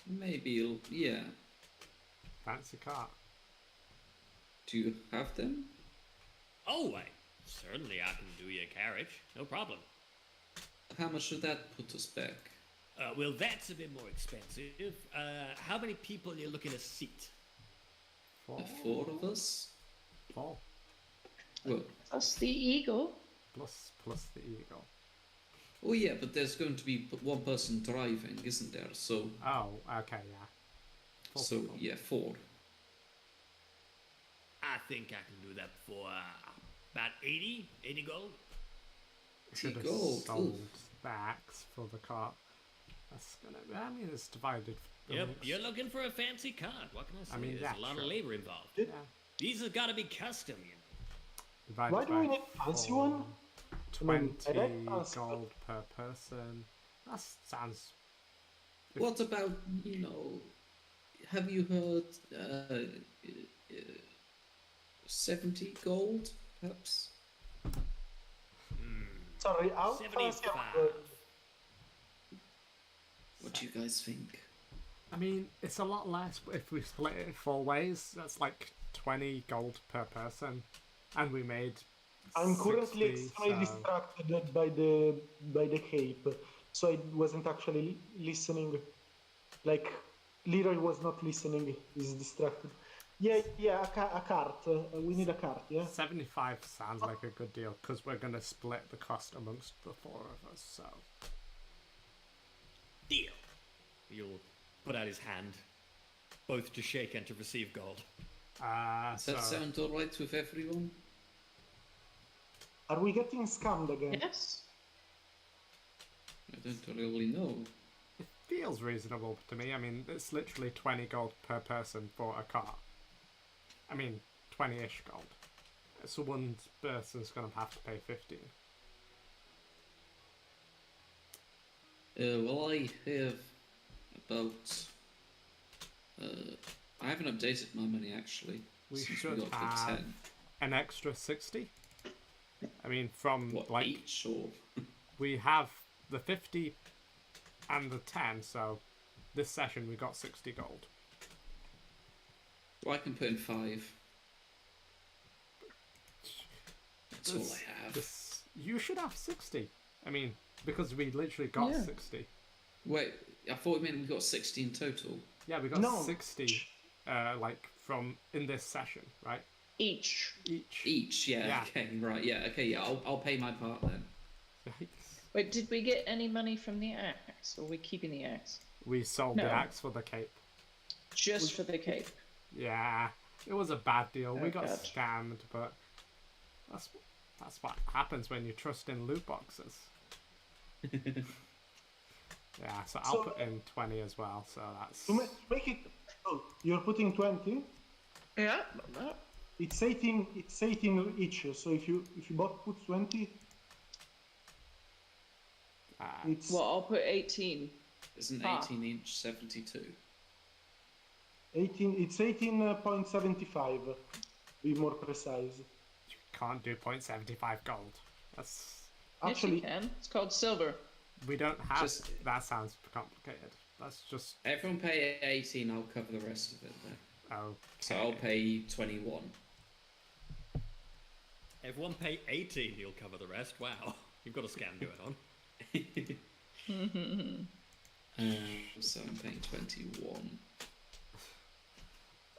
C: Maybe, yeah.
B: Fancy cart.
C: Do you have them?
A: Oh, certainly I can do you a carriage. No problem.
C: How much would that put us back?
A: Well, that's a bit more expensive. How many people are you looking to seat?
B: 4.
C: 4 of us?
B: 4
C: Well,
E: Plus the eagle.
B: plus the eagle.
C: oh yeah, but there's going to be one person driving, isn't there? So,
B: Oh, okay, yeah. 4
C: so
B: people.
C: yeah, 4.
A: I think I can do that for about 80 gold.
B: Should have
C: gold,
B: sold
C: oof.
B: the axe for the cart. That's gonna. I mean, it's divided.
A: Yep,
B: amongst-
A: you're looking for a fancy cart. What can I say?
B: mean,
A: There's
B: yeah,
A: a lot
B: sure.
A: of labor involved.
B: Yeah.
A: These have got to be custom, you know.
B: Divided
D: Why do
B: by
D: we need fancy one?
B: 4,
D: I mean, I
B: 20
D: like fancy,
B: gold per person. That sounds.
C: What about, you know, have you heard 70 gold, perhaps?
D: Sorry, how fancy
A: 75.
D: are we?
C: What do you guys think?
B: I mean, it's a lot less if we split it 4 ways. That's like 20 gold per person, and we made.
D: I'm currently
B: 60,
D: extremely
B: so-
D: distracted by the cape, so I wasn't actually listening. Like, Leroy was not listening. He's distracted. Yeah, a cart. We need a cart. Yeah.
B: 75 sounds like a good deal because we're gonna split the cost amongst the 4 of us. So
A: Deal. You'll put out his hand, both to shake and to receive gold.
C: Does that sound alright with everyone?
D: Are we getting scammed again?
E: Yes.
C: I don't really know.
B: it feels reasonable to me. I mean, it's literally 20 gold per person for a cart. I mean, 20-ish gold. So one person's gonna have to pay 15.
C: Well, I have about. I haven't updated my money actually.
B: We
C: since
B: should
C: we got
B: have
C: the 10.
B: an extra 60. I mean, from
C: What,
B: like
C: each or?
B: we have the 50 and the 10, so this session we got 60 gold.
C: Well, I can put in 5. That's all
B: This-
C: I have.
B: you should have 60. I mean, because we literally got
E: Yeah.
B: 60.
C: Wait, I thought it meant we got 60 in total.
B: Yeah, we got
D: No.
B: 60, like from in this session, right?
E: Each.
B: Each.
C: Each, yeah,
B: Yeah.
C: okay, right, yeah, okay, yeah, I'll pay my part then.
B: Yikes.
E: Wait, did we get any money from the axe? Or are we keeping the axe?
B: We sold
E: No.
B: the axe for the cape.
E: Just for the cape.
B: Yeah, it was a bad deal. We
E: Oh,
B: got
E: God.
B: scammed, but that's what happens when you trust in loot boxes. Yeah, so I'll
D: So-
B: put in 20 as well. So that's
D: To make it, oh, you're putting 20.
E: Yeah.
D: It's 18. It's 18 each. So if you both put 20, it's
E: Well, I'll put 18.
C: Isn't
E: Ah.
C: 18 inch 72?
D: 18. It's 18.75. Be more precise.
B: you can't do 0.75 gold. That's
D: Actually,
E: Yes, you can. It's called silver.
B: we don't have.
C: Just-
B: that sounds complicated. That's just
C: Everyone pay 18, I'll cover the rest of it then.
B: okay.
C: So I'll pay 21.
A: Everyone pay 80, you'll cover the rest. Wow, you've got a scam going on.
C: So I'm paying 21.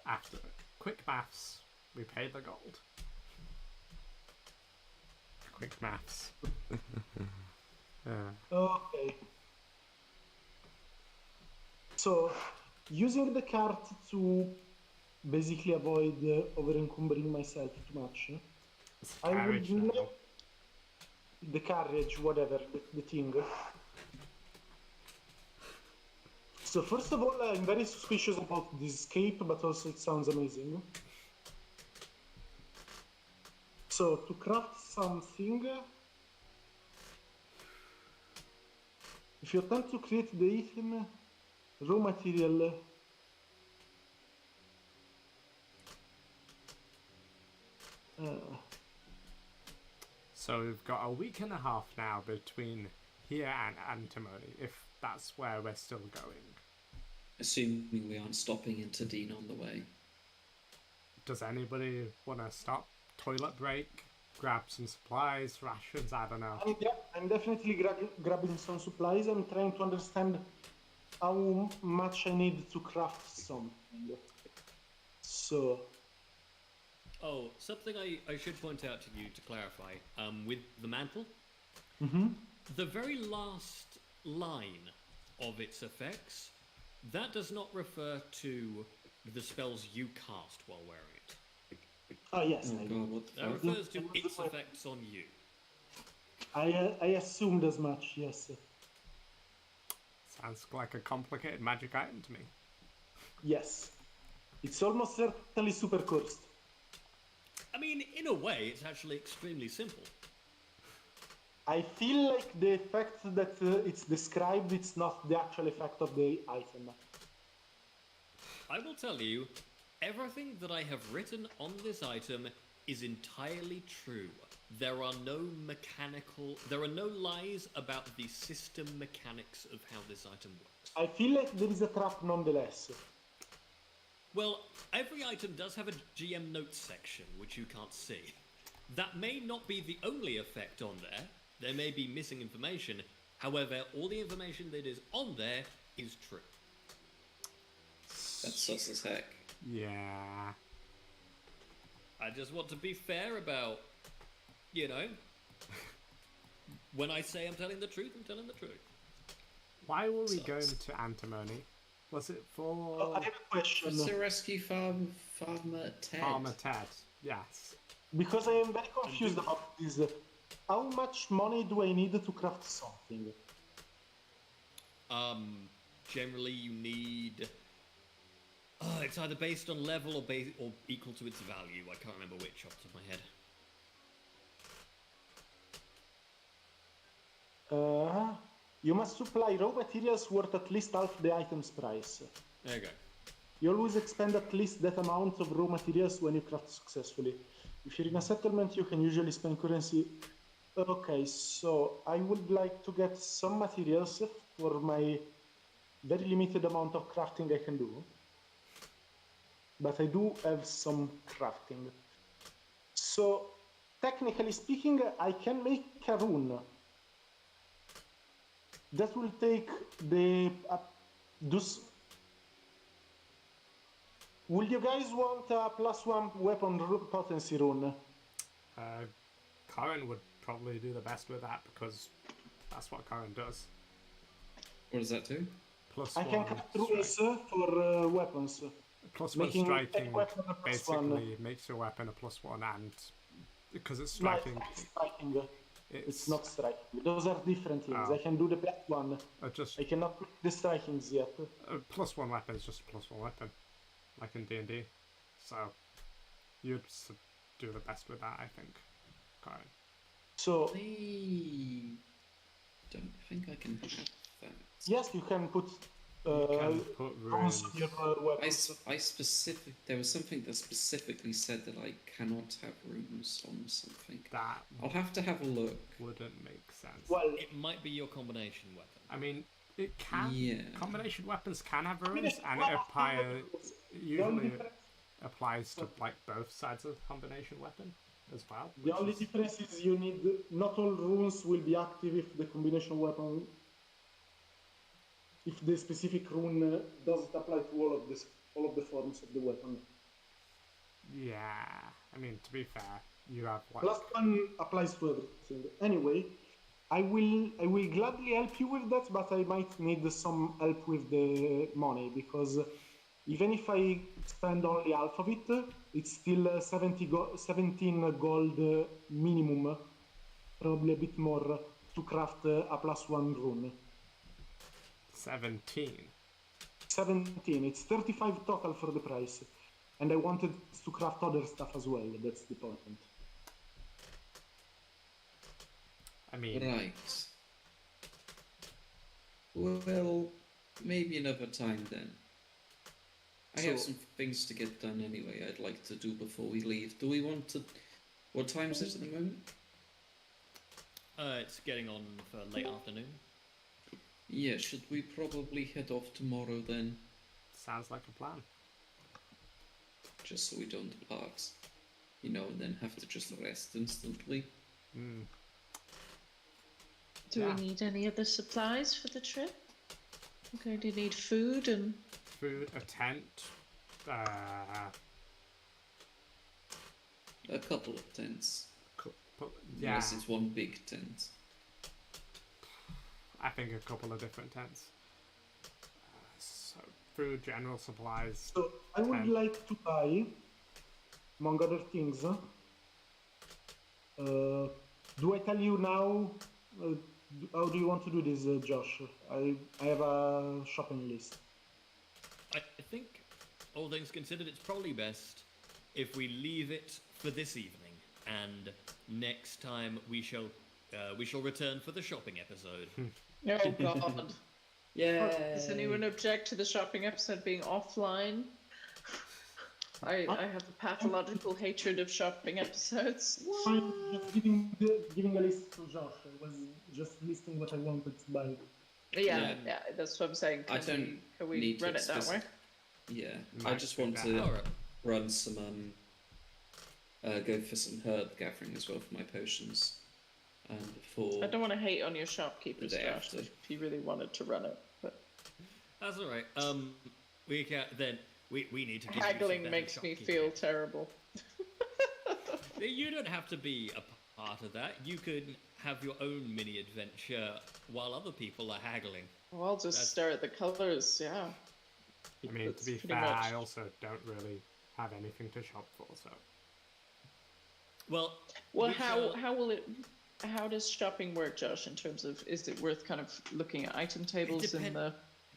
B: After quick maths, we pay the gold. Quick maths.
D: okay. So, using the cart to basically avoid over-encumbering myself too much, I would
B: Carriage now.
D: the carriage, whatever, the thing. So first of all, I'm very suspicious about this escape, but also it sounds amazing. So to craft something, if you attempt to create the item, raw material,
B: So we've got a week and a half now between here and antimony, if that's where we're still going.
C: Assuming we aren't stopping into Dean on the way.
B: Does anybody want to stop? Toilet break? Grab some supplies, rations, I don't know.
D: I'm definitely grabbing some supplies. I'm trying to understand how much I need to craft something. So,
A: Oh, something I should point out to you to clarify. With the mantle, the very last line of its effects, that does not refer to the spells you cast while wearing it.
D: oh yes,
C: Oh god, what the
A: That
C: fuck?
A: refers to its effects on you.
D: I assumed as much. Yes,
B: Sounds like a complicated magic item to me.
D: yes. It's almost certainly super cursed.
A: I mean, in a way, it's actually extremely simple.
D: I feel like the effect that it's described, it's not the actual effect of the item.
A: I will tell you, everything that I have written on this item is entirely true. There are no lies about the system mechanics of how this item works.
D: I feel like there is a trap nonetheless.
A: Well, every item does have a GM notes section, which you can't see. That may not be the only effect on there. There may be missing information. However, all the information that is on there is true.
C: That's sus as heck.
B: Yeah.
A: I just want to be fair about, when I say I'm telling the truth, I'm telling the truth.
B: Why were we
C: Sucks.
B: going to antimony? Was it for
D: I have a question.
C: To rescue Farmer Ted.
B: Farmer Ted? Yes.
D: Because I am very confused about this. How much money do I need to craft something?
A: Generally you need... it's either based on level or equal to its value. I can't remember which off the top of my head.
D: You must supply raw materials worth at least half the item's price.
A: There you go.
D: You always expend at least that amount of raw materials when you craft successfully. If you're in a settlement, you can usually spend currency. Okay, so I would like to get some materials for my very limited amount of crafting I can do. But I do have some crafting. So, technically speaking, I can make a rune. That will take the... Will you guys want a +1 weapon potency rune?
B: Karen would probably do the best with that because that's what Karen does.
C: What does that do?
B: Plus
D: I can
B: one
D: craft runes
B: strike.
D: for weapons.
B: Plus one
D: making
B: striking
D: any weapon a +1.
B: basically makes your weapon a +1, and because it's
D: No,
B: striking,
D: it's striking. It's not striking. Those are different things.
B: Oh.
D: I can do the +1.
B: just
D: I cannot make the strikings yet.
B: a +1 weapon is just a +1 weapon, like in D&D. So you'd do the best with that, I think, Karen.
D: So,
C: I don't think I can have that.
D: yes, you can put
B: You can put
D: runes
B: runes.
D: on your weapons.
C: There was something that specifically said that I cannot have runes on something.
B: That
C: I'll have to have a look.
B: wouldn't make sense.
D: Well,
A: It might be your combination weapon.
B: I mean, it can.
C: Yeah.
B: Combination weapons can have runes,
D: Combination
B: and
D: weapons-
B: usually applies to like both sides of combination weapon as well.
D: The
B: which
D: only
B: is-
D: difference is you need not all runes will be active if the combination weapon, if the specific rune doesn't apply to all of the forms of the weapon.
B: Yeah, I mean, to be fair, you have like
D: +1 applies to everything. Anyway, I will gladly help you with that, but I might need some help with the money because even if I spend only half of it, it's still 17 gold minimum, probably a bit more to craft a +1 rune.
B: 17.
D: 17. It's 35 total for the price, and I wanted to craft other stuff as well. That's the point.
B: I mean,
C: Right. Well, maybe another time then. I have
D: So-
C: some things to get done anyway I'd like to do before we leave. Do we want to... What time is it at the moment?
A: It's getting on for late afternoon.
C: Yeah, should we probably head off tomorrow then?
B: sounds like a plan.
C: Just so we don't depart, and then have to just rest instantly.
B: Mm.
E: Do
B: Yeah.
E: we need any other supplies for the trip? We're going to need food and
B: Food, a tent.
C: A couple of tents.
B: Yeah,
C: Unless it's one big tent.
B: I think a couple of different tents. So, food, general supplies.
D: So I would
B: Tent.
D: like to buy, among other things. Do I tell you now? How do you want to do this, Josh? I have a shopping list.
A: I think, all things considered, it's probably best if we leave it for this evening, and next time we shall return for the shopping episode.
E: oh god,
C: Yeah.
E: does anyone object to the shopping episode being offline? I have a pathological hatred of shopping episodes.
D: I'm just giving a list to Josh. I was just listing what I wanted to buy.
E: Yeah, that's what I'm saying.
C: I don't
E: Can we
C: need to
E: run it that way?
C: explicit- Yeah, I
B: Might
C: just
B: be
C: want
B: that.
C: to
A: Alright.
C: run some go for some herb gathering as well for my potions, and for
E: I don't want to hate on your shopkeepers,
C: The day
E: Josh,
C: after.
E: if you really wanted to run it. But
A: That's alright. We can then. We need to give you some
E: haggling
A: better
E: makes me
A: shopkeeping.
E: feel terrible.
A: You don't have to be a part of that. You could have your own mini adventure while other people are haggling.
E: Well, I'll just
A: That's-
E: stare at the colours, yeah.
B: I mean,
E: That's
B: to be
E: pretty
B: fair,
E: much-
B: I also don't really have anything to shop for, so.
A: Well,
E: Well,
A: we
E: how
A: shall-
E: will it? How does shopping work, Josh? In terms of, is it worth kind of looking at item tables in
A: depend-
E: the?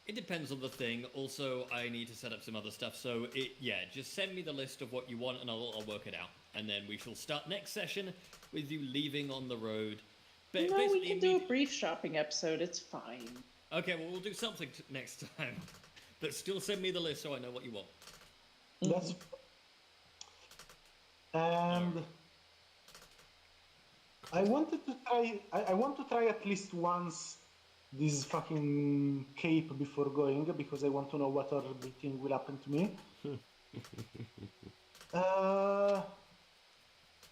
A: It depends on the thing. Also, I need to set up some other stuff. So, just send me the list of what you want, and I'll work it out. And then we shall start next session with you leaving on the road.
E: No, we
A: basically
E: can do a brief shopping episode. It's fine.
A: Okay, well, we'll do something next time. But still send me the list so I know what you want.
D: That's and I wanted to try. I want to try at least once this fucking cape before going because I want to know what everything will happen to me.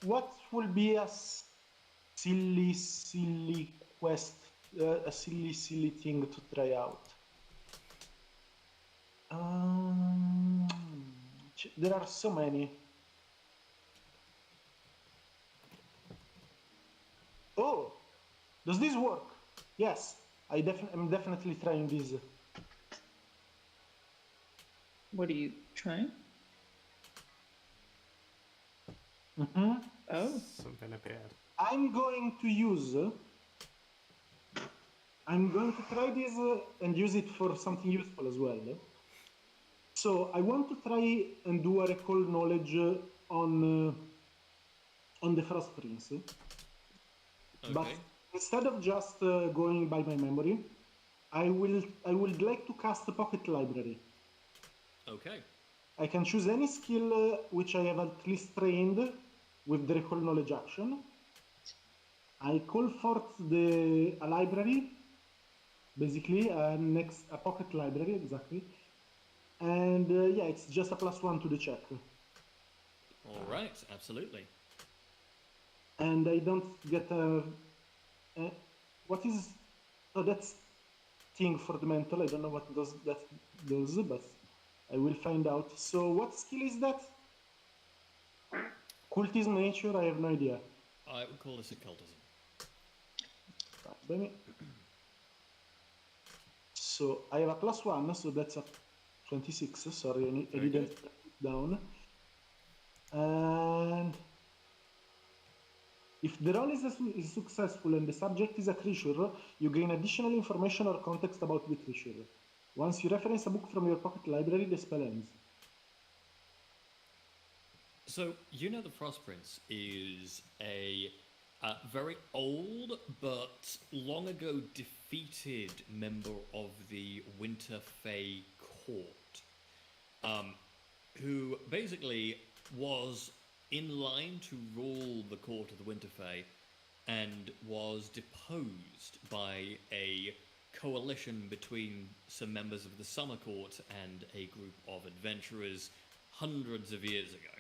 D: What will be a silly quest, a silly thing to try out? There are so many. Oh, does this work? Yes, I'm definitely trying this.
E: What are you trying?
D: Mm-hmm.
E: Oh,
B: Something appeared.
D: I'm going to try this and use it for something useful as well. So I want to try and do a recall knowledge on the Frostprince.
A: Okay.
D: But instead of just going by my memory, I would like to cast a pocket library.
A: Okay.
D: I can choose any skill which I have at least trained with the recall knowledge action. I call forth a library, basically a pocket library exactly, and it's just a +1 to the check,
A: All right. Absolutely.
D: and I don't get what is? Oh, that's thing for the mental. I don't know what that does, but I will find out. So what skill is that? Cultism nature? I have no idea.
A: I would call this occultism.
D: Right. by me. So I have a +1, so that's a 26. Sorry, I
A: Very
D: didn't
A: good.
D: write it down. And if the roll is successful and the subject is a creature, you gain additional information or context about the creature. Once you reference a book from your pocket library, the spell ends.
A: So, you know the Frostprince is a very old but long ago defeated member of the Winter Fae court, who basically was in line to rule the court of the Winter Fae and was deposed by a coalition between some members of the Summer Court and a group of adventurers hundreds of years ago,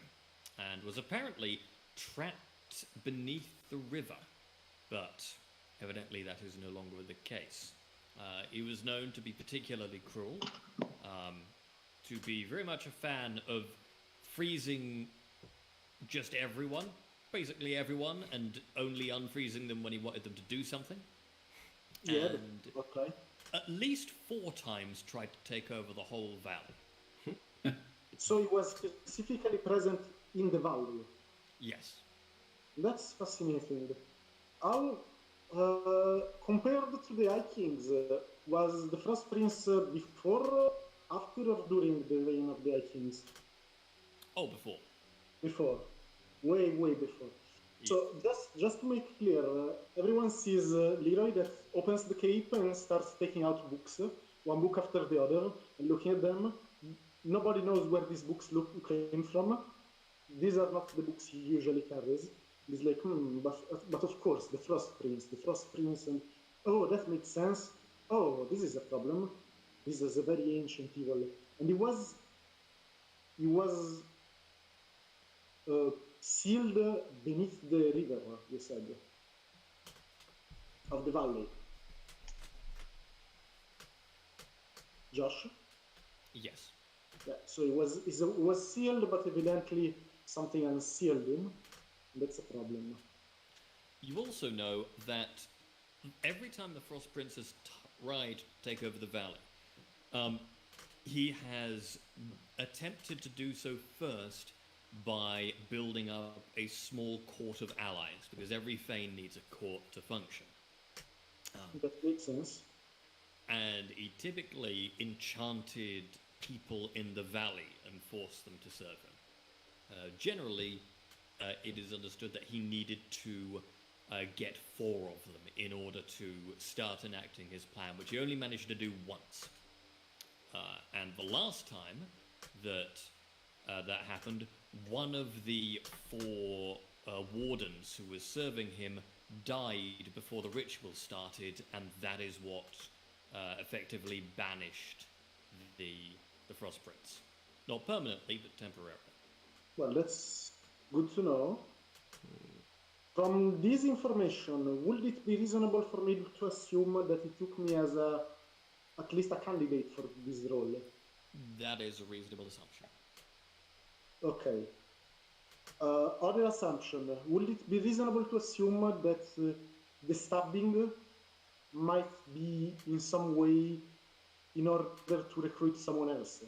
A: and was apparently trapped beneath the river, but evidently that is no longer the case. He was known to be particularly cruel, to be very much a fan of freezing just everyone, basically everyone, and only unfreezing them when he wanted them to do something.
D: Yeah,
A: And
D: okay.
A: at least 4 times tried to take over the whole valley.
D: So he was specifically present in the valley.
A: Yes.
D: That's fascinating. How, compared to the High Kings, was the Frostprince before, after, or during the reign of the High Kings?
A: Oh, before.
D: Before. Way before. So just to make clear, everyone sees Leroy that opens the cape and starts taking out books, one book after the other, and looking at them. Nobody knows where these books came from. These are not the books he usually carries. He's like, but of course, the Frostprince, and oh, that makes sense. Oh, this is a problem. This is a very ancient evil, and he was sealed beneath the river, you said, of the valley. Josh?
A: Yes.
D: Yeah, so he was sealed, but evidently something unsealed him. That's a problem.
A: You also know that every time the Frost Prince has tried to take over the valley, he has attempted to do so first by building up a small court of allies, because every Fane needs a court to function.
D: That makes sense.
A: And he typically enchanted people in the valley and forced them to serve him. Generally, it is understood that he needed to get 4 of them in order to start enacting his plan, which he only managed to do once. And the last time that that happened, one of the 4 wardens who was serving him died before the ritual started, and that is what effectively banished the Frost Prince. Not permanently, but temporarily.
D: Well, that's good to know. From this information, would it be reasonable for me to assume that he took me as at least a candidate for this role?
A: That is a reasonable assumption.
D: Okay. Other assumption, would it be reasonable to assume that the stabbing might be in some way in order to recruit someone else?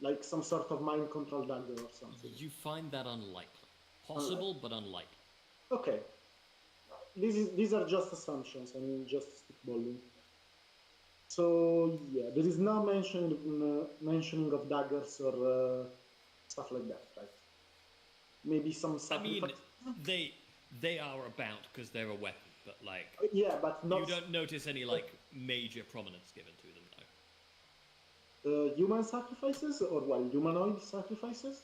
D: Like some sort of mind control dagger or something?
A: You find that unlikely. Possible, but unlikely.
D: Okay. These are just assumptions. I'm just spitballing. So, yeah, there is no mentioning of daggers or stuff like that, right? Maybe some sacrifice.
A: I mean, they are about because they're a weapon, but like
D: yeah, but not
A: you don't notice any like major prominence given to them, though.
D: Human sacrifices or humanoid sacrifices?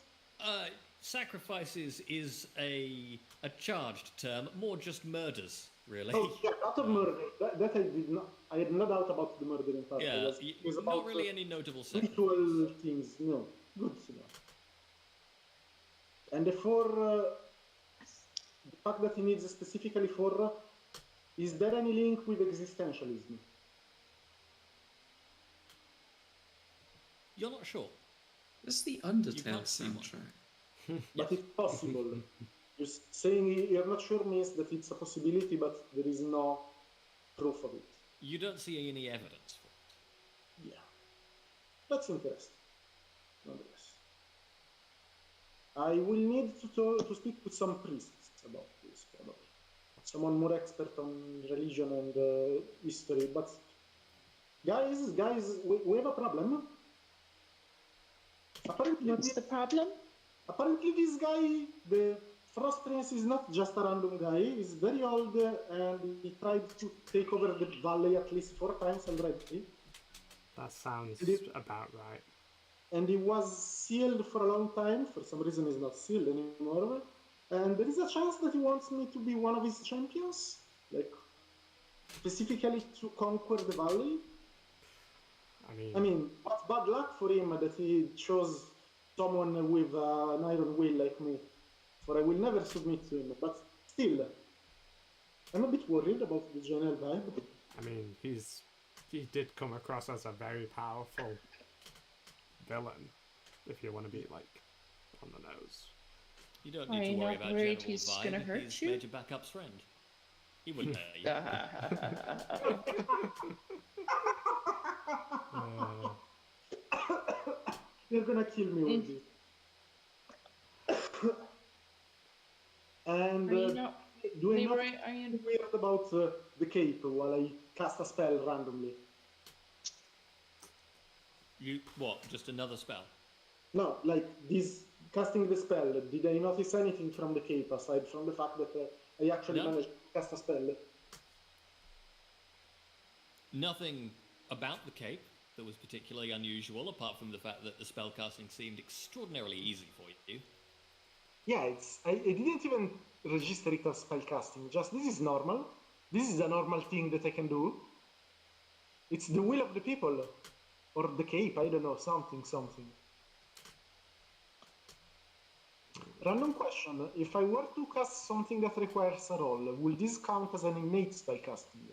A: Sacrifices is a charged term, more just murders, really.
D: Oh, yeah, not of murder. That I did not. I had no doubt about the murdering part.
A: Yeah,
D: It was
A: not
D: about
A: really any notable sacrifices.
D: ritual things. No, good to know. And the fact that he needs specifically 4, is there any link with existentialism?
A: You're not sure.
C: It's the
A: You
C: Undertale
A: can't see one.
C: soundtrack.
D: But it's possible. Just saying you're not sure means that it's a possibility, but there is no proof of it.
A: You don't see any evidence for it.
D: Yeah. That's interesting. Nonetheless. I will need to speak with some priests about this, probably. Someone more expert on religion and history. But guys, we have a problem.
E: What's the problem?
D: Apparently this guy, the Frostprince, is not just a random guy. He's very old and he tried to take over the valley at least 4 times already.
B: That sounds about right.
D: And he was sealed for a long time. For some reason he's not sealed anymore. And there is a chance that he wants me to be one of his champions. Like, specifically to conquer the valley. I mean, what's bad luck for him that he chose someone with an iron will like me. For I will never submit to him. But still, I'm a bit worried about the general vibe.
B: I mean, he did come across as a very powerful villain, if you want to be, like, on the nose.
A: You don't
E: Are
A: need
E: you
A: to worry
E: not
A: about
E: worried
A: general
E: he's
A: vibe.
E: gonna hurt
A: He's
E: you?
A: Major Backup's friend. He wouldn't hurt you.
D: You're gonna kill me with this. And
E: Are you not,
D: do I
E: Leroy,
D: not
E: are you...
D: feel weird about the cape while I cast a spell randomly?
A: You what? Just another spell?
D: No, like this casting the spell. Did I notice anything from the cape aside from the fact that I actually
A: No.
D: managed to cast a spell?
A: Nothing about the cape that was particularly unusual, apart from the fact that the spellcasting seemed extraordinarily easy for you.
D: Yeah, I didn't even register it as spellcasting. Just this is normal. This is a normal thing that I can do. It's the will of the people, or the cape. I don't know, something. Random question: if I were to cast something that requires a roll, will this count as an innate spellcasting,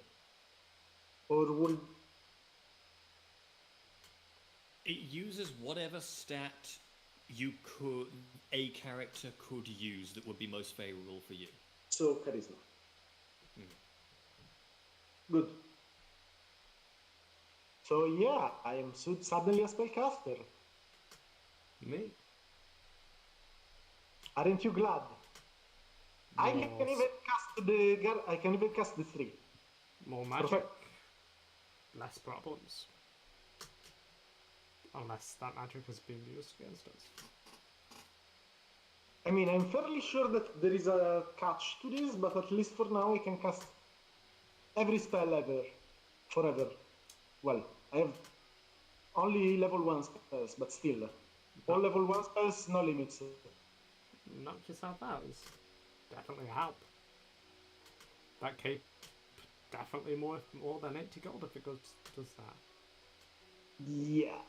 D: or will
A: It uses whatever stat a character could use that would be most favorable for you.
D: so charisma? Good. So yeah, I am suddenly a spellcaster.
B: Me?
D: Aren't you glad? I
B: Yes.
D: can even cast the 3.
B: More magic.
D: Perfect.
B: Less problems. Unless that magic has been used against us.
D: I mean, I'm fairly sure that there is a catch to this, but at least for now I can cast every spell ever, forever. Well, I have only level 1 spells, but still. All level 1 spells, no limits.
B: Knock yourself out is definitely a help. That cape, definitely more than 80 gold if it does that.
D: Yeah.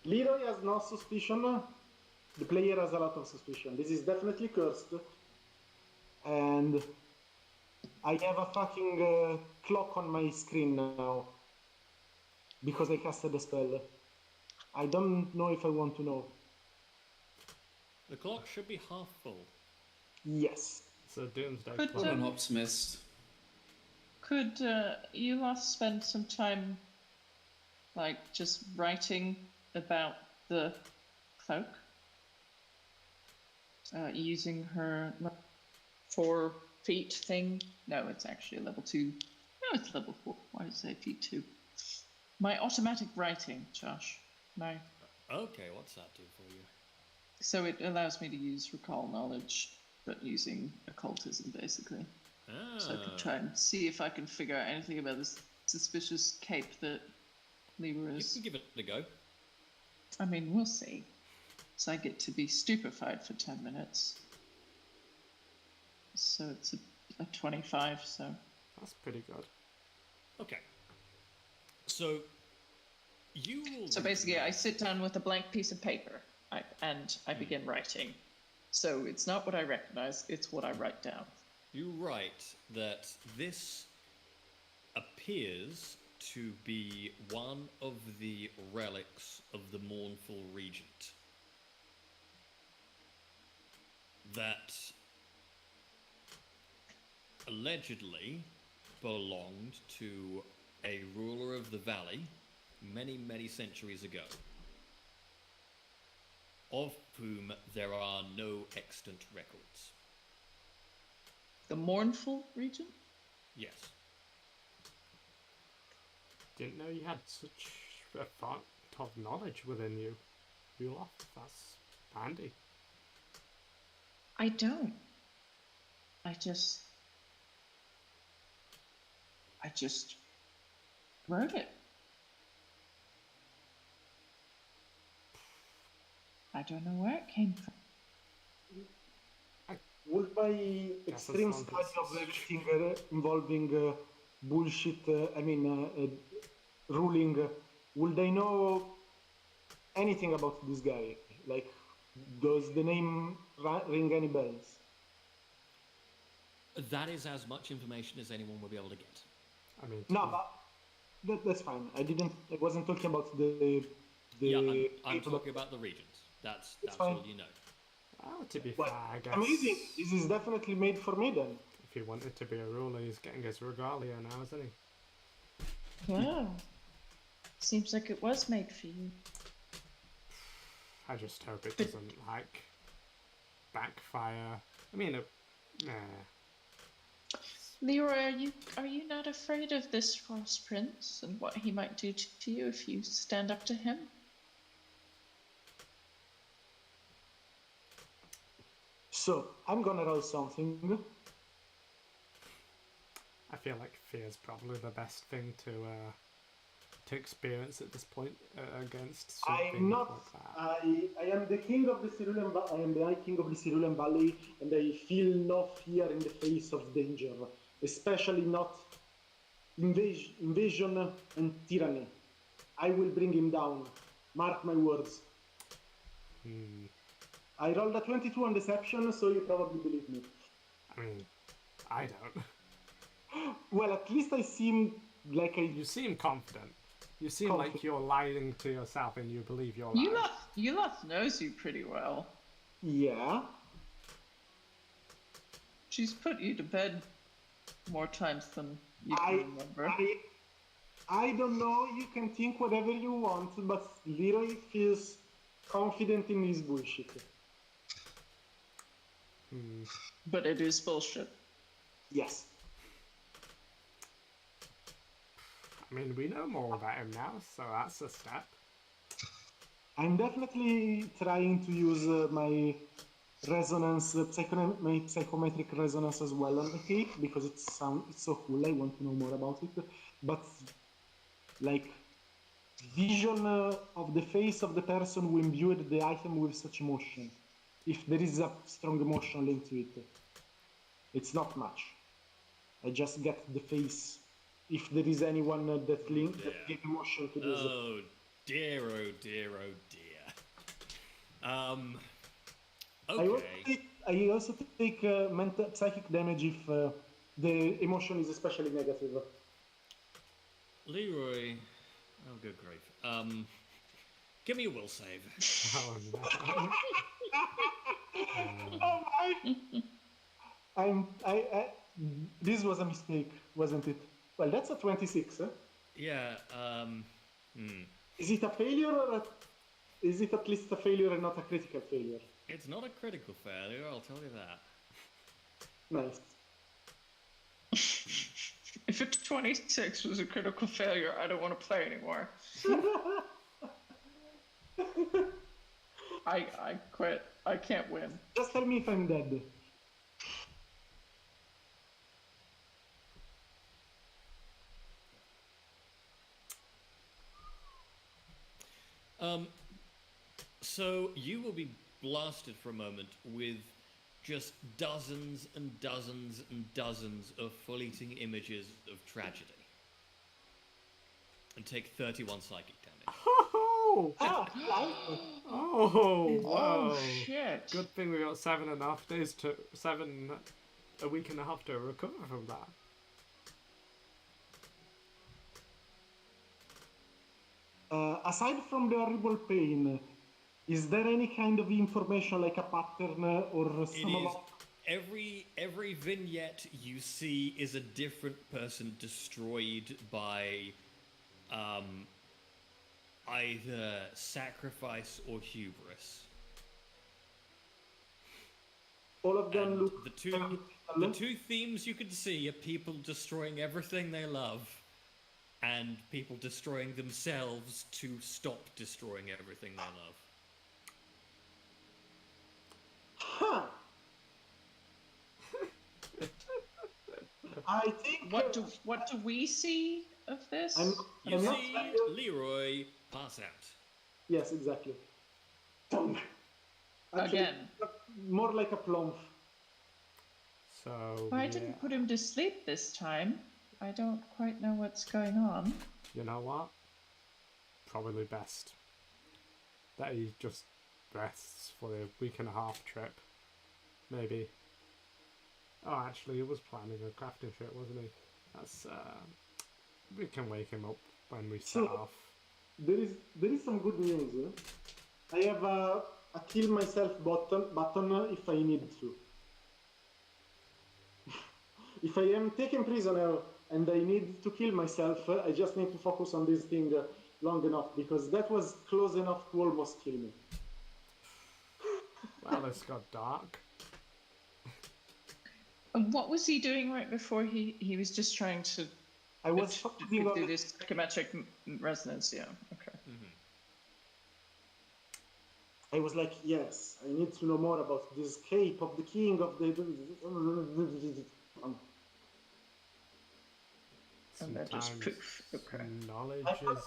D: Leroy has no suspicion. The player has a lot of suspicion. This is definitely cursed. And I have a fucking clock on my screen now. Because I casted the spell. I don't know if I want to know.
A: The clock should be half full.
D: Yes.
B: So Doomsday
E: Could,
B: Clock.
C: I'm an optimist.
E: Could you last spend some time, like, just writing about the cloak? Using her 4 feet thing? No, it's actually a level 2. No, it's level 4. Why did I say feet 2? My automatic writing, Josh. No.
A: Okay, what's that do for you?
E: So it allows me to use recall knowledge, but using occultism, basically. So I can try and see if I can figure out anything about this suspicious cape that Libra
A: You
E: is.
A: can give it a go.
E: I mean, we'll see. So I get to be stupefied for 10 minutes. So it's a 25, so...
B: That's pretty good.
A: Okay. So, you will...
E: So basically, I sit down with a blank piece of paper, and I begin writing. So it's not what I recognize, it's what I write down.
A: You write that this appears to be one of the relics of the mournful regent. That allegedly belonged to a ruler of the valley many, many centuries ago, of whom there are no extant records.
E: The mournful region?
A: Yes.
B: Didn't know you had such a font of knowledge within you. Olaf, that's handy.
E: I don't. I just wrote it. I don't know where it came from.
D: Would my
B: Guess
D: extreme
B: that's
D: study
B: not
D: of everything involving bullshit, ruling, would I know anything about this guy? Like, does the name ring any bells?
A: That is as much information as anyone will be able to get.
B: I mean,
D: No, but that's fine. I wasn't talking about the.
A: Yeah, I'm talking about the regions. That's
D: fine.
A: all you know.
B: oh, to be
D: Well,
B: fair, I guess.
D: amazing. This is definitely made for me then.
B: If he wanted to be a ruler, he's getting his regalia now, isn't he?
E: Wow. Seems like it was made for you.
B: I just hope it doesn't, like, backfire. I mean, nah.
E: Leroy, are you not afraid of this Frostprince and what he might do to you if you stand up to him?
D: So I'm gonna roll something.
B: I feel like fear's probably the best thing to experience at this point against something
D: I'm not.
B: like that.
D: I am the king of the Cerulean. I am the High King of the Cerulean Valley, and I feel no fear in the face of danger, especially not invasion and tyranny. I will bring him down. Mark my words. I rolled a 22 on deception, so you probably believe me.
B: I mean, I don't.
D: Well, at least I seem like
B: You seem confident. You seem like you're lying to yourself and you believe you're lying.
E: Yulaf knows you pretty well.
D: Yeah.
E: She's put you to bed more times than you can remember.
D: I don't know, you can think whatever you want, but Leroy feels confident in his bullshit.
E: But it is bullshit.
D: Yes.
B: I mean, we know more about him now, so that's a step.
D: I'm definitely trying to use my resonance, my psychometric resonance as well on the cape, because it's so cool, I want to know more about it. But, like, vision of the face of the person who imbued the item with such emotion. If there is a strong emotion linked to it, it's not much. I just get the face. If there is anyone that gave emotion to this.
A: Oh dear, oh dear, oh dear. Okay.
D: I also take mental psychic damage if the emotion is especially negative.
A: Leroy. Oh, good grief. Give me a will save.
B: Oh, no.
D: Oh my! This was a mistake, wasn't it? Well, that's a 26.
A: Yeah.
D: Is it a failure or is it at least a failure and not a critical failure?
A: It's not a critical failure, I'll tell you that.
D: Nice.
E: If a 26 was a critical failure, I don't want to play anymore. I quit. I can't win.
D: Just tell me if I'm dead.
A: So you will be blasted for a moment with just dozens and dozens and dozens of fleeting images of tragedy. And take 31 psychic damage.
B: Oh! Oh! Whoa!
E: Oh shit!
B: Good thing we got 7.5 days a week and a half to recover from that.
D: Aside from the horrible pain, is there any kind of information like a pattern or some
A: every vignette you see is a different person destroyed by either sacrifice or hubris.
D: All of them
A: And
D: look
A: the two themes you can see are people destroying everything they love, and people destroying themselves to stop destroying everything they love.
D: Huh. I think
E: What do we see of this?
A: You
D: I'm not
A: see
D: sure.
A: Leroy pass out.
D: Yes, exactly. Actually,
E: Again.
D: more like a plump.
B: So
E: Well, I
B: yeah,
E: didn't put him to sleep this time. I don't quite know what's going on.
B: you know what? Probably best that he just rests for the week and a half trip. Maybe. Oh, actually, he was planning a crafting trip, wasn't he? That's we can wake him up when we set off.
D: There is some good news. I have a kill myself button if I need to. If I am taken prisoner and I need to kill myself, I just need to focus on this thing long enough, because that was close enough to almost kill me.
B: Well, it's got dark.
E: And what was he doing right before he was just trying to
D: I was focusing
E: do
D: on
E: this psychometric resonance? Yeah. Okay.
D: I was like, yes, I need to know more about this cape of the king of the.
E: And then just
B: Sometimes
E: poof. Okay.
B: knowledge
D: I-
B: is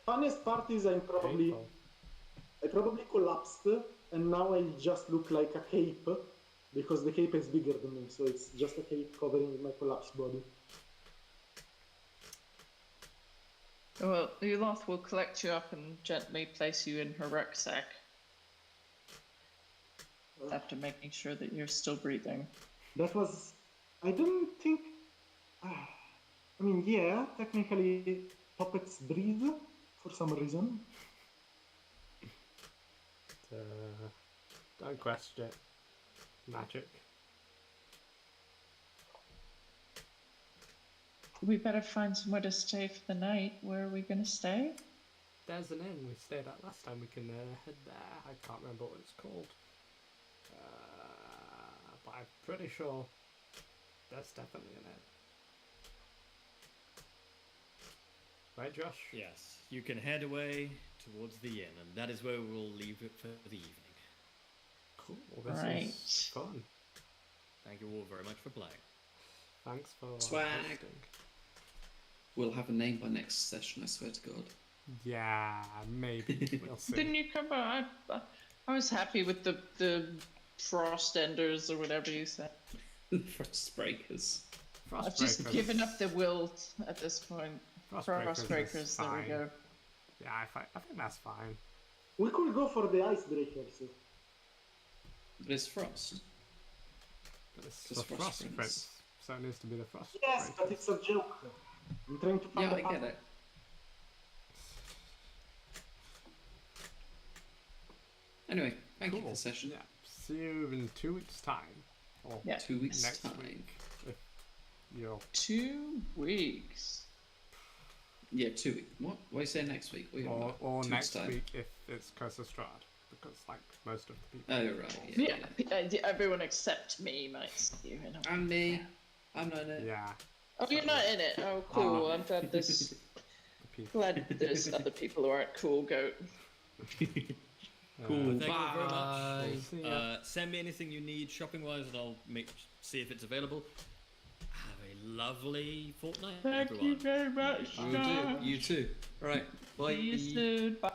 D: Funniest part is I probably collapsed, and now I just look like a cape, because the cape is bigger than me, so it's just a cape covering my collapsed body.
E: Well, Uloth will collect you up and gently place you in her rucksack after making sure that you're still breathing.
D: That was. I don't think. I mean, yeah, technically, puppets breathe for some reason.
B: don't question it. Magic.
E: We better find somewhere to stay for the night. Where are we going to stay?
B: There's an inn we stayed at last time. We can head there. I can't remember what it's called. But I'm pretty sure there's definitely an inn. Right, Josh?
A: Yes, you can head away towards the inn, and that is where we'll leave it for the evening.
B: Cool. This
E: Right.
B: is fun.
A: Thank you all very much for playing.
B: Thanks for
C: Swag.
B: hosting.
C: We'll have a name by next session, I swear to God.
B: Yeah, maybe. We'll see.
E: Didn't you come out? I was happy with the frost enders or whatever you said.
C: Frostbreakers.
E: I've just given up the will at this point. Frostbreakers,
B: is
E: there we
B: fine.
E: go.
B: Yeah, I think that's fine.
D: We could go for the icebreakers.
C: But it's Frost.
B: But it's
C: It's
B: the
C: Frostprince.
B: Frostprince, so it needs to be the Frostprince.
D: Yes, but it's a joke. I'm trying to find
C: Yeah,
D: a
C: I get
D: pattern.
C: it. Anyway, thank you for the session.
B: Yeah. See you in 2 weeks' time. Or
E: Yeah.
C: 2 weeks
B: next
C: time.
B: week. If you're
E: 2 weeks.
C: Yeah, 2 weeks. What? What are you saying next week? What are you on about?
B: or
C: 2 weeks
B: next
C: time?
B: week if it's Curse of Strahd. Because like most of the people.
C: Oh right. Yeah.
E: Yeah, everyone except me might see you in it.
C: And me. I'm not in it.
B: Yeah.
E: Oh, you're not in it. Oh, cool. I'm glad
B: The people.
E: glad there's other people who aren't cool. Goat.
C: Cool.
A: Thank you very
C: Bye.
A: much.
B: See ya.
A: Send me anything you need shopping-wise, and I'll see if it's available. Have a lovely fortnight,
E: Thank
A: everyone.
E: you very much.
C: You too. You too. Right. Bye.
E: See you soon. Bye.